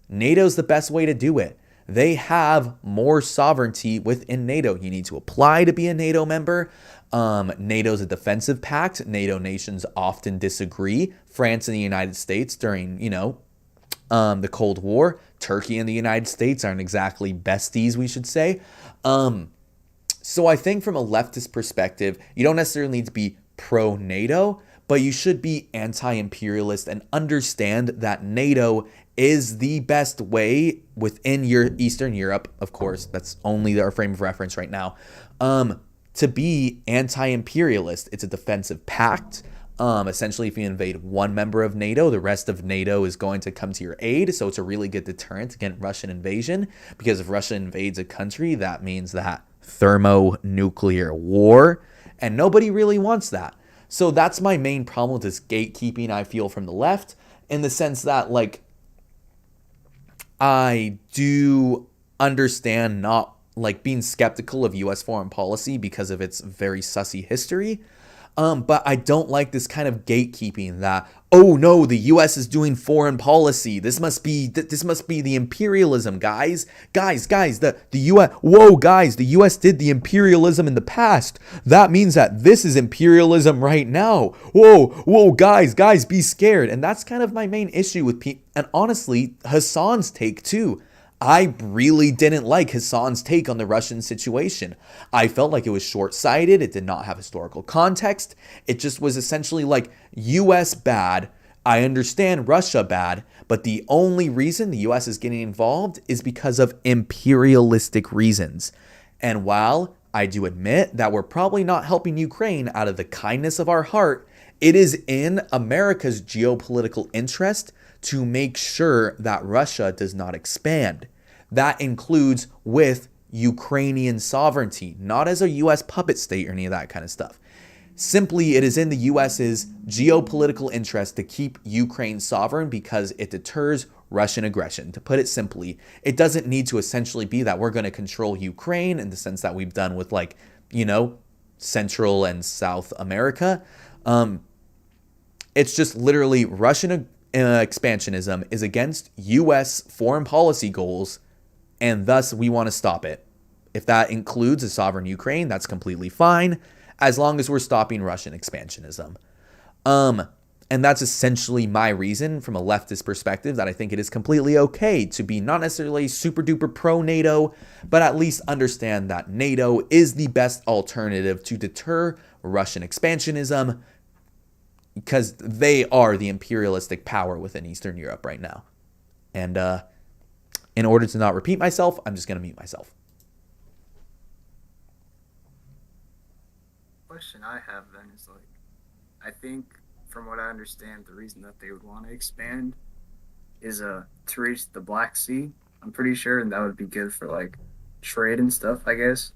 NATO's the best way to do it. They have more sovereignty within NATO. You need to apply to be a NATO member. NATO's a defensive pact. NATO nations often disagree. France and the United States during, the Cold War. Turkey and the United States aren't exactly besties, we should say. So I think from a leftist perspective, you don't necessarily need to be pro-NATO, but you should be anti-imperialist and understand that NATO is the best way within your Eastern Europe, of course, that's only our frame of reference right now, to be anti-imperialist. It's a defensive pact. Essentially, if you invade one member of NATO, the rest of NATO is going to come to your aid. So it's a really good deterrent against Russian invasion, because if Russia invades a country, that means that thermonuclear war, and nobody really wants that. So that's my main problem with this gatekeeping, I feel, from the left, in the sense that, I do understand not being skeptical of U.S. foreign policy because of its very sussy history. But I don't like this kind of gatekeeping that, oh no, the U.S. is doing foreign policy. This must be the imperialism, guys. The U.S. Whoa, guys, the U.S. did the imperialism in the past. That means that this is imperialism right now. Whoa, guys, be scared. And that's kind of my main issue with and honestly, Hassan's take too. I really didn't like Hassan's take on the Russian situation. I felt like it was short-sighted. It did not have historical context. It just was essentially U.S. bad. I understand Russia bad, but the only reason the U.S. is getting involved is because of imperialistic reasons. And while I do admit that we're probably not helping Ukraine out of the kindness of our heart, it is in America's geopolitical interest to make sure that Russia does not expand. That includes with Ukrainian sovereignty, not as a U.S. puppet state or any of that kind of stuff. Simply, it is in the U.S.'s geopolitical interest to keep Ukraine sovereign because it deters Russian aggression. To put it simply, it doesn't need to essentially be that we're going to control Ukraine in the sense that we've done with, like, you know, Central and South America. It's just literally Russian expansionism is against U.S. foreign policy goals, and thus we want to stop it. If that includes a sovereign Ukraine, that's completely fine, as long as we're stopping Russian expansionism. And that's essentially my reason from a leftist perspective that I think it is completely okay to be not necessarily super duper pro NATO, but at least understand that NATO is the best alternative to deter Russian expansionism, because they are the imperialistic power within Eastern Europe right now. And in order to not repeat myself, I'm just going to mute myself. Question I have then is, like, I think from what I understand, the reason that they would want to expand is to reach the Black Sea. I'm pretty sure, and that would be good for, like, trade and stuff, I guess.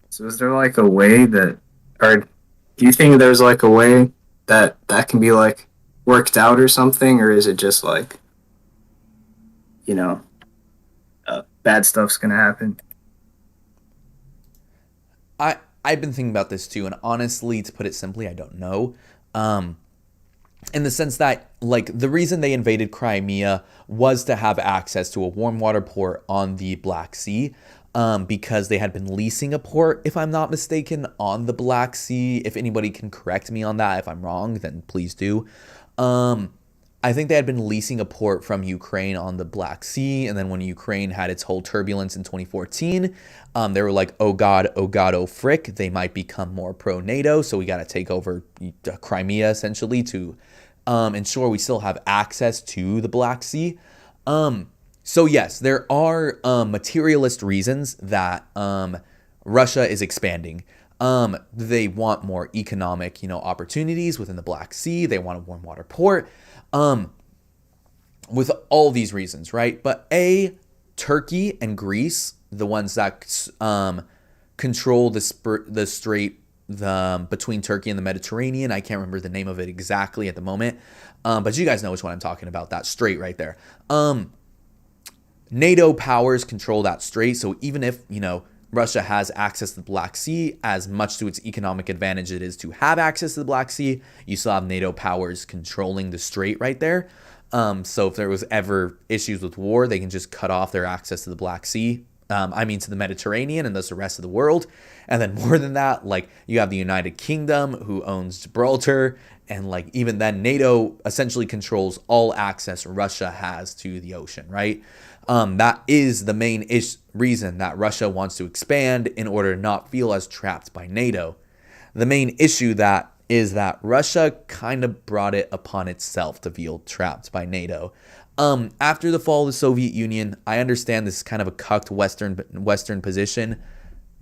So is there, like, a way that, or do you think there's, like, a way that can be, like, worked out or something, or is it just, like, you know, bad stuff's gonna happen? I've been thinking about this too, and honestly, to put it simply, I don't know. In the sense that, like, the reason they invaded Crimea was to have access to a warm water port on the Black Sea, because they had been leasing a port, if I'm not mistaken, on the Black Sea. If anybody can correct me on that, if I'm wrong, then please do. I think they had been leasing a port from Ukraine on the Black Sea, and then when Ukraine had its whole turbulence in 2014, they were like, oh God, oh frick, they might become more pro-NATO, so we got to take over Crimea, essentially, to ensure we still have access to the Black Sea. So yes, there are materialist reasons that Russia is expanding. They want more economic, opportunities within the Black Sea. They want a warm water port. With all these reasons, right? But Turkey and Greece, the ones that control the strait between Turkey and the Mediterranean. I can't remember the name of it exactly at the moment, but you guys know which one I'm talking about. That strait right there. NATO powers control that strait, so even if Russia has access to the Black Sea, as much to its economic advantage it is to have access to the Black Sea, you still have NATO powers controlling the strait right there. So if there was ever issues with war, they can just cut off their access to the Black Sea. To the Mediterranean and thus the rest of the world. And then more than that, like, you have the United Kingdom who owns Gibraltar, and like even then NATO essentially controls all access Russia has to the ocean, right? That is the main reason that Russia wants to expand, in order to not feel as trapped by NATO. The main issue that is that Russia kind of brought it upon itself to feel trapped by NATO. After the fall of the Soviet Union, I understand this is kind of a cucked Western position.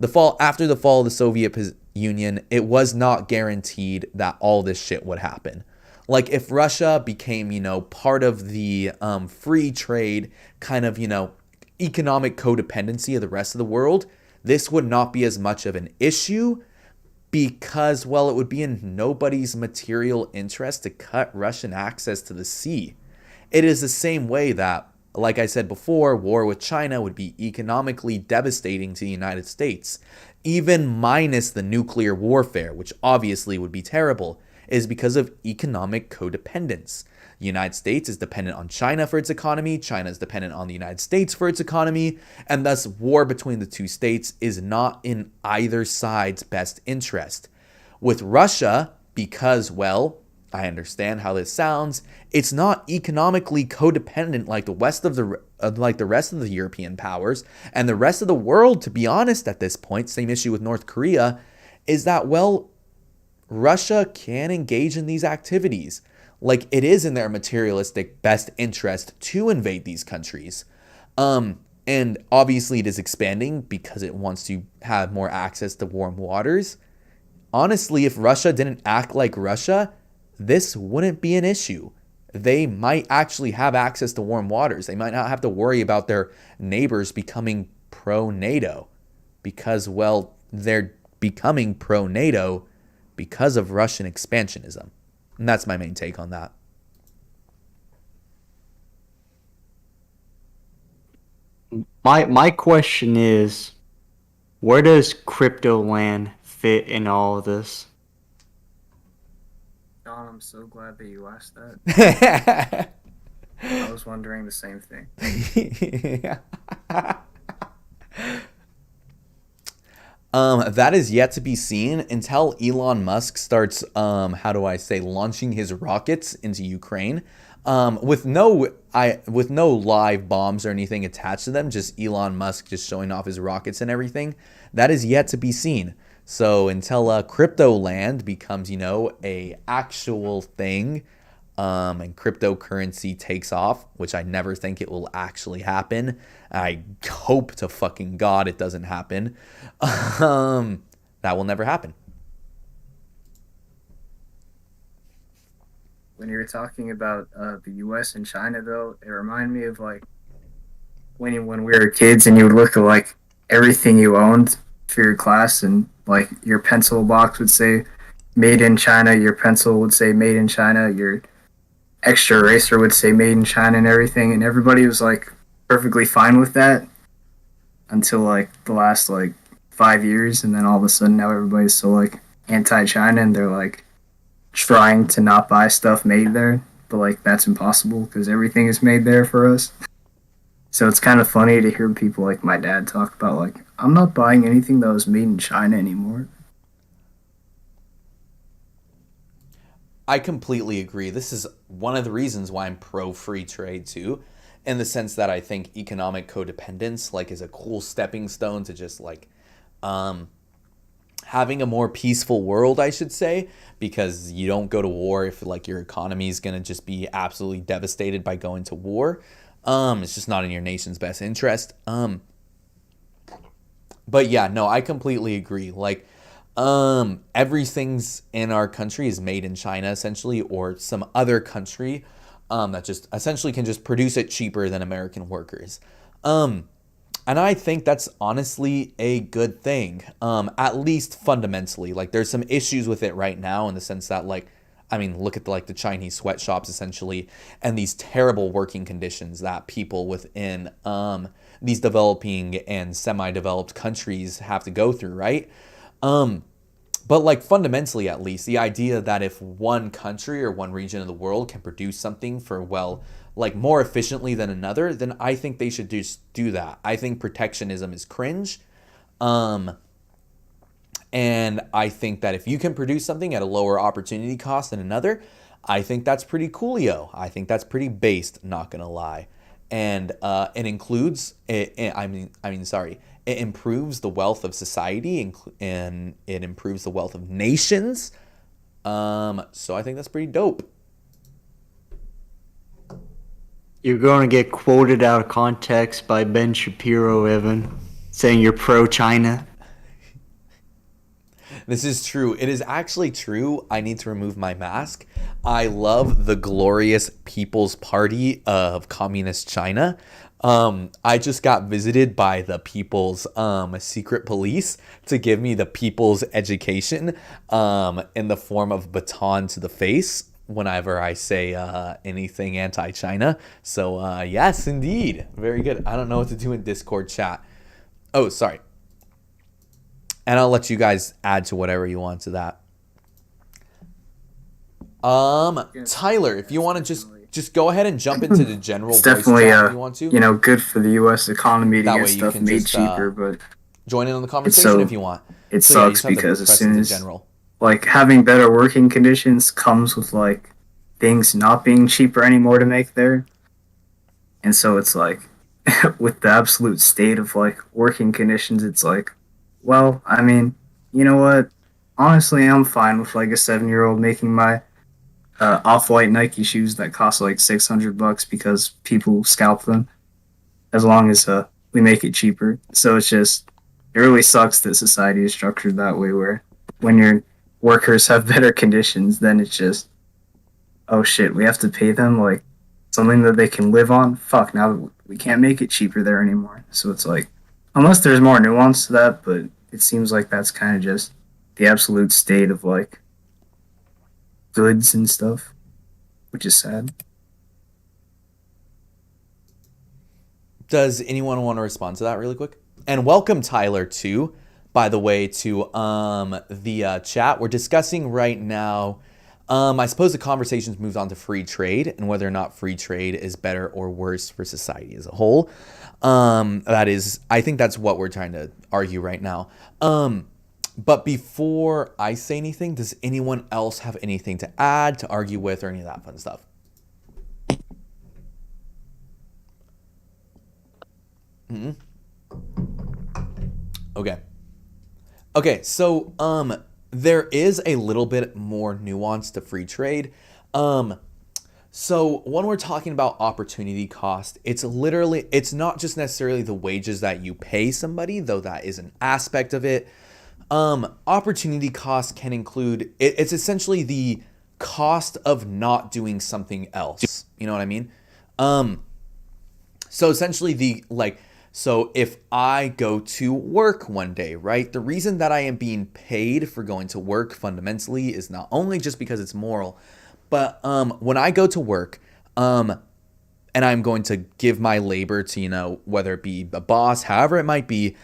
After the fall of the Soviet Union, it was not guaranteed that all this shit would happen. Like, if Russia became, part of the free trade kind of, economic codependency of the rest of the world, this would not be as much of an issue, because, well, it would be in nobody's material interest to cut Russian access to the sea. It is the same way that, like I said before, war with China would be economically devastating to the United States, even minus the nuclear warfare, which obviously would be terrible, is because of economic codependence. The United States is dependent on China for its economy, China is dependent on the United States for its economy, and thus war between the two states is not in either side's best interest. With Russia, because, well, I understand how this sounds, it's not economically codependent like the rest of the European powers and the rest of the world, to be honest, at this point. Same issue with North Korea, is that, well, Russia can engage in these activities. Like, it is in their materialistic best interest to invade these countries. And obviously it is expanding because it wants to have more access to warm waters. Honestly, if Russia didn't act like Russia, this wouldn't be an issue. They might actually have access to warm waters. They might not have to worry about their neighbors becoming pro-NATO because, well, they're becoming pro-NATO because of Russian expansionism. And that's my main take on that. my question is, where does crypto land fit in all of this? John, I'm so glad that you asked that. I was wondering the same thing. That is yet to be seen until Elon Musk starts, how do I say, launching his rockets into Ukraine, with no live bombs or anything attached to them, just Elon Musk just showing off his rockets and everything. That is yet to be seen. So until crypto land becomes, a actual thing, and cryptocurrency takes off, which I never think it will actually happen. I hope to fucking God it doesn't happen. That will never happen. When you were talking about the U.S. and China, though, it reminded me of like when we were kids, and you would look at like everything you owned for your class, and like your pencil box would say "Made in China," your pencil would say "Made in China," your extra eraser would say "Made in China" and everything, and everybody was like perfectly fine with that until like the last like 5 years, and then all of a sudden now everybody's so like anti-China, and they're like trying to not buy stuff made there, but like that's impossible because everything is made there for us. So it's kind of funny to hear people like my dad talk about like, I'm not buying anything that was made in China anymore. I completely agree. This is one of the reasons why I'm pro free trade too, in the sense that I think economic codependence like is a cool stepping stone to just like having a more peaceful world, I should say, because you don't go to war if like your economy is going to just be absolutely devastated by going to war. It's just not in your nation's best interest. But yeah, no, I completely agree. Like, everything's in our country is made in China essentially, or some other country that just essentially can just produce it cheaper than American workers. And I think that's honestly a good thing, at least fundamentally. Like, there's some issues with it right now in the sense that, like, I mean, look at the Chinese sweatshops essentially, and these terrible working conditions that people within these developing and semi-developed countries have to go through, right? But like fundamentally, at least, the idea that if one country or one region of the world can produce something for, well, like more efficiently than another, then I think they should just do that. I think protectionism is cringe. And I think that if you can produce something at a lower opportunity cost than another, I think that's pretty coolio. I think that's pretty based, not gonna lie. And it includes, it improves the wealth of society, and it improves the wealth of nations. So I think that's pretty dope. You're going to get quoted out of context by Ben Shapiro, Evan, saying you're pro-China. This is true. It is actually true. I need to remove my mask. I love the glorious People's Party of Communist China. I just got visited by the People's secret police to give me the People's education in the form of baton to the face whenever I say anything anti-China. So yes, indeed. Very good. I don't know what to do in Discord chat. Oh, sorry. And I'll let you guys add to whatever you want to that. Tyler, if you want to just go ahead and jump into the general It's voice definitely chat if you want to. good for the U.S. economy to That get way you stuff can made just, cheaper, but join in on the conversation if you want. It So, yeah, you sucks just have to because as press soon into as general. like having better working conditions comes with like things not being cheaper anymore to make there, and so it's like with the absolute state of like working conditions, it's like, well, I mean, you know what? Honestly, I'm fine with like a 7-year-old making my off-white Nike shoes that cost like $600 because people scalp them. As long as we make it cheaper, so it really sucks that society is structured that way, where when your workers have better conditions, then it's just, oh shit, we have to pay them like something that they can live on. Fuck, now we can't make it cheaper there anymore. So it's like, unless there's more nuance to that, but it seems like that's kind of just the absolute state of like goods and stuff, which is sad. Does anyone want to respond to that really quick? And welcome Tyler too, by the way, to the chat. We're discussing right now. I suppose the conversation's moved on to free trade and whether or not free trade is better or worse for society as a whole. I think that's what we're trying to argue right now. But before I say anything, does anyone else have anything to add, to argue with, or any of that fun stuff? Okay, so there is a little bit more nuance to free trade. So when we're talking about opportunity cost, it's not just necessarily the wages that you pay somebody, though that is an aspect of it. Opportunity cost can include, it's essentially the cost of not doing something else. You know what I mean? So essentially so if I go to work one day, right? The reason that I am being paid for going to work fundamentally is not only just because it's moral, but when I go to work, and I'm going to give my labor to, whether it be a boss, however it might be,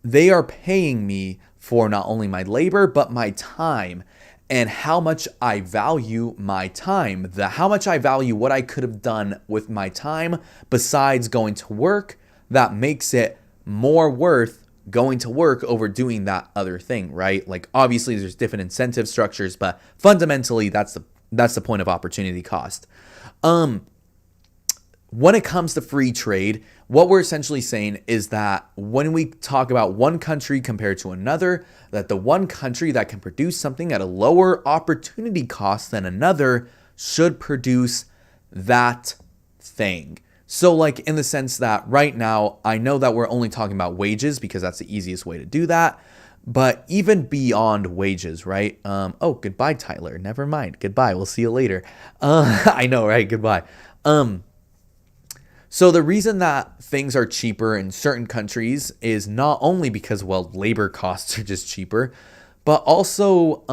they are paying me for not only my labor, but my time. And how much I value my time, how much I value what I could have done with my time besides going to work, that makes it more worth going to work over doing that other thing, right? Like obviously there's different incentive structures, but fundamentally that's the point of opportunity cost. When it comes to free trade, what we're essentially saying is that when we talk about one country compared to another, that the one country that can produce something at a lower opportunity cost than another should produce that thing. So like in the sense that right now, I know that we're only talking about wages because that's the easiest way to do that. But even beyond wages, right? Oh, goodbye, Tyler. Never mind. Goodbye. We'll see you later. I know, right? Goodbye. So the reason that things are cheaper in certain countries is not only because, well, labor costs are just cheaper, but also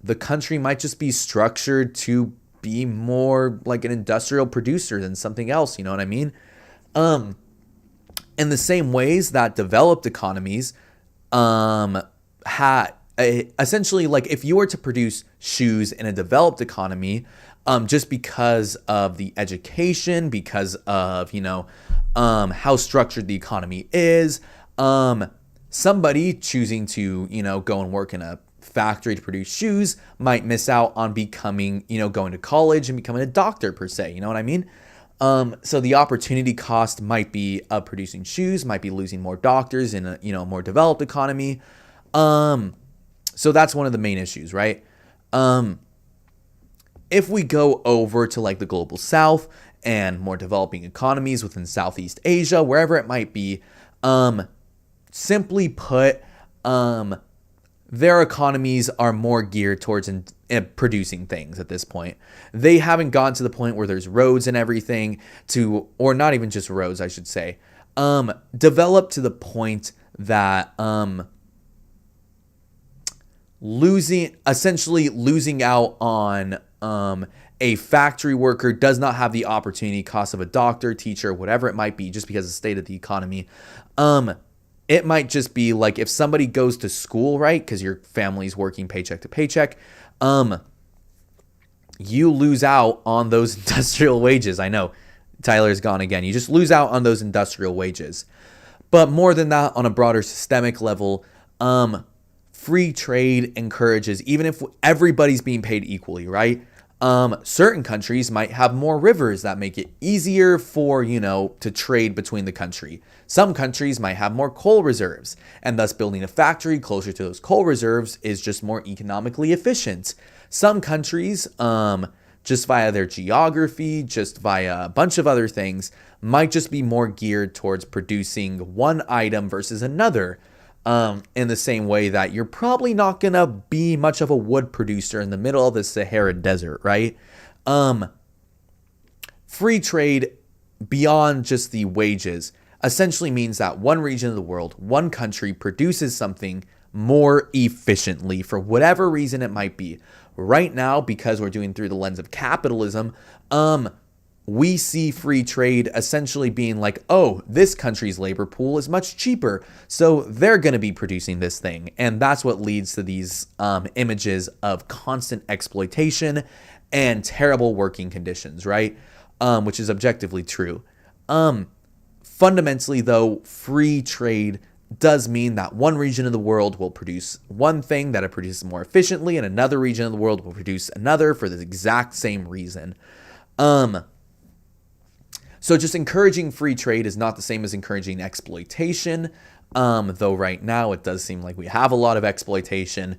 the country might just be structured to be more like an industrial producer than something else. You know what I mean? In the same ways that developed economies essentially, like if you were to produce shoes in a developed economy, just because of the education, because of, how structured the economy is, somebody choosing to, go and work in a factory to produce shoes might miss out on becoming, going to college and becoming a doctor per se. You know what I mean? So the opportunity cost might be of producing shoes, might be losing more doctors in a, more developed economy. So that's one of the main issues, right? If we go over to like the global south and more developing economies within Southeast Asia, wherever it might be, simply put, their economies are more geared towards producing things at this point. They haven't gotten to the point where there's roads and everything or not even just roads, I should say, developed to the point that losing out on a factory worker does not have the opportunity cost of a doctor, teacher, whatever it might be, just because of the state of the economy. It might just be like if somebody goes to school, right? Because your family's working paycheck to paycheck. You lose out on those industrial wages. I know Tyler's gone again. You just lose out on those industrial wages. But more than that, on a broader systemic level, free trade encourages, even if everybody's being paid equally, right? Certain countries might have more rivers that make it easier for, to trade between the country. Some countries might have more coal reserves, and thus building a factory closer to those coal reserves is just more economically efficient. Some countries, just via their geography, just via a bunch of other things, might just be more geared towards producing one item versus another. In the same way that you're probably not going to be much of a wood producer in the middle of the Sahara Desert, right? Free trade beyond just the wages essentially means that one region of the world, one country produces something more efficiently for whatever reason it might be. Right now, because we're doing through the lens of capitalism, we see free trade essentially being like, oh, this country's labor pool is much cheaper, so they're going to be producing this thing. And that's what leads to these images of constant exploitation and terrible working conditions, right? Which is objectively true. Fundamentally, though, free trade does mean that one region of the world will produce one thing that it produces more efficiently, and another region of the world will produce another for the exact same reason. So just encouraging free trade is not the same as encouraging exploitation, though right now it does seem like we have a lot of exploitation.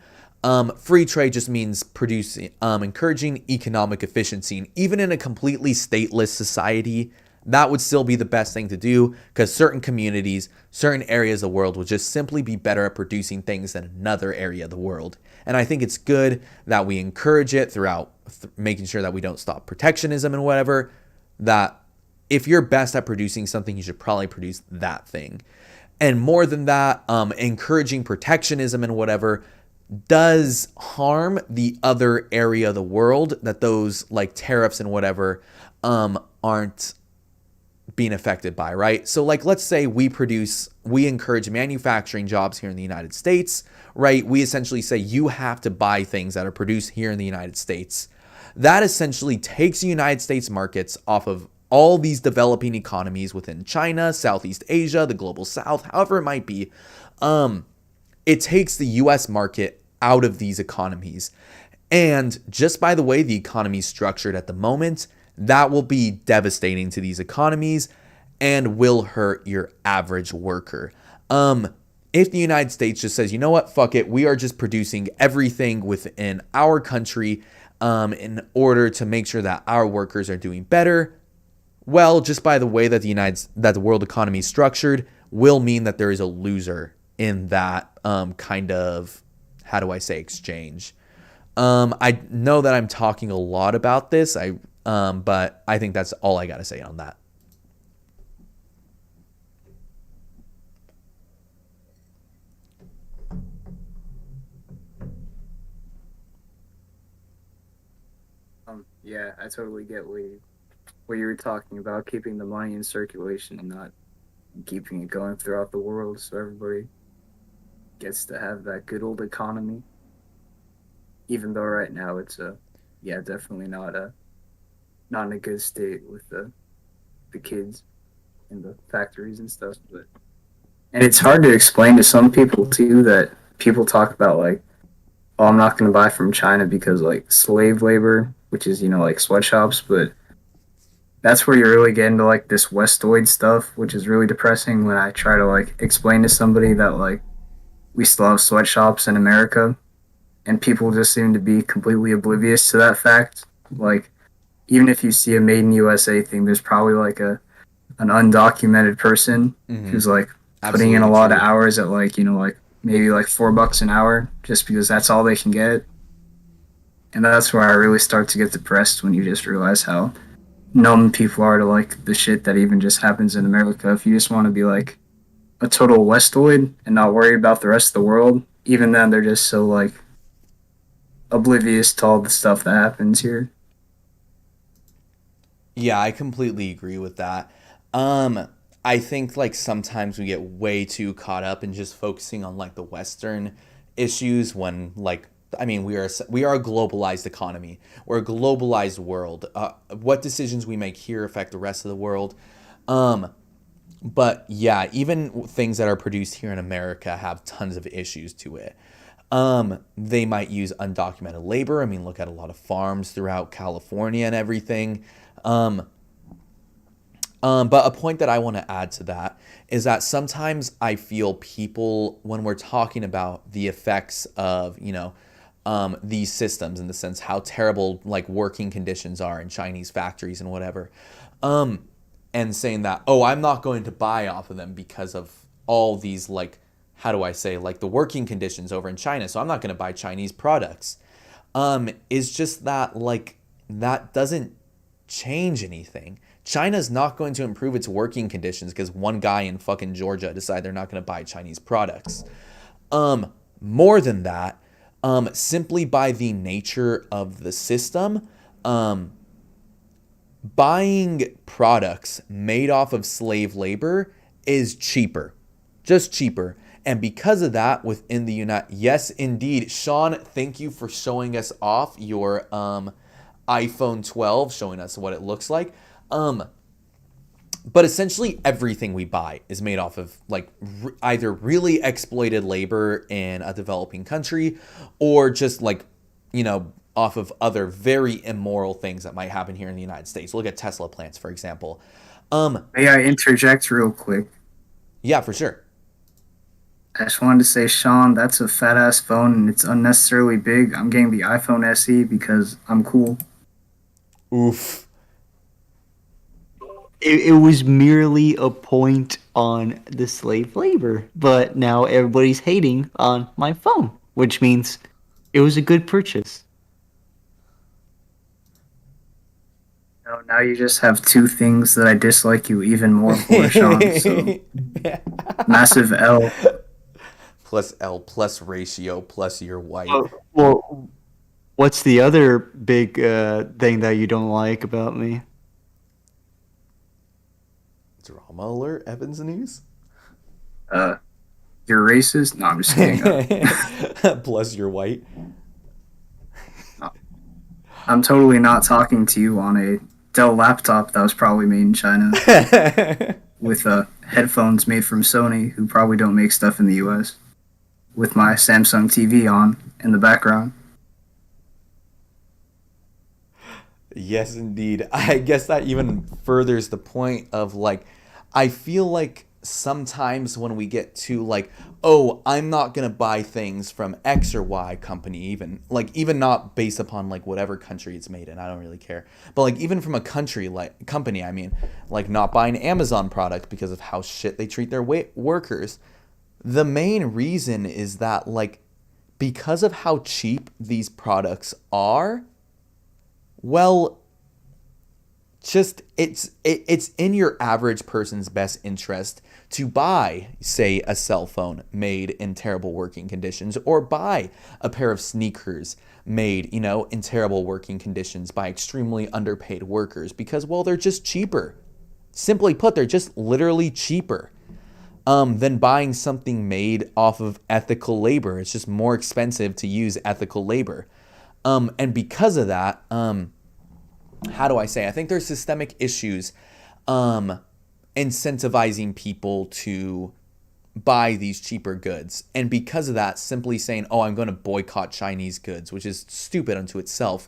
Free trade just means encouraging economic efficiency, and even in a completely stateless society, that would still be the best thing to do, because certain communities, certain areas of the world will just simply be better at producing things than another area of the world. And I think it's good that we encourage it throughout making sure that we don't stop protectionism and whatever, that if you're best at producing something, you should probably produce that thing. And more than that, encouraging protectionism and whatever does harm the other area of the world that those like tariffs and whatever aren't being affected by, right? So like, let's say we encourage manufacturing jobs here in the United States, right? We essentially say you have to buy things that are produced here in the United States. That essentially takes the United States markets off of all these developing economies within China, Southeast Asia, the global South, however it might be. It takes the US market out of these economies. And just by the way the economy is structured at the moment, that will be devastating to these economies and will hurt your average worker. If the United States just says, you know what, fuck it, we are just producing everything within our country in order to make sure that our workers are doing better, well, just by the way that the world economy is structured, will mean that there is a loser in that kind of, how do I say, exchange. I know that I'm talking a lot about this, but I think that's all I got to say on that. Yeah, I totally get what you were talking about, keeping the money in circulation and not keeping it going throughout the world so everybody gets to have that good old economy. Even though right now it's definitely not in a good state with the kids in the factories and stuff. And it's hard to explain to some people too, that people talk about like, oh, I'm not going to buy from China because like slave labor, which is, like sweatshops, but that's where you really get into like this Westoid stuff, which is really depressing when I try to like explain to somebody that like we still have sweatshops in America, and people just seem to be completely oblivious to that fact. Like, even if you see a Made in USA thing, there's probably like an undocumented person who's like putting in a lot of hours at like, like maybe like $4 an hour just because that's all they can get. And that's where I really start to get depressed, when you just realize how numb people are to like the shit that even just happens in America. If you just want to be like a total Westoid and not worry about the rest of the world, even then they're just so like oblivious to all the stuff that happens here. Yeah, I completely agree with that. I think like sometimes we get way too caught up in just focusing on like the Western issues, when like, I mean, we are a globalized economy. We're a globalized world. What decisions we make here affect the rest of the world. But yeah, even things that are produced here in America have tons of issues to it. They might use undocumented labor. I mean, look at a lot of farms throughout California and everything. But a point that I want to add to that is that sometimes I feel people, when we're talking about the effects of, these systems, in the sense how terrible like working conditions are in Chinese factories and whatever, and saying that, oh, I'm not going to buy off of them because of all these like, how do I say, like the working conditions over in China, so I'm not going to buy Chinese products, is just that like, that doesn't change anything. China's not going to improve its working conditions because one guy in fucking Georgia decided they're not going to buy Chinese products. More than that, simply by the nature of the system, by buying products made off of slave labor is cheaper, just cheaper. And because of that, within the yes, indeed, Sean, thank you for showing us off your iPhone 12, showing us what it looks like. But essentially everything we buy is made off of like either really exploited labor in a developing country, or just like, off of other very immoral things that might happen here in the United States. Look at Tesla plants, for example. May I interject real quick? Yeah, for sure. I just wanted to say, Sean, that's a fat ass phone and it's unnecessarily big. I'm getting the iPhone SE because I'm cool. Oof. It was merely a point on the slave labor, but now everybody's hating on my phone, which means it was a good purchase. No, now you just have two things that I dislike you even more for, Sean. So massive L. Plus L plus ratio plus you're white. Well, what's the other big thing that you don't like about me? Drama alert, Evans News. You're racist? No, I'm just kidding. Plus you're white. I'm totally not talking to you on a Dell laptop that was probably made in China with headphones made from Sony, who probably don't make stuff in the US, with my Samsung TV on in the background. Yes, indeed. I guess that even furthers the point of like, I feel like sometimes when we get to like, oh, I'm not going to buy things from X or Y company, even not based upon like whatever country it's made in. I don't really care. But like even from a company, I mean, like not buying Amazon product because of how shit they treat their workers. The main reason is that like, because of how cheap these products are, well, just it's in your average person's best interest to buy, say, a cell phone made in terrible working conditions, or buy a pair of sneakers made, in terrible working conditions by extremely underpaid workers, because, well, they're just cheaper. Simply put, they're just literally cheaper than buying something made off of ethical labor. It's just more expensive to use ethical labor. And because of that, how do I say? I think there's systemic issues incentivizing people to buy these cheaper goods. And because of that, simply saying, oh, I'm going to boycott Chinese goods, which is stupid unto itself,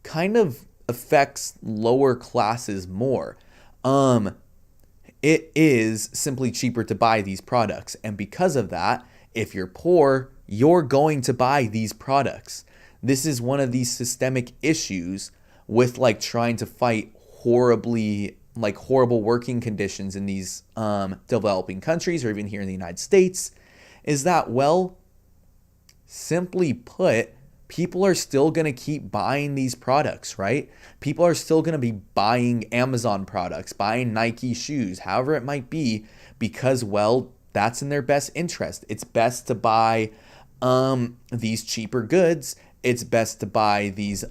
kind of affects lower classes more. It is simply cheaper to buy these products. And because of that, if you're poor, you're going to buy these products. This is one of these systemic issues with like trying to fight horrible working conditions in these developing countries, or even here in the United States, is that, well, simply put, people are still going to keep buying these products, right? People are still going to be buying Amazon products, buying Nike shoes, however it might be, because, well, that's in their best interest. It's best to buy these cheaper goods. It's best to buy these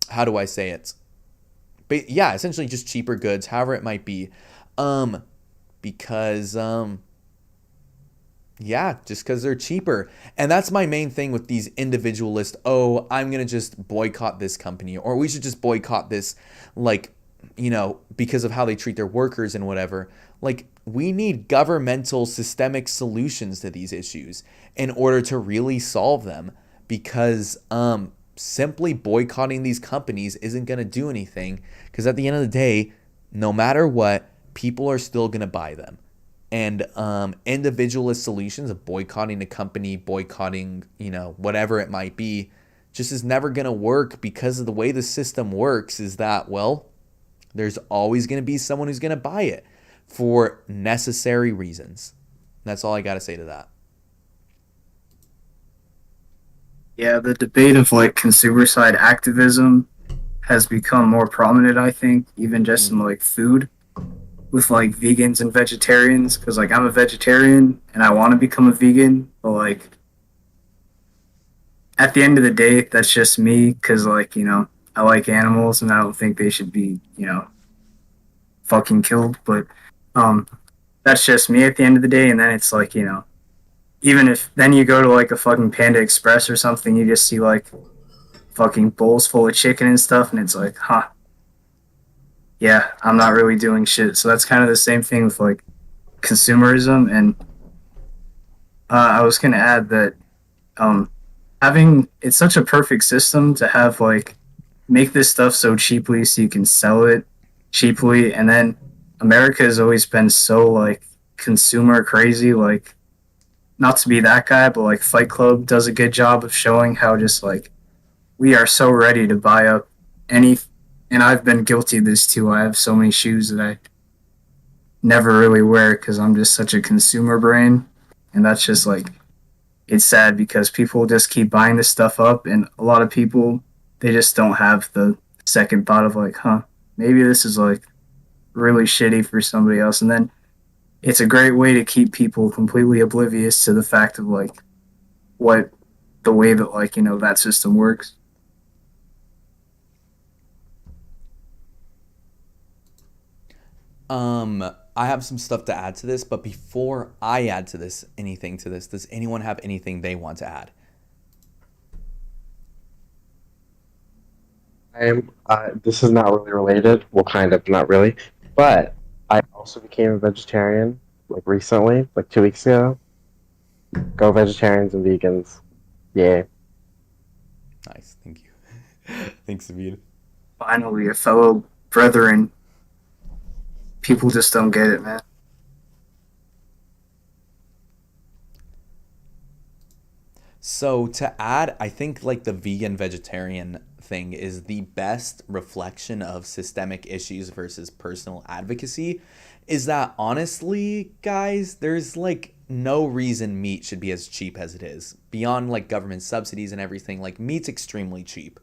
how do I say it? But yeah, essentially just cheaper goods, however it might be. Because just because they're cheaper. And that's my main thing with these individualist, oh, I'm going to just boycott this company, or we should just boycott this, because of how they treat their workers and whatever. Like, we need governmental systemic solutions to these issues in order to really solve them, because simply boycotting these companies isn't going to do anything, because at the end of the day, no matter what, people are still going to buy them. And individualist solutions of boycotting a company, boycotting, whatever it might be, just is never going to work, because of the way the system works is that, well, there's always going to be someone who's going to buy it for necessary reasons. That's all I got to say to that. Yeah, the debate of like consumer side activism has become more prominent, I think, even just in like food with like vegans and vegetarians. Because like I'm a vegetarian and I want to become a vegan, but like at the end of the day, that's just me. Because like I like animals, and I don't think they should be, fucking killed. But um, that's just me at the end of the day. And then it's like, even if then you go to like a fucking Panda Express or something, you just see like fucking bowls full of chicken and stuff, and it's like, huh, yeah, I'm not really doing shit. So that's kind of the same thing with like consumerism. And I was gonna add that um, having it's such a perfect system to have like make this stuff so cheaply so you can sell it cheaply, and then America has always been so like consumer crazy, like not to be that guy, but like Fight Club does a good job of showing how just like we are so ready to buy up any, and I've been guilty of this too. I have so many shoes that I never really wear because I'm just such a consumer brain, and that's just like it's sad because people just keep buying this stuff up, and a lot of people they just don't have the second thought of like, huh, maybe this is like really shitty for somebody else, and then it's a great way to keep people completely oblivious to the fact of like what the way that like that system works. I have some stuff to add to this, but before I add to this, anything to this, does anyone have anything they want to add? This is not really related. Well, kind of, not really. But I also became a vegetarian, like recently, like 2 weeks ago. Go vegetarians and vegans. Yeah. Nice, thank you. Thanks, David. Finally, a fellow brethren. People just don't get it, man. So to add, I think like the vegan vegetarian thing is the best reflection of systemic issues versus personal advocacy. Is that honestly, guys, there's like no reason meat should be as cheap as it is. Beyond like government subsidies and everything, like meat's extremely cheap.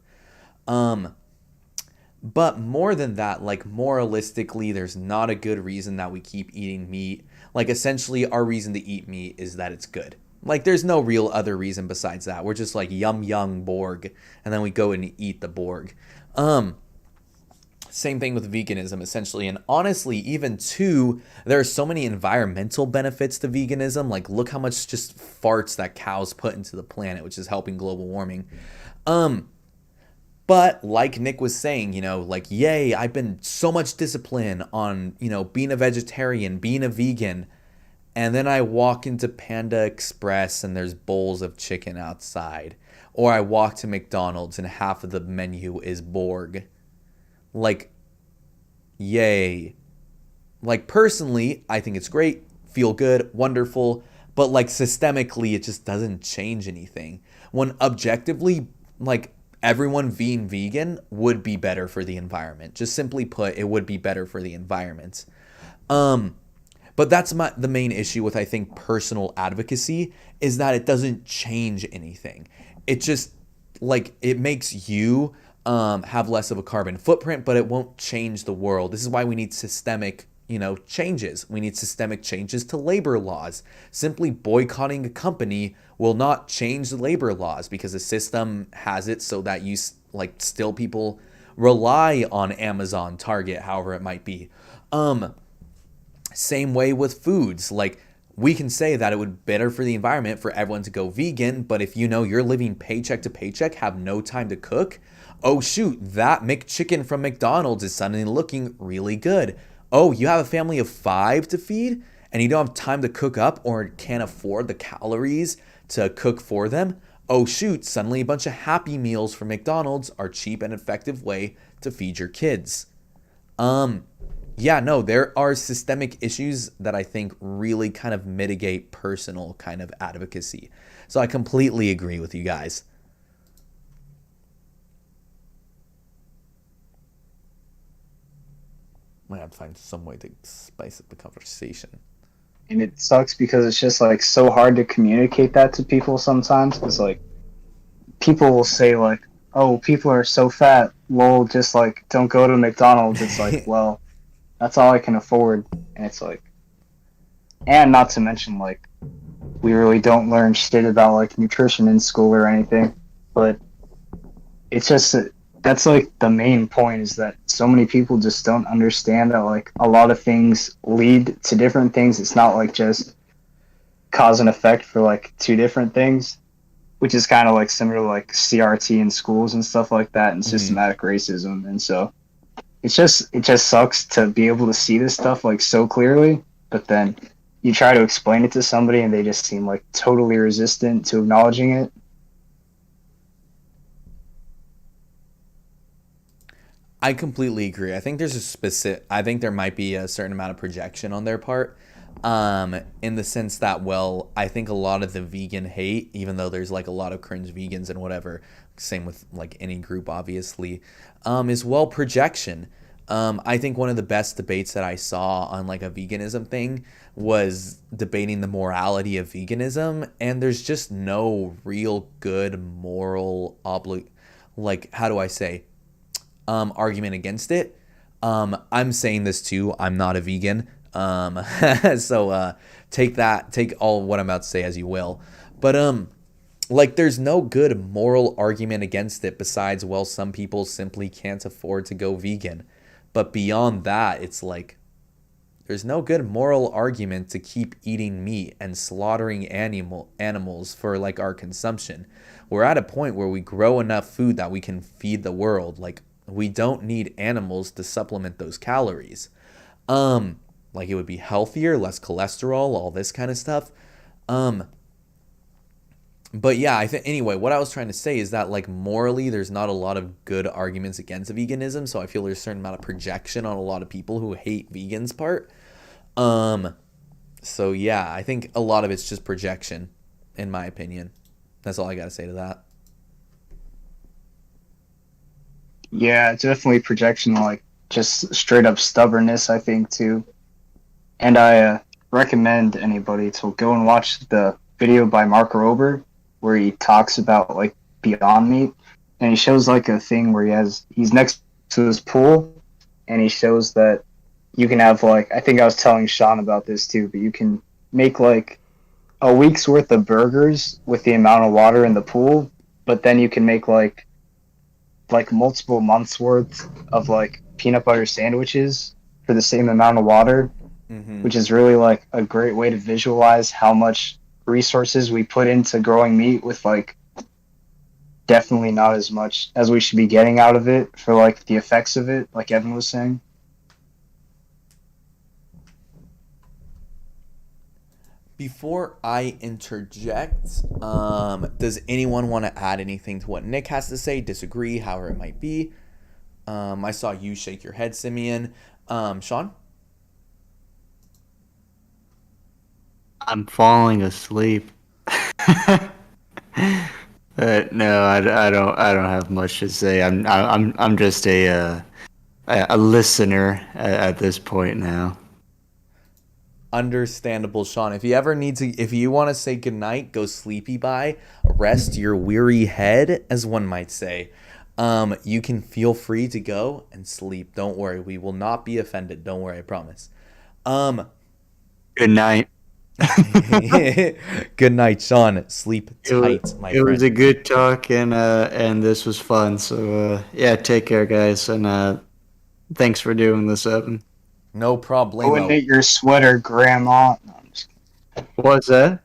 But more than that, like moralistically, there's not a good reason that we keep eating meat. Like essentially our reason to eat meat is that it's good. Like there's no real other reason besides that. We're just like yum yum Borg, and then we go and eat the Borg. Same thing with veganism essentially, and honestly even too, there are so many environmental benefits to veganism. Like look how much just farts that cows put into the planet, which is helping global warming. But like Nick was saying, like, yay, I've been so much discipline on, being a vegetarian, being a vegan. And then I walk into Panda Express and there's bowls of chicken outside. Or I walk to McDonald's and half of the menu is Borg. Like, yay. Like, personally, I think it's great, feel good, wonderful. But, like, systemically, it just doesn't change anything. When objectively, like, everyone being vegan would be better for the environment. Just simply put, it would be better for the environment. But that's the main issue with, I think, personal advocacy is that it doesn't change anything. It just, like, it makes you have less of a carbon footprint, but it won't change the world. This is why we need systemic, changes. We need systemic changes to labor laws. Simply boycotting a company will not change the labor laws because the system has it so that you, like, still people rely on Amazon, Target, however it might be. Same way with foods. Like, we can say that it would be better for the environment for everyone to go vegan, but if you're living paycheck to paycheck, have no time to cook, oh shoot, that McChicken from McDonald's is suddenly looking really good. Oh, you have a family of 5 to feed and you don't have time to cook up or can't afford the calories to cook for them. Oh shoot, suddenly a bunch of Happy Meals from McDonald's are cheap and effective way to feed your kids. Yeah, no, there are systemic issues that I think really kind of mitigate personal kind of advocacy. So I completely agree with you guys. I have to find some way to spice up the conversation. And it sucks because it's just like so hard to communicate that to people sometimes. Because like people will say like, "Oh, people are so fat. Lol, just like don't go to McDonald's." It's like, well, that's all I can afford, and it's like, and not to mention like, we really don't learn shit about like nutrition in school or anything. But it's just that's like the main point, is that so many people just don't understand that like a lot of things lead to different things. It's not like just cause and effect for like two different things, which is kind of like similar to like CRT in schools and stuff like that, and systematic racism. And so it just sucks to be able to see this stuff like so clearly, but then you try to explain it to somebody and they just seem like totally resistant to acknowledging it. I completely agree. I think I think there might be a certain amount of projection on their part, in the sense that, well, I think a lot of the vegan hate, even though there's like a lot of cringe vegans and whatever, same with like any group, obviously, is, well, projection. I think one of the best debates that I saw on like a veganism thing was debating the morality of veganism, and there's just no real good moral like, how do I say, argument against it. I'm saying this too. I'm not a vegan. So take all what I'm about to say as you will. But like, there's no good moral argument against it besides, well, some people simply can't afford to go vegan. But beyond that, it's like, there's no good moral argument to keep eating meat and slaughtering animals for like our consumption. We're at a point where we grow enough food that we can feed the world. Like, we don't need animals to supplement those calories. Like, it would be healthier, less cholesterol, all this kind of stuff. But yeah, I think, anyway, what I was trying to say is that, like, morally, there's not a lot of good arguments against veganism. So I feel there's a certain amount of projection on a lot of people who hate vegans part. So yeah, I think a lot of it's just projection, in my opinion. That's all I got to say to that. Yeah, it's definitely projection, like just straight up stubbornness, I think, too. And I recommend anybody to go and watch the video by Mark Rober where he talks about like Beyond Meat, and he shows like a thing where he's next to this pool, and he shows that you can have like, I think I was telling Sean about this too, but you can make like a week's worth of burgers with the amount of water in the pool, but then you can make like multiple months worth of like peanut butter sandwiches for the same amount of water, which is really like a great way to visualize how much resources we put into growing meat with like definitely not as much as we should be getting out of it for like the effects of it, like Evan was saying. Before I interject, does anyone want to add anything to what Nick has to say? Disagree, however it might be. I saw you shake your head, Simeon. Sean? I'm falling asleep. No, I don't have much to say. I'm just a listener at this point now. Understandable, Sean. If you want to say goodnight, go sleepy bye, rest your weary head, as one might say. You can feel free to go and sleep. Don't worry, we will not be offended. Don't worry, I promise. Good night. Good night, Sean. Sleep tight, my friend. It was a good talk, and this was fun. So yeah, take care, guys, and thanks for doing this, Evan. No problem. Go and knit your sweater, Grandma. No, I'm just kidding. What's that?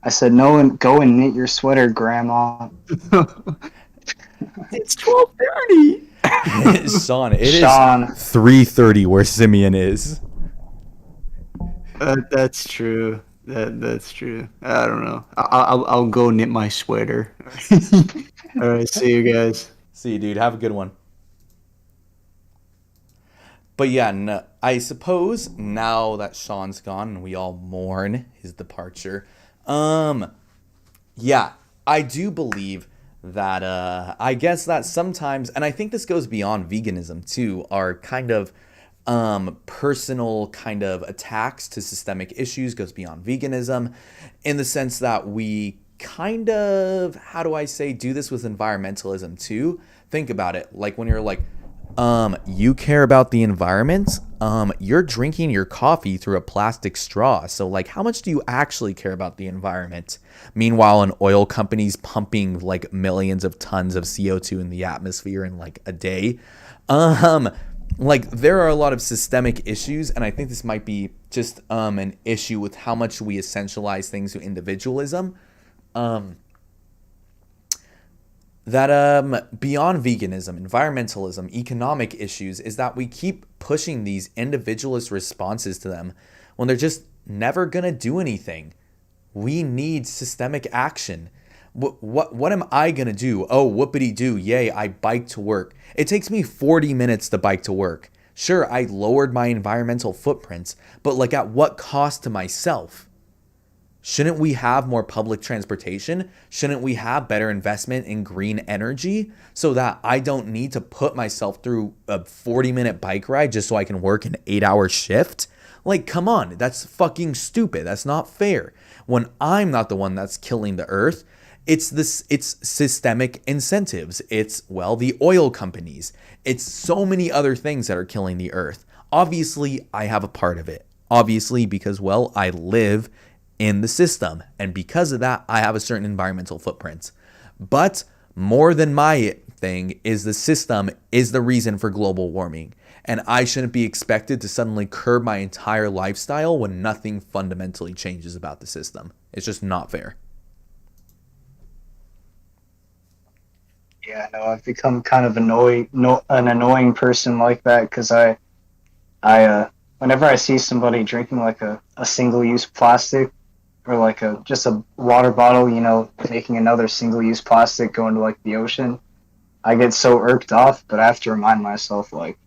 I said, go and knit your sweater, Grandma. It's 12:30. Sean, it is 3:30 where Simeon is. That's true. That's true. I don't know. I'll go knit my sweater. All right. See you guys. See you, dude. Have a good one. But yeah, no, I suppose now that Sean's gone and we all mourn his departure, yeah, I do believe that I guess that sometimes, and I think this goes beyond veganism too, are kind of personal kind of attacks to systemic issues, goes beyond veganism, in the sense that we kind of, how do I say, do this with environmentalism too. Think about it, like when you're like, you care about the environment, you're drinking your coffee through a plastic straw. So, like, how much do you actually care about the environment? Meanwhile, an oil company's pumping like millions of tons of CO2 in the atmosphere in like a day. Um, like, there are a lot of systemic issues, and I think this might be just an issue with how much we essentialize things to individualism. Um, that beyond veganism, environmentalism, economic issues is that we keep pushing these individualist responses to them when they're just never gonna do anything. We need systemic action. What am I gonna do? Oh, whoopity doo, yay, I bike to work. It takes me 40 minutes to bike to work. Sure, I lowered my environmental footprints, but like at what cost to myself? Shouldn't we have more public transportation? Shouldn't we have better investment in green energy so that I don't need to put myself through a 40-minute bike ride just so I can work an 8-hour shift? Like, come on, that's fucking stupid. That's not fair. When I'm not the one that's killing the earth, it's systemic incentives. It's, well, the oil companies. It's so many other things that are killing the earth. Obviously, I have a part of it. Obviously, because, well, I live in the system, and because of that I have a certain environmental footprint. But more than my thing is the system is the reason for global warming, and I shouldn't be expected to suddenly curb my entire lifestyle when nothing fundamentally changes about the system. It's just not fair. Yeah, no, I've become kind of an annoying person like that because whenever I see somebody drinking like a single-use plastic or like just a water bottle, making another single-use plastic go into like the ocean, I get so irked off. But I have to remind myself like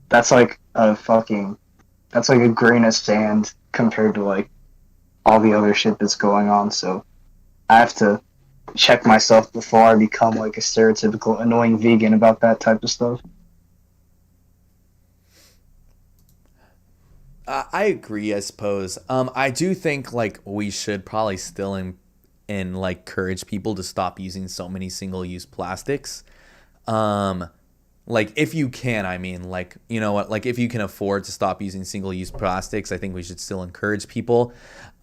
that's like that's like a grain of sand compared to like all the other shit that's going on. So I have to check myself before I become like a stereotypical annoying vegan about that type of stuff. I agree, I suppose. I do think like we should probably still like encourage people to stop using so many single-use plastics. Like if you can, I mean, like, you know what, like if you can afford to stop using single-use plastics, I think we should still encourage people.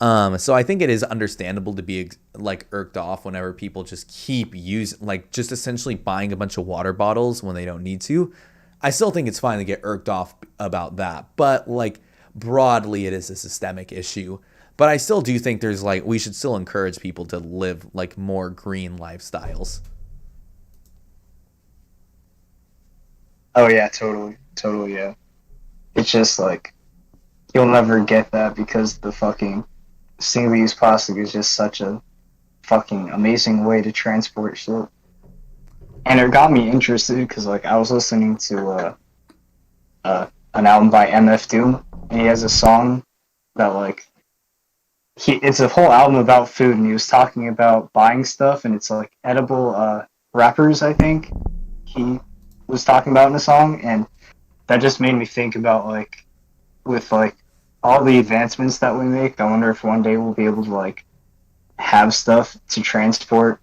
So I think it is understandable to be like irked off whenever people just keep using, like just essentially buying a bunch of water bottles when they don't need to. I still think it's fine to get irked off about that, but like broadly it is a systemic issue. But I still do think there's like, we should still encourage people to live like more green lifestyles. Oh yeah, totally, yeah. It's just like you'll never get that because the fucking single-use plastic is just such a fucking amazing way to transport shit. And it got me interested because like I was listening to an album by MF Doom, and he has a song that like it's a whole album about food, and he was talking about buying stuff, and it's like edible wrappers, I think he was talking about in the song, and that just made me think about like with like all the advancements that we make, I wonder if one day we'll be able to like have stuff to transport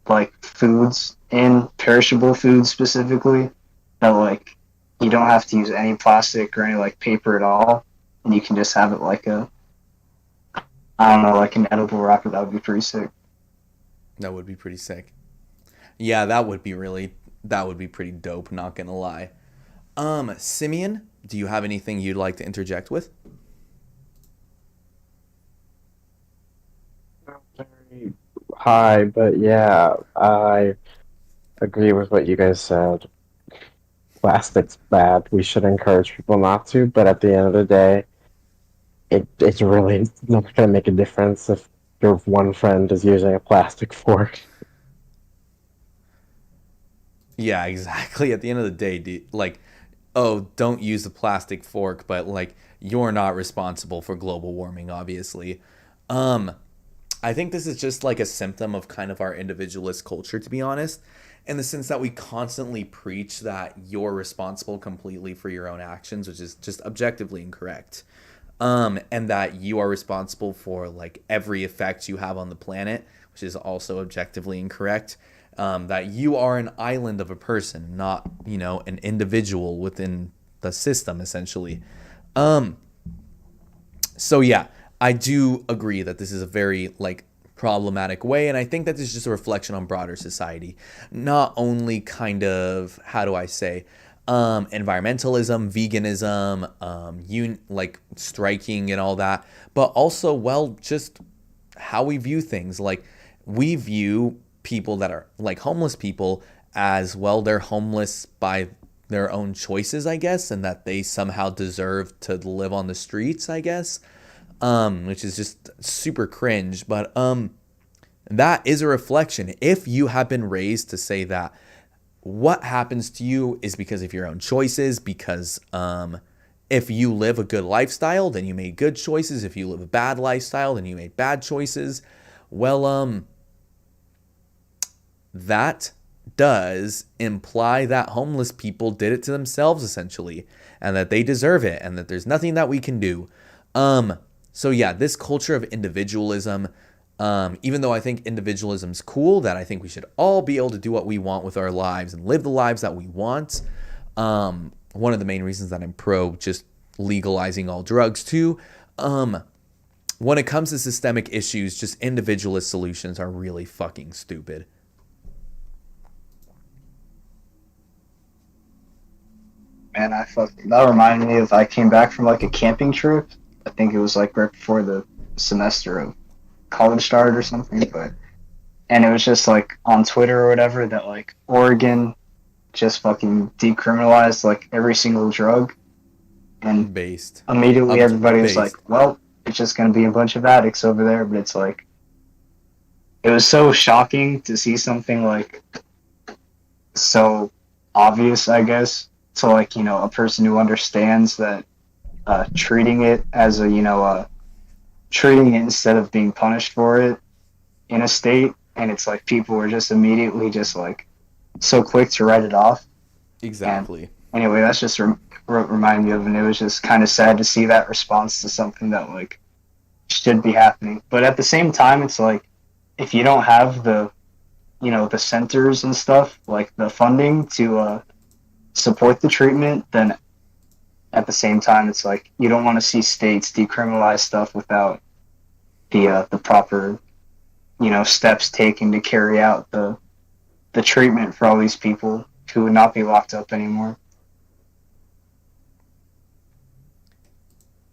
like foods in perishable foods specifically that like you don't have to use any plastic or any like paper at all, and you can just have it like I don't know, like an edible wrapper. That would be pretty sick. That would be pretty sick. Yeah, that would be pretty dope, not gonna lie. Simeon, do you have anything you'd like to interject with? Not very high, but yeah, I agree with what you guys said. Plastic's bad. We should encourage people not to, but at the end of the day, it's really not going to make a difference if your one friend is using a plastic fork. Yeah, exactly. At the end of the day, dude, like, oh, don't use the plastic fork, but like you're not responsible for global warming, obviously. I think this is just like a symptom of kind of our individualist culture, to be honest, in the sense that we constantly preach that you're responsible completely for your own actions, which is just objectively incorrect. And that you are responsible for like every effect you have on the planet, which is also objectively incorrect. That you are an island of a person, not, an individual within the system essentially. So yeah, I do agree that this is a very like problematic way, and I think that this is just a reflection on broader society. Not only kind of, how do I say, environmentalism, veganism, like striking and all that, but also, well, just how we view things. Like, we view people that are like homeless people as, well, they're homeless by their own choices, I guess, and that they somehow deserve to live on the streets, I guess, which is just super cringe. But that is a reflection. If you have been raised to say that what happens to you is because of your own choices, because if you live a good lifestyle, then you made good choices. If you live a bad lifestyle, then you made bad choices. Well, that does imply that homeless people did it to themselves, essentially, and that they deserve it, and that there's nothing that we can do. So yeah, this culture of individualism, even though I think individualism's cool, that I think we should all be able to do what we want with our lives and live the lives that we want. One of the main reasons that I'm pro just legalizing all drugs too. When it comes to systemic issues, just individualist solutions are really fucking stupid. Man, that reminded me of, I came back from like a camping trip. I think it was like right before the semester of college started or something, and it was just like on Twitter or whatever that like Oregon just fucking decriminalized like every single drug, and immediately everybody was like, well, it's just gonna be a bunch of addicts over there. But it's like, it was so shocking to see something like so obvious, I guess, to like, you know, a person who understands that treating it as a, treating it instead of being punished for it in a state, and it's like people were just immediately just like so quick to write it off. Exactly. And anyway, that's just reminded me of, and it was just kind of sad to see that response to something that like should be happening. But at the same time, it's like, if you don't have the, you know, the centers and stuff, like the funding to support the treatment, then at the same time, it's like, you don't want to see states decriminalize stuff without the proper, you know, steps taken to carry out the treatment for all these people who would not be locked up anymore.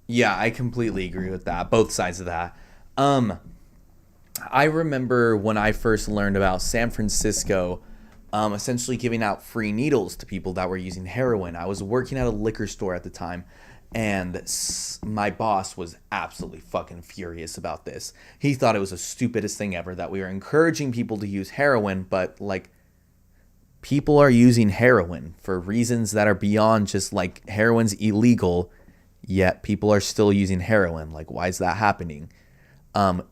Yeah, I completely agree with that. Both sides of that. I remember when I first learned about San Francisco essentially giving out free needles to people that were using heroin. I was working at a liquor store at the time, and my boss was absolutely fucking furious about this. He thought it was the stupidest thing ever that we were encouraging people to use heroin, but like, people are using heroin for reasons that are beyond just like heroin's illegal, yet people are still using heroin. Like, why is that happening?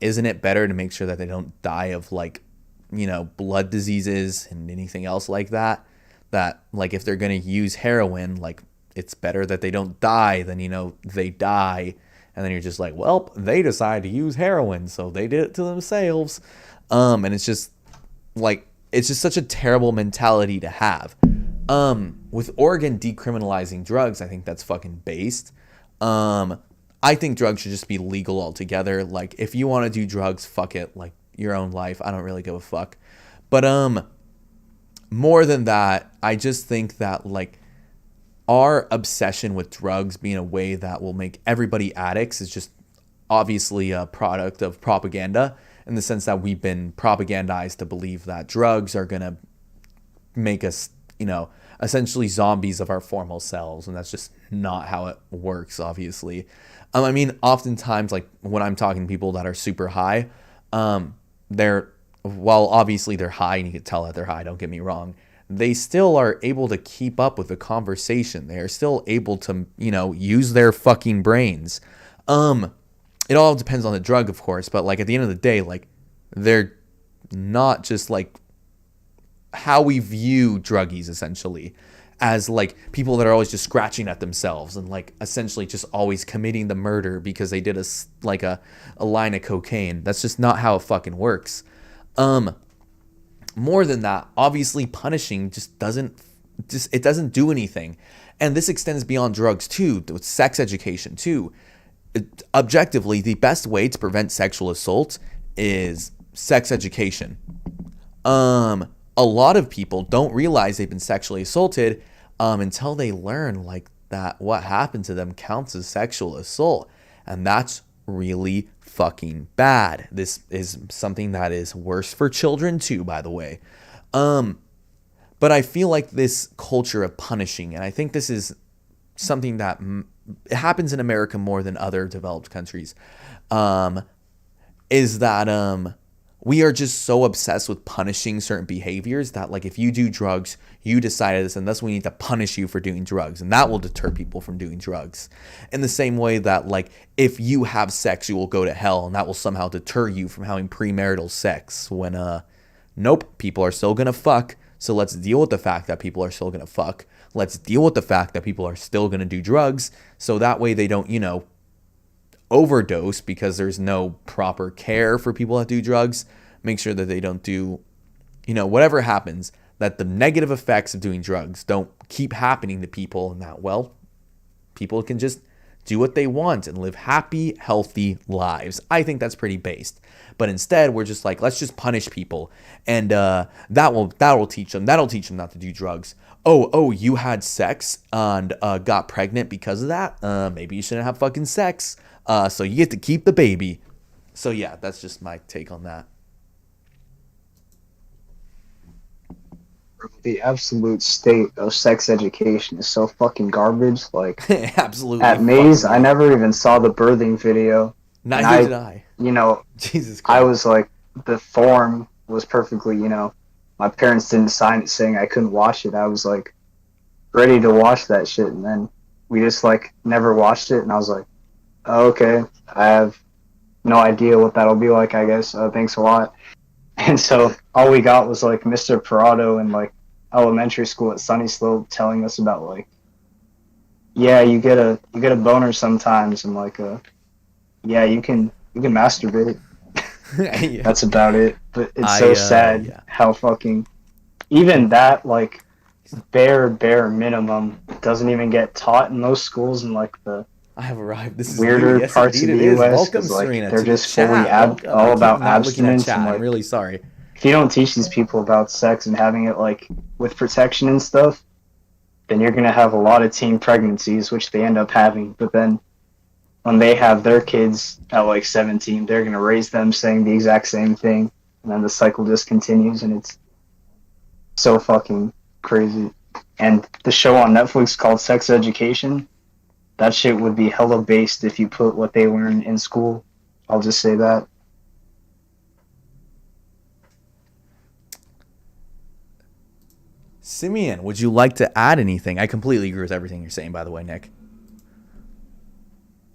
Isn't it better to make sure that they don't die of like, you know, blood diseases and anything else like that? That like, if they're going to use heroin, like, it's better that they don't die than, you know, they die. And then you're just like, well, they decided to use heroin, so they did it to themselves. And it's just like, it's just such a terrible mentality to have. With Oregon decriminalizing drugs, I think that's fucking based. I think drugs should just be legal altogether. Like, if you want to do drugs, fuck it. Like, your own life. I don't really give a fuck. But more than that, I just think that like, our obsession with drugs being a way that will make everybody addicts is just obviously a product of propaganda, in the sense that we've been propagandized to believe that drugs are going to make us, you know, essentially zombies of our formal selves. And that's just not how it works, obviously. I mean, oftentimes, like, when I'm talking to people that are super high, while obviously they're high, and you can tell that they're high, don't get me wrong, they still are able to keep up with the conversation. They are still able to, you know, use their fucking brains. It all depends on the drug, of course, but like, at the end of the day, like, they're not just like how we view druggies, essentially, as like people that are always just scratching at themselves and like essentially just always committing the murder because they did a line of cocaine. That's just not how it fucking works. More than that, obviously punishing just doesn't just it doesn't do anything. And this extends beyond drugs too, with sex education too. Objectively, the best way to prevent sexual assault is sex education. A lot of people don't realize they've been sexually assaulted until they learn like that what happened to them counts as sexual assault, and that's really fucking bad. This is something that is worse for children too, by the way. But I feel like this culture of punishing, and I think this is something that it happens in America more than other developed countries, is that we are just so obsessed with punishing certain behaviors that, like, if you do drugs, you decided this, and thus we need to punish you for doing drugs, and that will deter people from doing drugs. In the same way that, like, if you have sex, you will go to hell, and that will somehow deter you from having premarital sex. When nope, people are still gonna fuck. So let's deal with the fact that people are still gonna fuck. Let's deal with the fact that people are still gonna do drugs. So that way they don't, overdose because there's no proper care for people that do drugs. Make sure that they don't do, whatever happens, that the negative effects of doing drugs don't keep happening to people, and that, well, people can just do what they want and live happy, healthy lives. I think that's pretty based. But instead, we're just like, let's just punish people, and that will teach them. That'll teach them not to do drugs. Oh, you had sex and got pregnant because of that. Maybe you shouldn't have fucking sex. So you get to keep the baby. So yeah, that's just my take on that. The absolute state of sex education is so fucking garbage. Like, Absolutely. at Maze, I never even saw the birthing video. Neither did I. Jesus Christ. I was like, the form was perfectly, my parents didn't sign it saying I couldn't watch it. I was like, ready to watch that shit, and then we just like never watched it, and I was like, oh, okay, I have no idea what that'll be like, I guess. Thanks a lot. And so all we got was like Mr. Parado in like elementary school at Sunny Slope telling us about like, yeah, you get a boner sometimes, and like yeah, you can masturbate. Yeah. That's about it. But it's so sad how fucking even that like bare minimum doesn't even get taught in most schools in like the I have arrived. This is weirder yes, parts of the it is. US. Welcome, Like, Serena. they're to just the fully chat. all I about keep not looking at abstinence chat. and like, I'm really sorry. if you don't teach these people about sex and having it like with protection and stuff, then you're gonna have a lot of teen pregnancies, which they end up having. But then when they have their kids at like 17, they're gonna raise them saying the exact same thing, and then the cycle just continues, and it's so fucking crazy. And the show on Netflix called Sex Education, that shit would be hella based if you put what they learn in school. I'll just say that. Simeon, would you like to add anything? I completely agree with everything you're saying, by the way, Nick.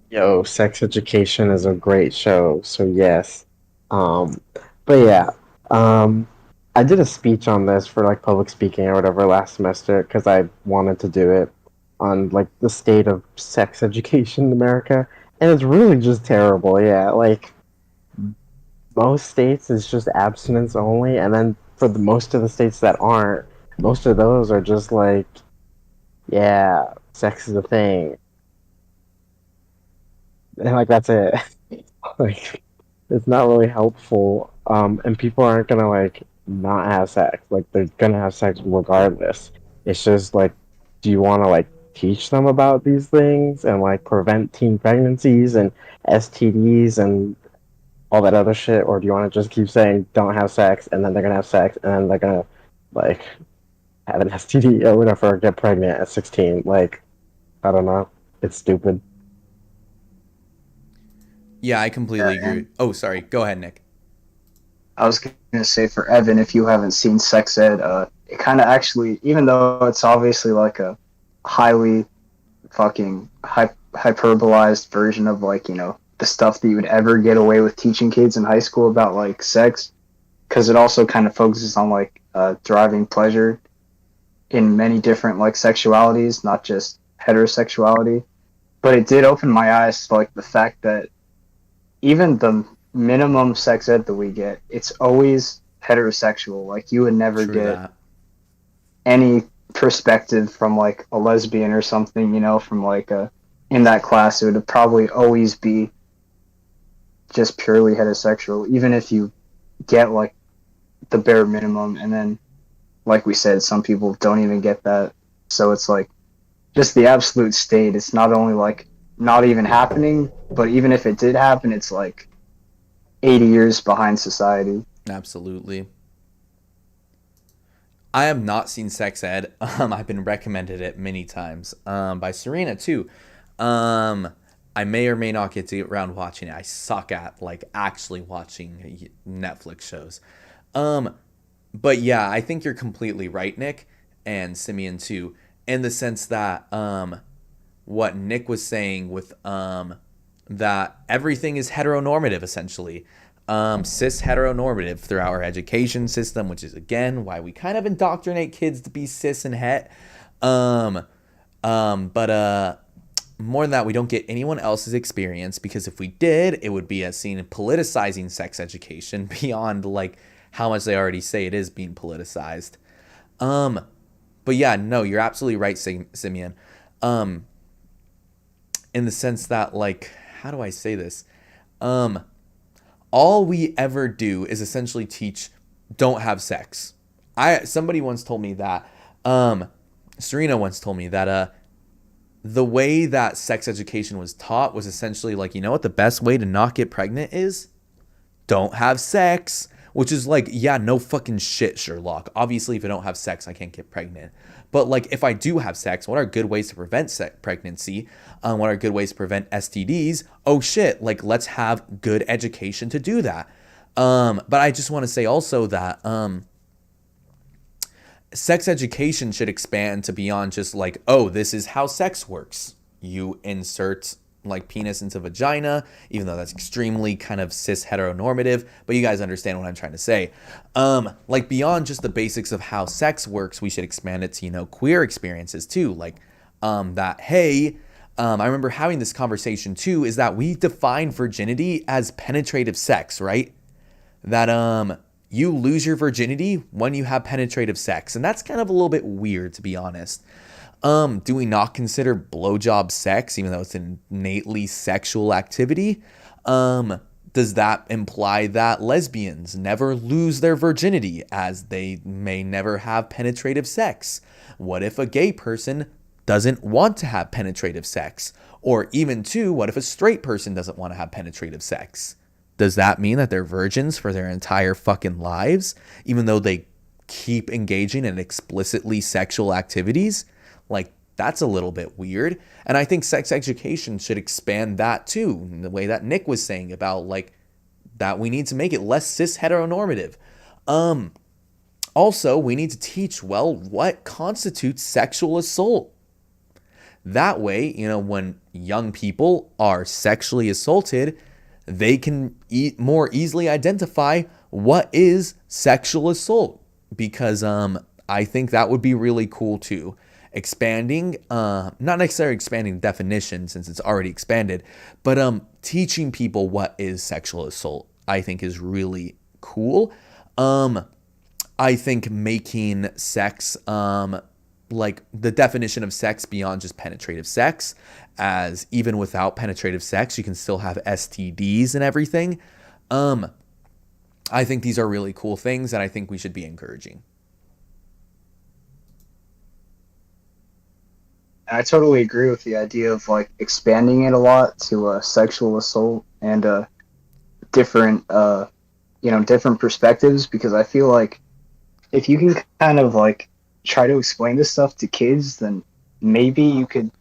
Yo, Sex Education is a great show, so yes. Um, but yeah, um, I did a speech on this for like public speaking or whatever last semester because I wanted to do it on like the state of sex education in America, and it's really just terrible. Yeah, like most states is just abstinence only, and then for the most of the states that aren't, most of those are just like, yeah, sex is a thing, and like that's it. Like it's not really helpful, and people aren't gonna like not have sex. Like they're gonna have sex regardless. It's just like, do you want to like teach them about these things and like prevent teen pregnancies and STDs and all that other shit, or do you want to just keep saying don't have sex, and then they're gonna have sex, and then they're gonna like have an STD or whatever, or get pregnant at 16? Like, I don't know. It's stupid. Yeah, I completely agree. Oh, sorry. Go ahead, Nick. I was gonna say for Evan, if you haven't seen Sex Ed, it kind of actually, even though it's obviously like a highly fucking hyperbolized version of like, the stuff that you would ever get away with teaching kids in high school about like sex, because it also kind of focuses on like deriving pleasure in many different like sexualities, not just heterosexuality. But it did open my eyes to like the fact that even the minimum sex ed that we get, it's always heterosexual. Like you would never True get that. any perspective from like a lesbian or something, you know, from like a in that class, it would probably always be just purely heterosexual, even if you get like the bare minimum. And then, like we said, some people don't even get that. So it's like just the absolute state. It's not only like not even happening, but even if it did happen, it's like 80 years behind society. Absolutely. I have not seen Sex Ed. I've been recommended it many times by Serena too. I may or may not get to around watching it. I suck at like actually watching Netflix shows. But yeah, I think you're completely right, Nick, and Simeon too, in the sense that what Nick was saying with that everything is heteronormative essentially. Cis heteronormative throughout our education system, which is again why we kind of indoctrinate kids to be cis and het. But more than that, we don't get anyone else's experience, because if we did, it would be as seen politicizing sex education beyond like how much they already say it is being politicized. But yeah, no, you're absolutely right, Simeon. In the sense that, like, how do I say this? All we ever do is essentially teach don't have sex. Somebody once told me that Serena once told me that the way that sex education was taught was essentially like, you know what the best way to not get pregnant is? Don't have sex. Which is like, yeah, no fucking shit, Sherlock. Obviously, if I don't have sex, I can't get pregnant. But like, if I do have sex, what are good ways to prevent pregnancy? What are good ways to prevent STDs? Oh shit, like let's have good education to do that. But I just want to say also that sex education should expand to beyond just like, oh, this is how sex works. You insert like penis into vagina, even though that's extremely kind of cis heteronormative, but you guys understand what I'm trying to say. Like beyond just the basics of how sex works, we should expand it to, you know, queer experiences too. Like that, hey, I remember having this conversation too, is that we define virginity as penetrative sex, right? That you lose your virginity when you have penetrative sex. And that's kind of a little bit weird, to be honest. Do we not consider blowjob sex, even though it's an innately sexual activity? Does that imply that lesbians never lose their virginity, as they may never have penetrative sex? What if a gay person doesn't want to have penetrative sex? Or even too, what if a straight person doesn't want to have penetrative sex? Does that mean that they're virgins for their entire fucking lives, even though they keep engaging in explicitly sexual activities? Like, that's a little bit weird. And I think sex education should expand that too, in the way that Nick was saying about like that we need to make it less cis heteronormative. Also, we need to teach, well, what constitutes sexual assault. That way, you know, when young people are sexually assaulted, they can more easily identify what is sexual assault. Because I think that would be really cool too. Expanding, not necessarily expanding definition since it's already expanded, but teaching people what is sexual assault, I think is really cool. I think making sex, like the definition of sex beyond just penetrative sex, as even without penetrative sex, you can still have STDs and everything. I think these are really cool things, and I think we should be encouraging. I totally agree with the idea of like expanding it a lot to sexual assault and different different perspectives, because I feel like if you can kind of like try to explain this stuff to kids, then maybe you could,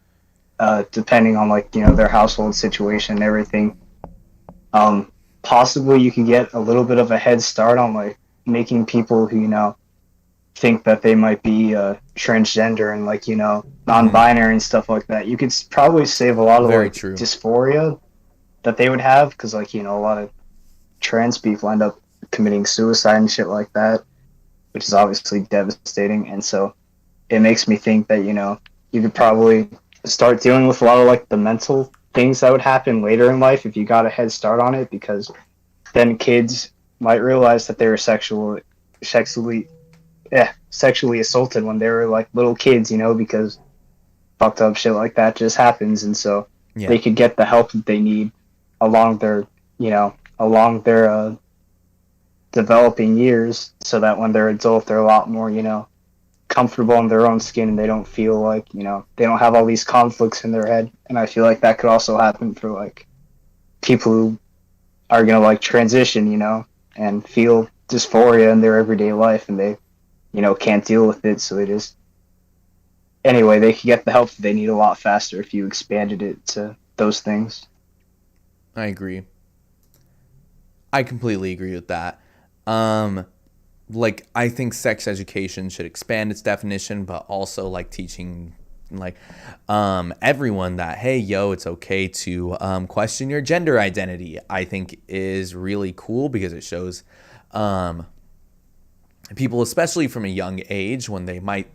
depending on like, you know, their household situation and everything, possibly you can get a little bit of a head start on like making people who, you know, think that they might be transgender and like, you know, non-binary and stuff like that. You could probably save a lot of like dysphoria that they would have, because like, you know, a lot of trans people end up committing suicide and shit like that, which is obviously devastating. And so it makes me think that, you know, you could probably start dealing with a lot of like the mental things that would happen later in life if you got a head start on it, because then kids might realize that they were sexually sexually assaulted when they were like little kids, because fucked up shit like that just happens, and so Yeah. they could get the help that they need along their, developing years, so that when they're adult, they're a lot more, comfortable in their own skin, and they don't feel like, they don't have all these conflicts in their head. And I feel like that could also happen for like people who are gonna like transition, and feel dysphoria in their everyday life, and they, can't deal with it, so they just anyway, they can get the help that they need a lot faster if you expanded it to those things. I agree. I completely agree with that. Like, I think sex education should expand its definition, but also like teaching like everyone that, hey, yo, it's okay to question your gender identity, I think is really cool, because it shows people, especially from a young age, when they might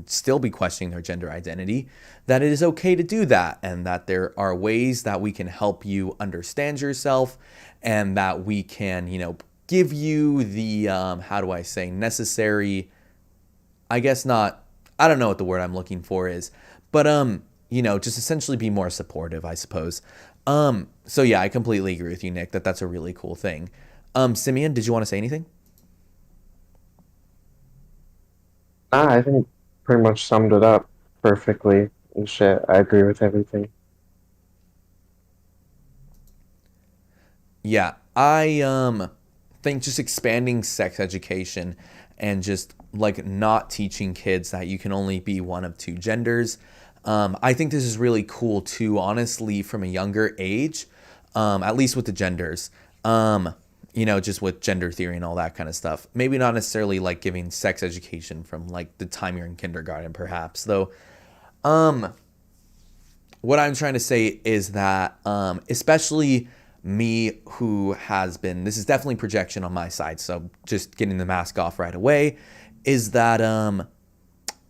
still be questioning their gender identity, that it is okay to do that, and that there are ways that we can help you understand yourself, and that we can, give you the, how do I say, necessary, I guess not, I don't know what the word I'm looking for is, but, just essentially be more supportive, I suppose. So yeah, I completely agree with you, Nick, that that's a really cool thing. Simeon, did you want to say anything? I think pretty much summed it up perfectly and shit. I agree with everything. Yeah, I think just expanding sex education and just like not teaching kids that you can only be one of two genders. I think this is really cool too, honestly, from a younger age, at least with the genders. Just with gender theory and all that kind of stuff. Maybe not necessarily like giving sex education from like the time you're in kindergarten, perhaps, though. What I'm trying to say is that, especially me, who has been, this is definitely projection on my side, so just getting the mask off right away, is that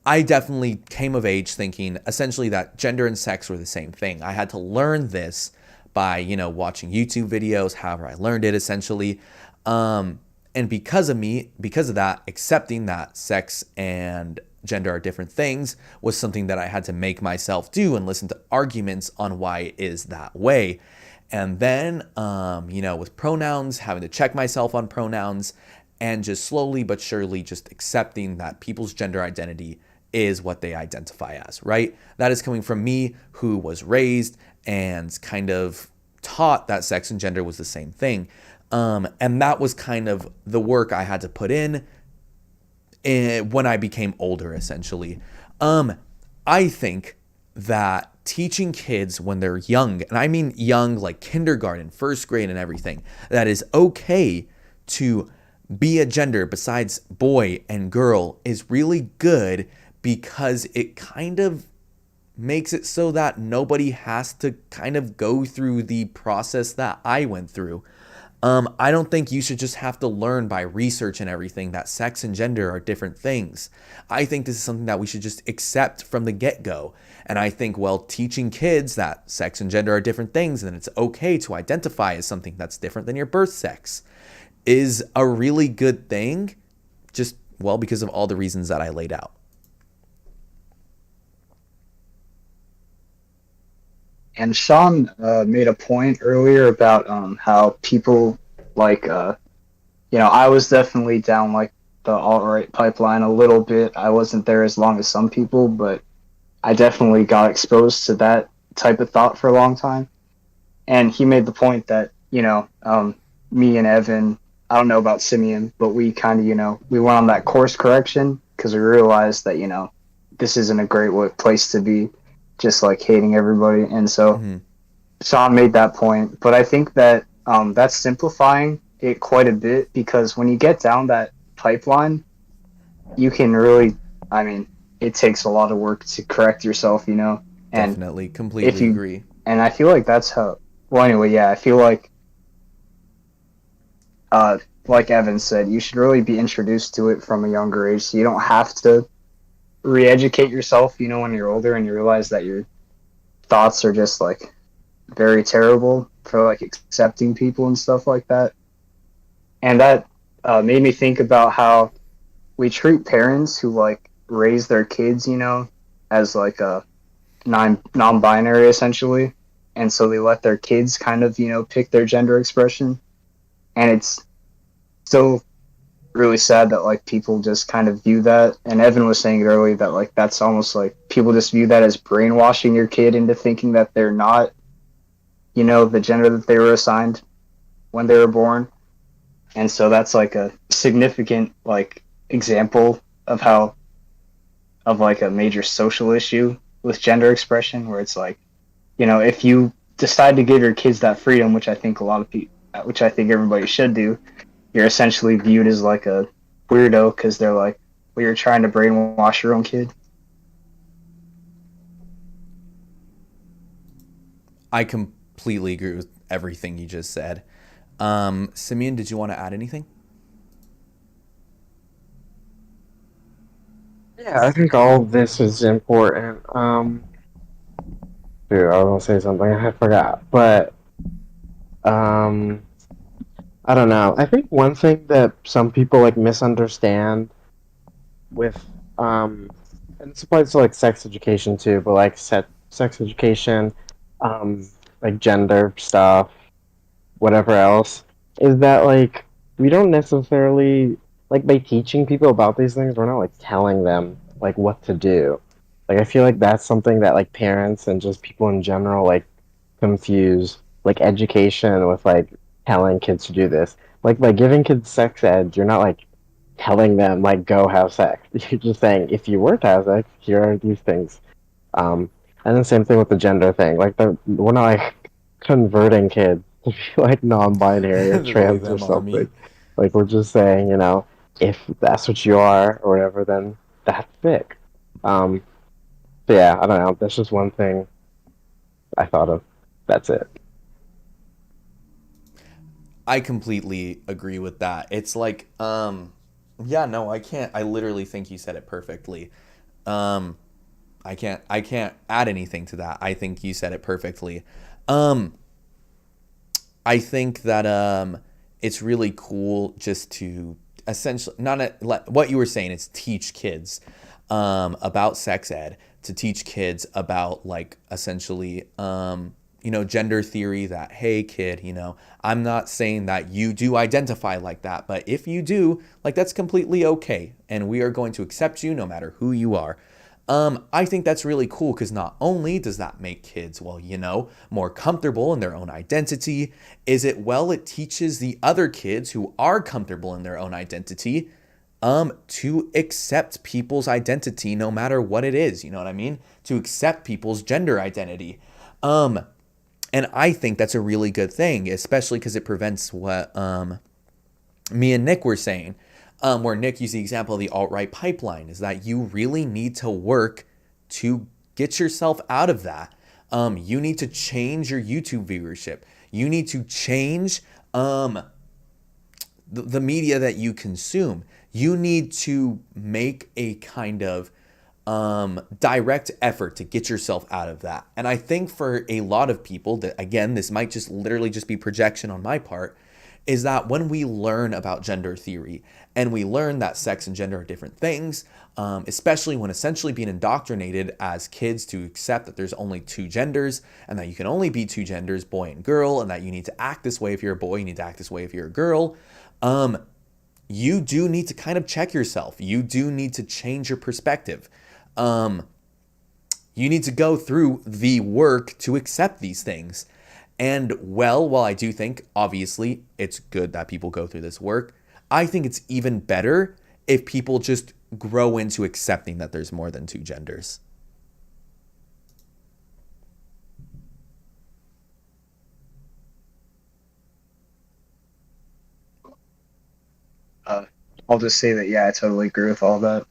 I definitely came of age thinking essentially that gender and sex were the same thing. I had to learn this by, watching YouTube videos, however I learned it, essentially. And because of that, accepting that sex and gender are different things was something that I had to make myself do, and listen to arguments on why it is that way. And then, with pronouns, having to check myself on pronouns, and just slowly but surely just accepting that people's gender identity is what they identify as, right? That is coming from me, who was raised and kind of taught that sex and gender was the same thing. And that was kind of the work I had to put in when I became older, essentially. I think that teaching kids when they're young, and I mean young, like kindergarten, first grade and everything, that is okay to be a gender besides boy and girl is really good, because it kind of makes it so that nobody has to kind of go through the process that I went through. I don't think you should just have to learn by research and everything that sex and gender are different things. I think this is something that we should just accept from the get-go. And I think, teaching kids that sex and gender are different things, and it's okay to identify as something that's different than your birth sex, is a really good thing, just, because of all the reasons that I laid out. And Sean made a point earlier about how people like, I was definitely down like the alt-right pipeline a little bit. I wasn't there as long as some people, but I definitely got exposed to that type of thought for a long time. And he made the point that, me and Evan, I don't know about Simeon, but we kind of, we went on that course correction because we realized that, this isn't a great place to be, just like hating everybody. And so Sean made that point, but I think that that's simplifying it quite a bit, because when you get down that pipeline, you can really, it takes a lot of work to correct yourself, and Definitely, completely agree. And I feel like that's how, I feel like Evan said, you should really be introduced to it from a younger age, so you don't have to re-educate yourself, when you're older and you realize that your thoughts are just like very terrible for like accepting people and stuff like that. And that made me think about how we treat parents who like raise their kids, as like a non-binary essentially, and so they let their kids kind of pick their gender expression, and it's so really sad that like people just kind of view that. And Evan was saying it earlier that like that's almost like people just view that as brainwashing your kid into thinking that they're not, the gender that they were assigned when they were born. And so that's like a significant like example of how of like a major social issue with gender expression, where it's like, if you decide to give your kids that freedom, which I think a lot of people, which I think everybody should do, you're essentially viewed as like a weirdo because they're like, well, you're trying to brainwash your own kid. I completely agree with everything you just said. Simeon, did you want to add anything? Yeah, I think all of this is important. Dude, I was gonna say something I forgot, but um, I don't know. I think one thing that some people like misunderstand with and this applies to like sex education too, but like sex education, um, like gender stuff, whatever else, is that like we don't necessarily like by teaching people about these things, we're not like telling them like what to do. Like I feel like that's something that like parents and just people in general like confuse like education with like telling kids to do this. Like by giving kids sex ed, you're not like telling them like go have sex. You're just saying if you were to have sex, here are these things. Um, and then same thing with the gender thing. Like we're not like converting kids to be like non-binary or The They trans or Them something. Army. Like we're just saying, if that's what you are or whatever, then that's sick. Um, so yeah, I don't know. That's just one thing I thought of. That's it. I completely agree with that. It's like, yeah, no, I can't. I literally think you said it perfectly. Um, I can't add anything to that. I think you said it perfectly. Um, I think that it's really cool just to essentially what you were saying is teach kids about sex ed, to teach kids about like essentially gender theory, that hey kid, I'm not saying that you do identify like that, but if you do, like that's completely okay and we are going to accept you no matter who you are. I think that's really cool because not only does that make kids, well, more comfortable in their own identity, it teaches the other kids who are comfortable in their own identity to accept people's identity no matter what it is, you know what I mean? To accept people's gender identity. And I think that's a really good thing, especially because it prevents what me and Nick were saying, where Nick used the example of the alt-right pipeline, is that you really need to work to get yourself out of that. You need to change your YouTube viewership. You need to change the media that you consume. You need to make a kind of direct effort to get yourself out of that. And I think for a lot of people, that again, this might just literally just be projection on my part, is that when we learn about gender theory and we learn that sex and gender are different things, especially when essentially being indoctrinated as kids to accept that there's only two genders and that you can only be two genders, boy and girl, and that you need to act this way if you're a boy, you need to act this way if you're a girl, you do need to kind of check yourself. You do need to change your perspective. You need to go through the work to accept these things. And while I do think, obviously, it's good that people go through this work, I think it's even better if people just grow into accepting that there's more than two genders. I'll just say that, yeah, I totally agree with all that.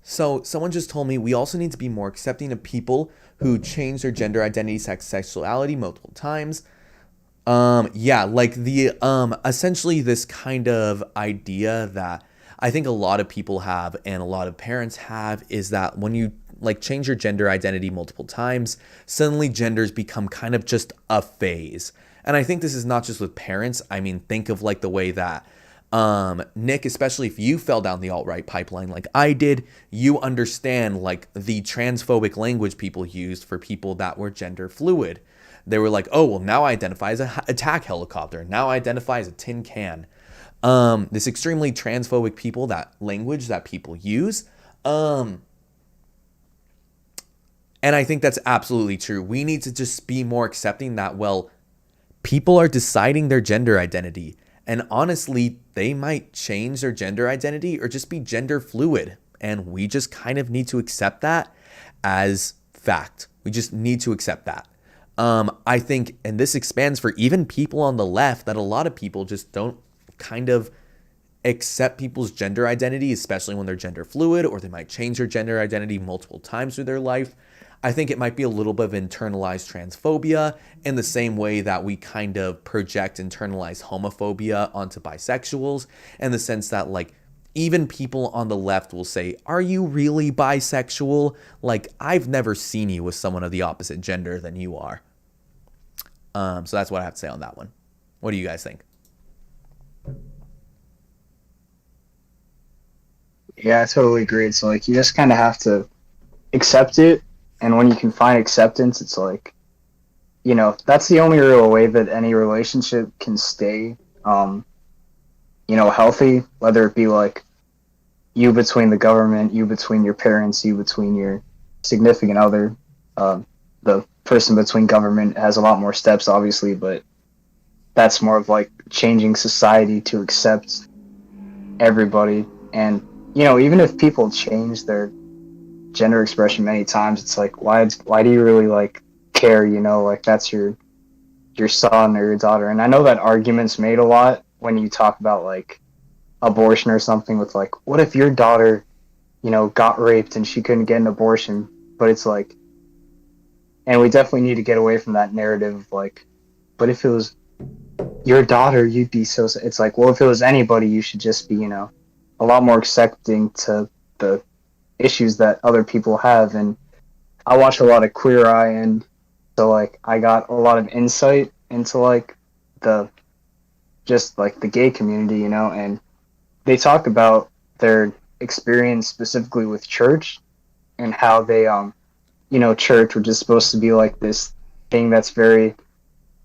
So someone just told me we also need to be more accepting of people who change their gender identity, sexuality multiple times. Yeah, like the essentially this kind of idea that I think a lot of people have and a lot of parents have, is that when you like change your gender identity multiple times, suddenly genders become kind of just a phase. And I think this is not just with parents. I mean, think of like the way that Nick, especially if you fell down the alt-right pipeline like I did, you understand like the transphobic language people used for people that were gender fluid. They were like, oh, well, now I identify as an attack helicopter. Now I identify as a tin can. This extremely transphobic people, that language that people use. And I think that's absolutely true. We need to just be more accepting that, well, people are deciding their gender identity. And honestly, they might change their gender identity or just be gender fluid. And we just kind of need to accept that as fact. We just need to accept that. I think, and this expands for even people on the left, that a lot of people just don't kind of accept people's gender identity, especially when they're gender fluid, or they might change their gender identity multiple times through their life. I think it might be a little bit of internalized transphobia in the same way that we kind of project internalized homophobia onto bisexuals, in the sense that like even people on the left will say, are you really bisexual? Like, I've never seen you with someone of the opposite gender than you are. So that's what I have to say on that one. What do you guys think? Yeah, I totally agree. It's like you just kind of have to accept it, and when you can find acceptance, it's like, you know, that's the only real way that any relationship can stay, you know, healthy. Whether it be like you between the government, you between your parents, you between your significant other. The person between government has a lot more steps, obviously, but that's more of like changing society to accept everybody. And you know, even if people change their gender expression many times, it's like, why do you really like care? You know, like that's your son or your daughter. And I know that argument's made a lot when you talk about like abortion or something, with like, what if your daughter, you know, got raped and she couldn't get an abortion? But it's like, and we definitely need to get away from that narrative of like, but if it was your daughter, you'd be so. It's like, well, if it was anybody, you should just be, you know, a lot more accepting to the issues that other people have. And I watch a lot of Queer Eye, and so like I got a lot of insight into like the just like the gay community, you know, and they talk about their experience specifically with church and how they you know, church, which is supposed to be like this thing that's very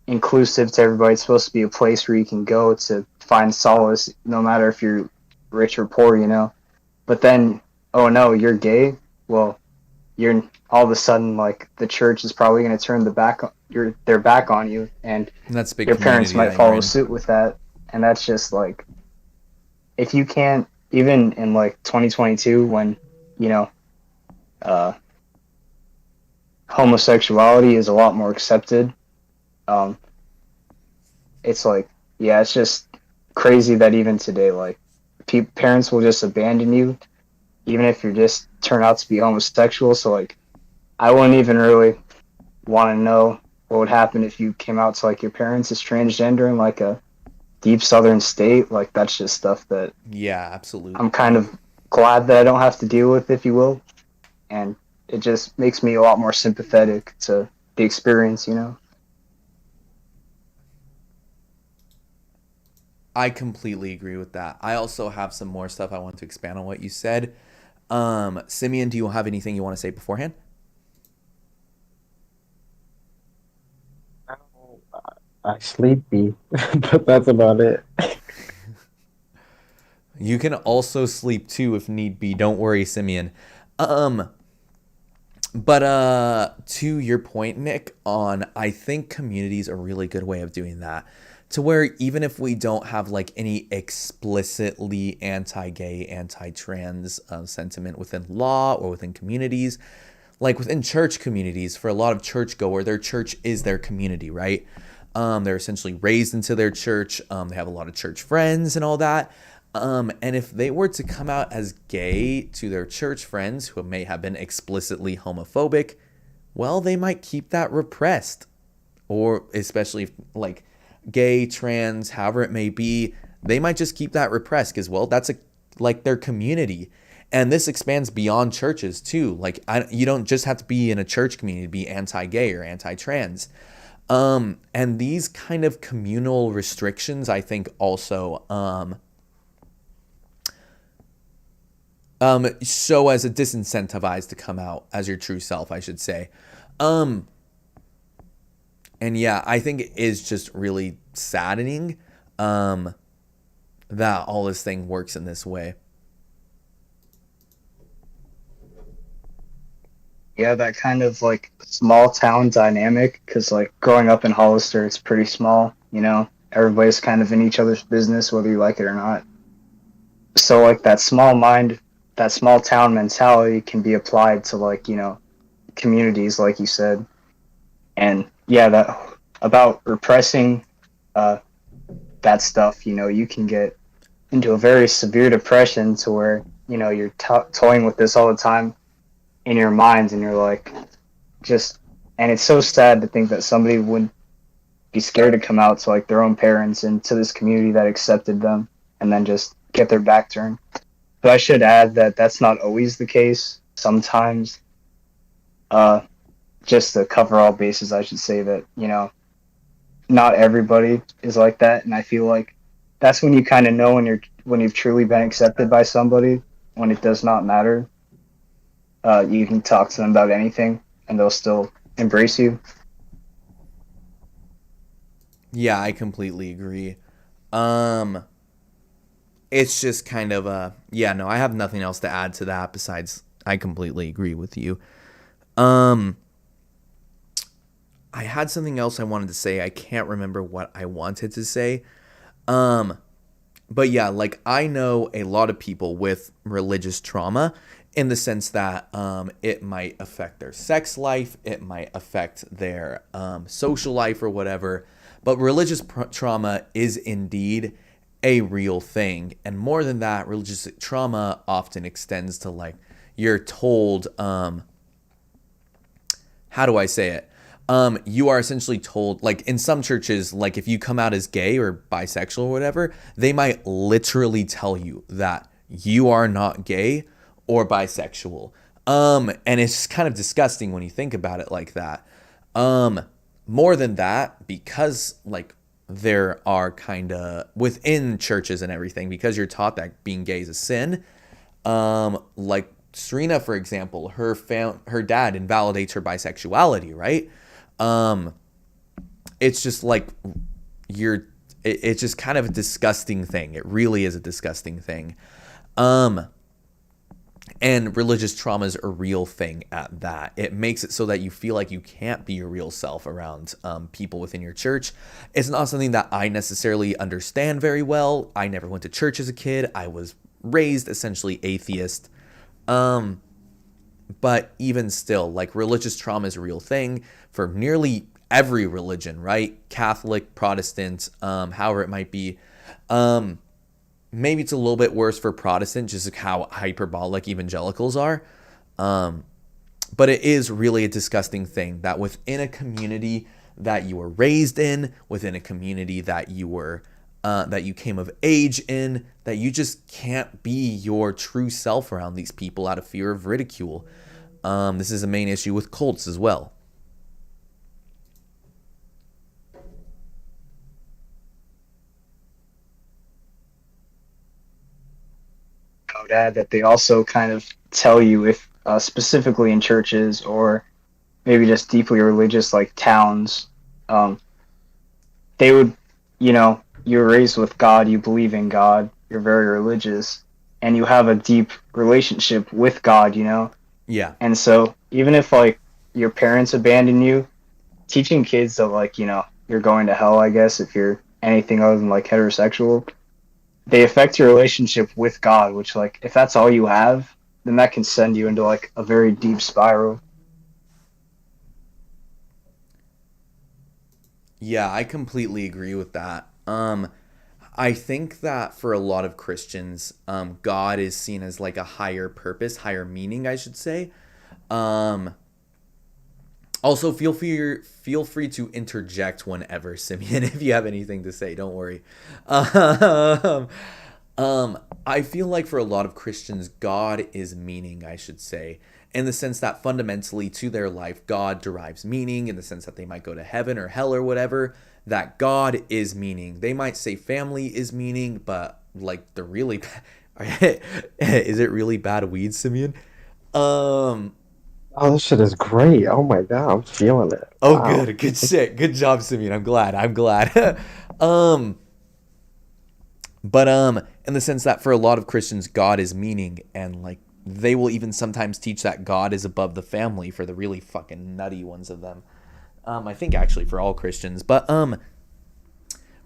inclusive to everybody. It's supposed to be a place where you can go to find solace, no matter if you're rich or poor, you know. But then, oh no, you're gay. Well, you're all of a sudden like the church is probably going to turn their back on you, and That's big. Your parents might follow suit with that. And that's just like, if you can't, even in like 2022, when you know, homosexuality is a lot more accepted. It's like, yeah, it's just crazy that even today, like, parents will just abandon you, even if you just turn out to be homosexual. So, like, I wouldn't even really want to know what would happen if you came out to, like, your parents as transgender in, like, a deep southern state. Like, that's just stuff that... Yeah, absolutely. I'm kind of glad that I don't have to deal with, if you will. And it just makes me a lot more sympathetic to the experience, you know? I completely agree with that. I also have some more stuff I want to expand on what you said. Simeon, do you have anything you want to say beforehand? I sleepy, but that's about it. You can also sleep too if need be. Don't worry, Simeon. But to your point, Nick, on I think community's a really good way of doing that. To where even if we don't have like any explicitly anti-gay, anti-trans sentiment within law or within communities, like within church communities, for a lot of churchgoer, their church is their community, right? They're essentially raised into their church. They have a lot of church friends and all that. And if they were to come out as gay to their church friends who may have been explicitly homophobic, well, they might keep that repressed. Or especially if, like, gay, trans, however it may be, they might just keep that repressed because, well, that's like their community. And this expands beyond churches too. Like you don't just have to be in a church community to be anti-gay or anti-trans. And these kind of communal restrictions, I think, also show as a disincentivize to come out as your true self, I should say. And yeah, I think it is just really saddening that all this thing works in this way. Yeah, that kind of like small town dynamic, because like growing up in Hollister, it's pretty small, you know? Everybody's kind of in each other's business, whether you like it or not. So like that small town mentality can be applied to like, you know, communities, like you said. And yeah, that about repressing that stuff, you know, you can get into a very severe depression to where, you know, you're toying with this all the time in your minds, and you're like, just, and it's so sad to think that somebody would be scared to come out to like their own parents and to this community that accepted them, and then just get their back turned. But I should add that that's not always the case. Sometimes, just to cover all bases, I should say that, you know, not everybody is like that, and I feel like that's when you kind of know when you've truly been accepted by somebody, when it does not matter. You can talk to them about anything, and they'll still embrace you. Yeah, I completely agree. It's just kind of yeah, no, I have nothing else to add to that besides I completely agree with you. I had something else I wanted to say. I can't remember what I wanted to say. But yeah, like I know a lot of people with religious trauma in the sense that it might affect their sex life, it might affect their social life or whatever. But religious trauma is indeed a real thing. And more than that, religious trauma often extends to like you're told, how do I say it? You are essentially told, like in some churches, like if you come out as gay or bisexual or whatever, they might literally tell you that you are not gay or bisexual. And it's kind of disgusting when you think about it like that. More than that, because like there are kind of within churches and everything, because you're taught that being gay is a sin. Like Serena, for example, her dad invalidates her bisexuality, right? It's just like it's just kind of a disgusting thing. It really is a disgusting thing. And religious trauma is a real thing at that. It makes it so that you feel like you can't be your real self around people within your church. It's not something that I necessarily understand very well. I never went to church as a kid. I was raised essentially atheist. But even still, like religious trauma is a real thing for nearly every religion, right? Catholic, Protestant, however it might be. Maybe it's a little bit worse for Protestant, just how hyperbolic evangelicals are. But it is really a disgusting thing that within a community that you were raised in, within a community that you were that you came of age in, that you just can't be your true self around these people out of fear of ridicule. This is a main issue with cults as well. I would add that they also kind of tell you, if specifically in churches or maybe just deeply religious like towns, they would, you know, you're raised with God, you believe in God, you're very religious, and you have a deep relationship with God, you know? Yeah. And so even if like your parents abandon you, teaching kids that like, you know, you're going to hell, I guess, if you're anything other than like heterosexual, they affect your relationship with God, which like if that's all you have, then that can send you into like a very deep spiral. Yeah, I completely agree with that. I think that for a lot of Christians, God is seen as like a higher purpose, higher meaning, I should say. Also, feel free to interject whenever, Simeon, if you have anything to say. Don't worry. I I feel like for a lot of Christians, God is meaning, I should say, in the sense that fundamentally to their life, God derives meaning in the sense that they might go to heaven or hell or whatever, that God is meaning. They might say family is meaning, but like the really, is it really bad weed, Simeon? Um, Oh, this shit is great. Oh my god, I'm feeling it. oh, Wow. good shit. Good job, Simeon. I'm glad. um, but in the sense that for a lot of Christians, God is meaning, and like they will even sometimes teach that God is above the family for the really fucking nutty ones of them. I think actually for all Christians, but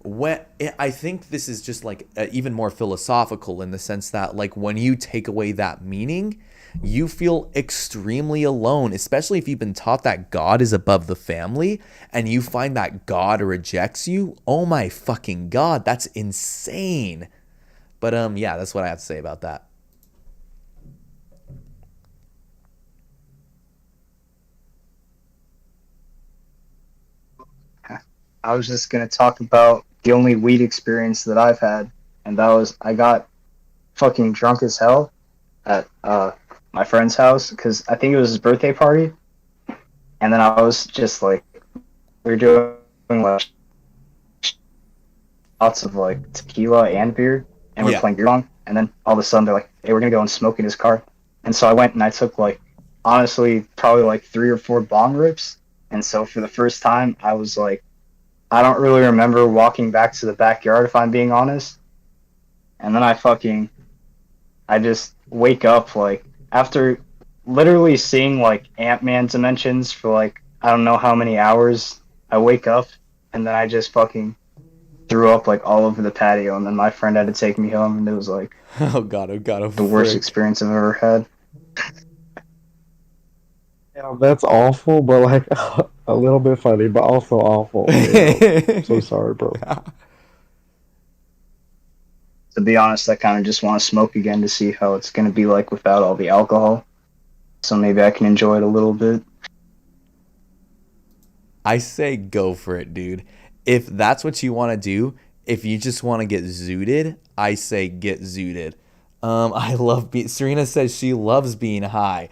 when I think this is just like even more philosophical in the sense that like when you take away that meaning, you feel extremely alone, especially if you've been taught that God is above the family and you find that God rejects you. Oh my fucking God, that's insane. But yeah, that's what I have to say about that. I was just gonna talk about the only weed experience that I've had, and that was I got fucking drunk as hell at my friend's house because I think it was his birthday party, and then I was just like we were doing like lots of like tequila and beer, and we are Yeah. playing beer pong, and then all of a sudden they're like, "Hey, we're gonna go and smoke in his car," and so I went and I took like honestly probably like 3 or 4 bong rips, and so for the first time I was like. I don't really remember walking back to the backyard if I'm being honest. And then I just wake up like after literally seeing like Ant-Man dimensions for like I don't know how many hours. I wake up and then I just fucking threw up like all over the patio and then my friend had to take me home and it was like Oh God, oh the worst frick. experience I've ever had. Yeah, that's awful, but like a little bit funny, but also awful. So sorry, bro. To be honest, I kind of just want to smoke again to see how it's going to be like without all the alcohol. So maybe I can enjoy it a little bit. I say go for it, dude. If that's what you want to do, if you just want to get zooted, I say get zooted. I love Serena says she loves being high.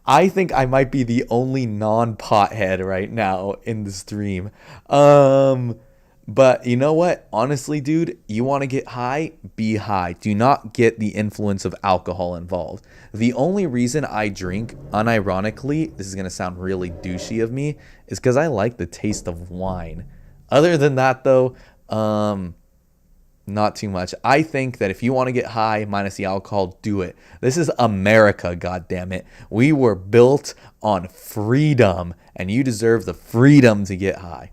I think I might be the only non-pothead right now in the stream. But you know what? Honestly, dude, you want to get high? Be high. Do not get the influence of alcohol involved. The only reason I drink, unironically, this is going to sound really douchey of me, is because I like the taste of wine. Other than that, though, not too much. I think that if you want to get high minus the alcohol, do it. This is America, goddammit. We were built on freedom, and you deserve the freedom to get high.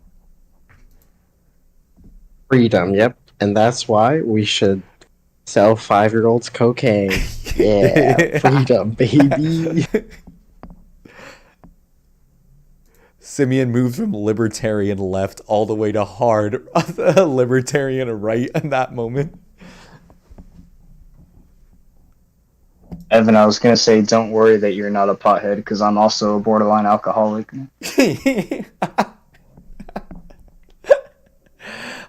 Freedom, yep. And that's why we should sell 5-year-olds cocaine. Yeah, freedom, baby. Simeon moved from libertarian left all the way to hard libertarian right in that moment. Evan, I was going to say, don't worry that you're not a pothead because I'm also a borderline alcoholic.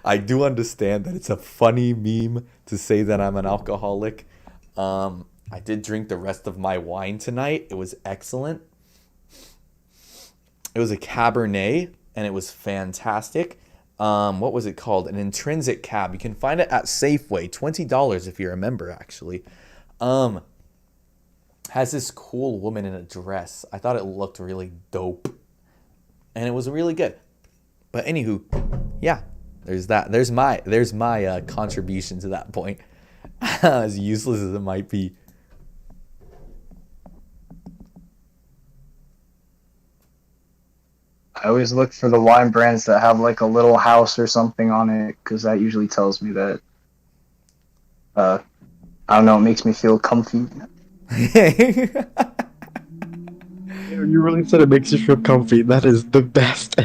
I do understand that it's a funny meme to say that I'm an alcoholic. I did drink the rest of my wine tonight. It was excellent. It was a Cabernet, and it was fantastic. What was it called? An intrinsic cab. You can find it at Safeway. $20 if you remember, actually. Has this cool woman in a dress. I thought it looked really dope. And it was really good. But anywho, yeah. There's that. There's my contribution to that point. As useless as it might be. I always look for the wine brands that have like a little house or something on it because that usually tells me that, I don't know, it makes me feel comfy. You really said it makes you feel comfy. That is the best.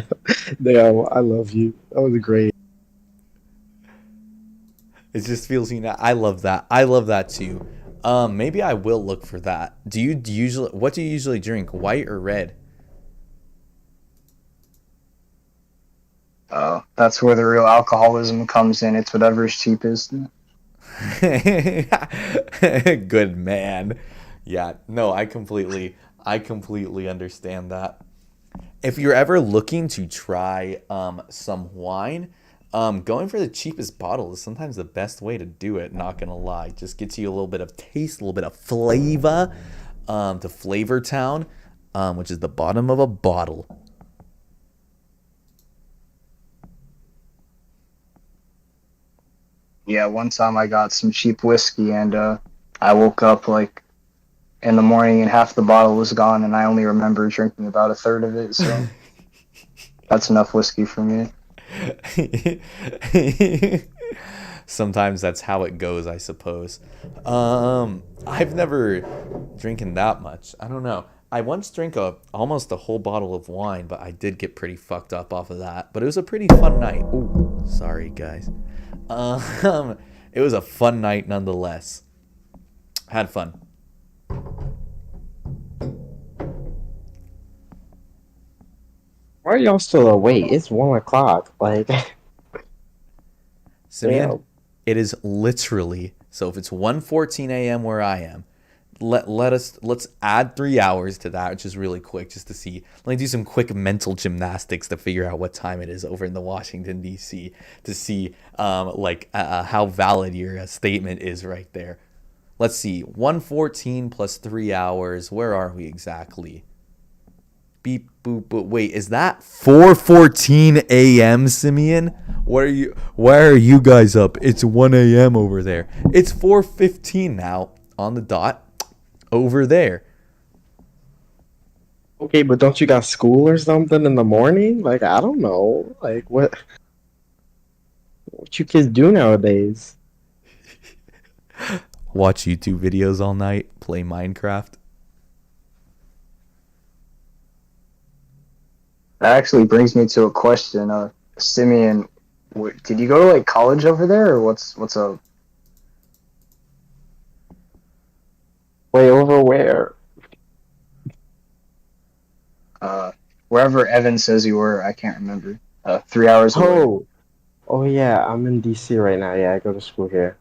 Damn, I love you. That was great. It just feels, I love that. I love that too. Maybe I will look for that. What do you usually drink? White or red? That's where the real alcoholism comes in. It's whatever's cheapest. Good man. Yeah, no, I completely understand that. If you're ever looking to try some wine, going for the cheapest bottle is sometimes the best way to do it. Not gonna lie, just gets you a little bit of taste, a little bit of flavor, to Flavor Town, which is the bottom of a bottle. Yeah, one time I got some cheap whiskey and I woke up like in the morning and half the bottle was gone and I only remember drinking about a third of it, so that's enough whiskey for me. Sometimes that's how it goes, I suppose. I've never drinking that much. I don't know. I once drank almost a whole bottle of wine, but I did get pretty fucked up off of that. But it was a pretty fun night. Ooh, sorry guys. It was a fun night nonetheless. Had fun. Why are y'all still awake? It's 1 o'clock. Like, Simeon, damn. it is literally, so if it's 1:14 a.m. where I am, let's add 3 hours to that, which is really quick, just to see. Let me do some quick mental gymnastics to figure out what time it is over in the Washington D.C. to see how valid your statement is right there. Let's see, 1:14 plus 3 hours. Where are we exactly? Beep boop boop. Wait, is that 4:14 a.m. Simeon? Why are you guys up? It's 1 a.m. over there. It's 4:15 now on the dot over there. Okay, but don't you got school or something in the morning? Like, I don't know. Like, what you kids do nowadays? Watch YouTube videos all night, play Minecraft. That actually brings me to a question. Simeon, did you go to like college over there, or what's up? Way over where? Wherever Evan says you were, I can't remember. 3 hours away. Oh yeah, I'm in DC right now. Yeah, I go to school here.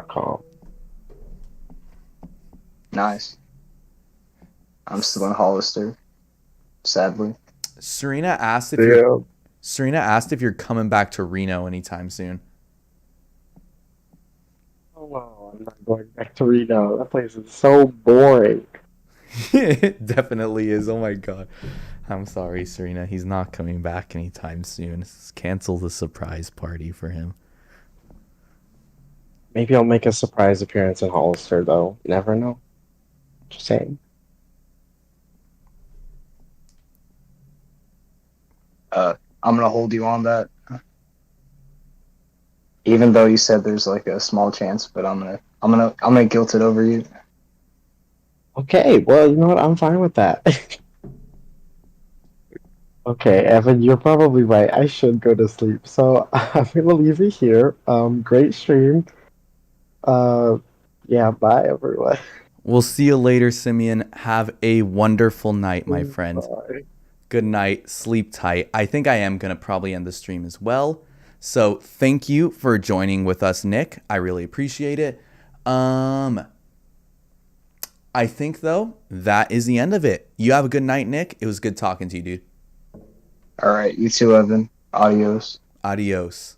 .com. Nice. I'm still in Hollister, sadly. Serena asked if you're coming back to Reno anytime soon. Oh no, I'm not going back to Reno. That place is so boring. It definitely is. Oh my god. I'm sorry, Serena. He's not coming back anytime soon. Cancel the surprise party for him. Maybe I'll make a surprise appearance in Hollister, though. Never know. Just saying. I'm gonna hold you on that. Even though you said there's like a small chance, but I'm gonna guilt it over you. Okay, well, you know what? I'm fine with that. Okay, Evan, you're probably right. I should go to sleep. So I'm gonna leave it here. Great stream. Uh, yeah, bye everyone. We'll see you later, Simeon. Have a wonderful night, my friend. Bye. Good night. Sleep tight. I think I am going to probably end the stream as well. So thank you for joining with us, Nick. I really appreciate it. I think, though, that is the end of it. You have a good night, Nick. It was good talking to you, dude. All right, you too, Evan. Adios. Adios.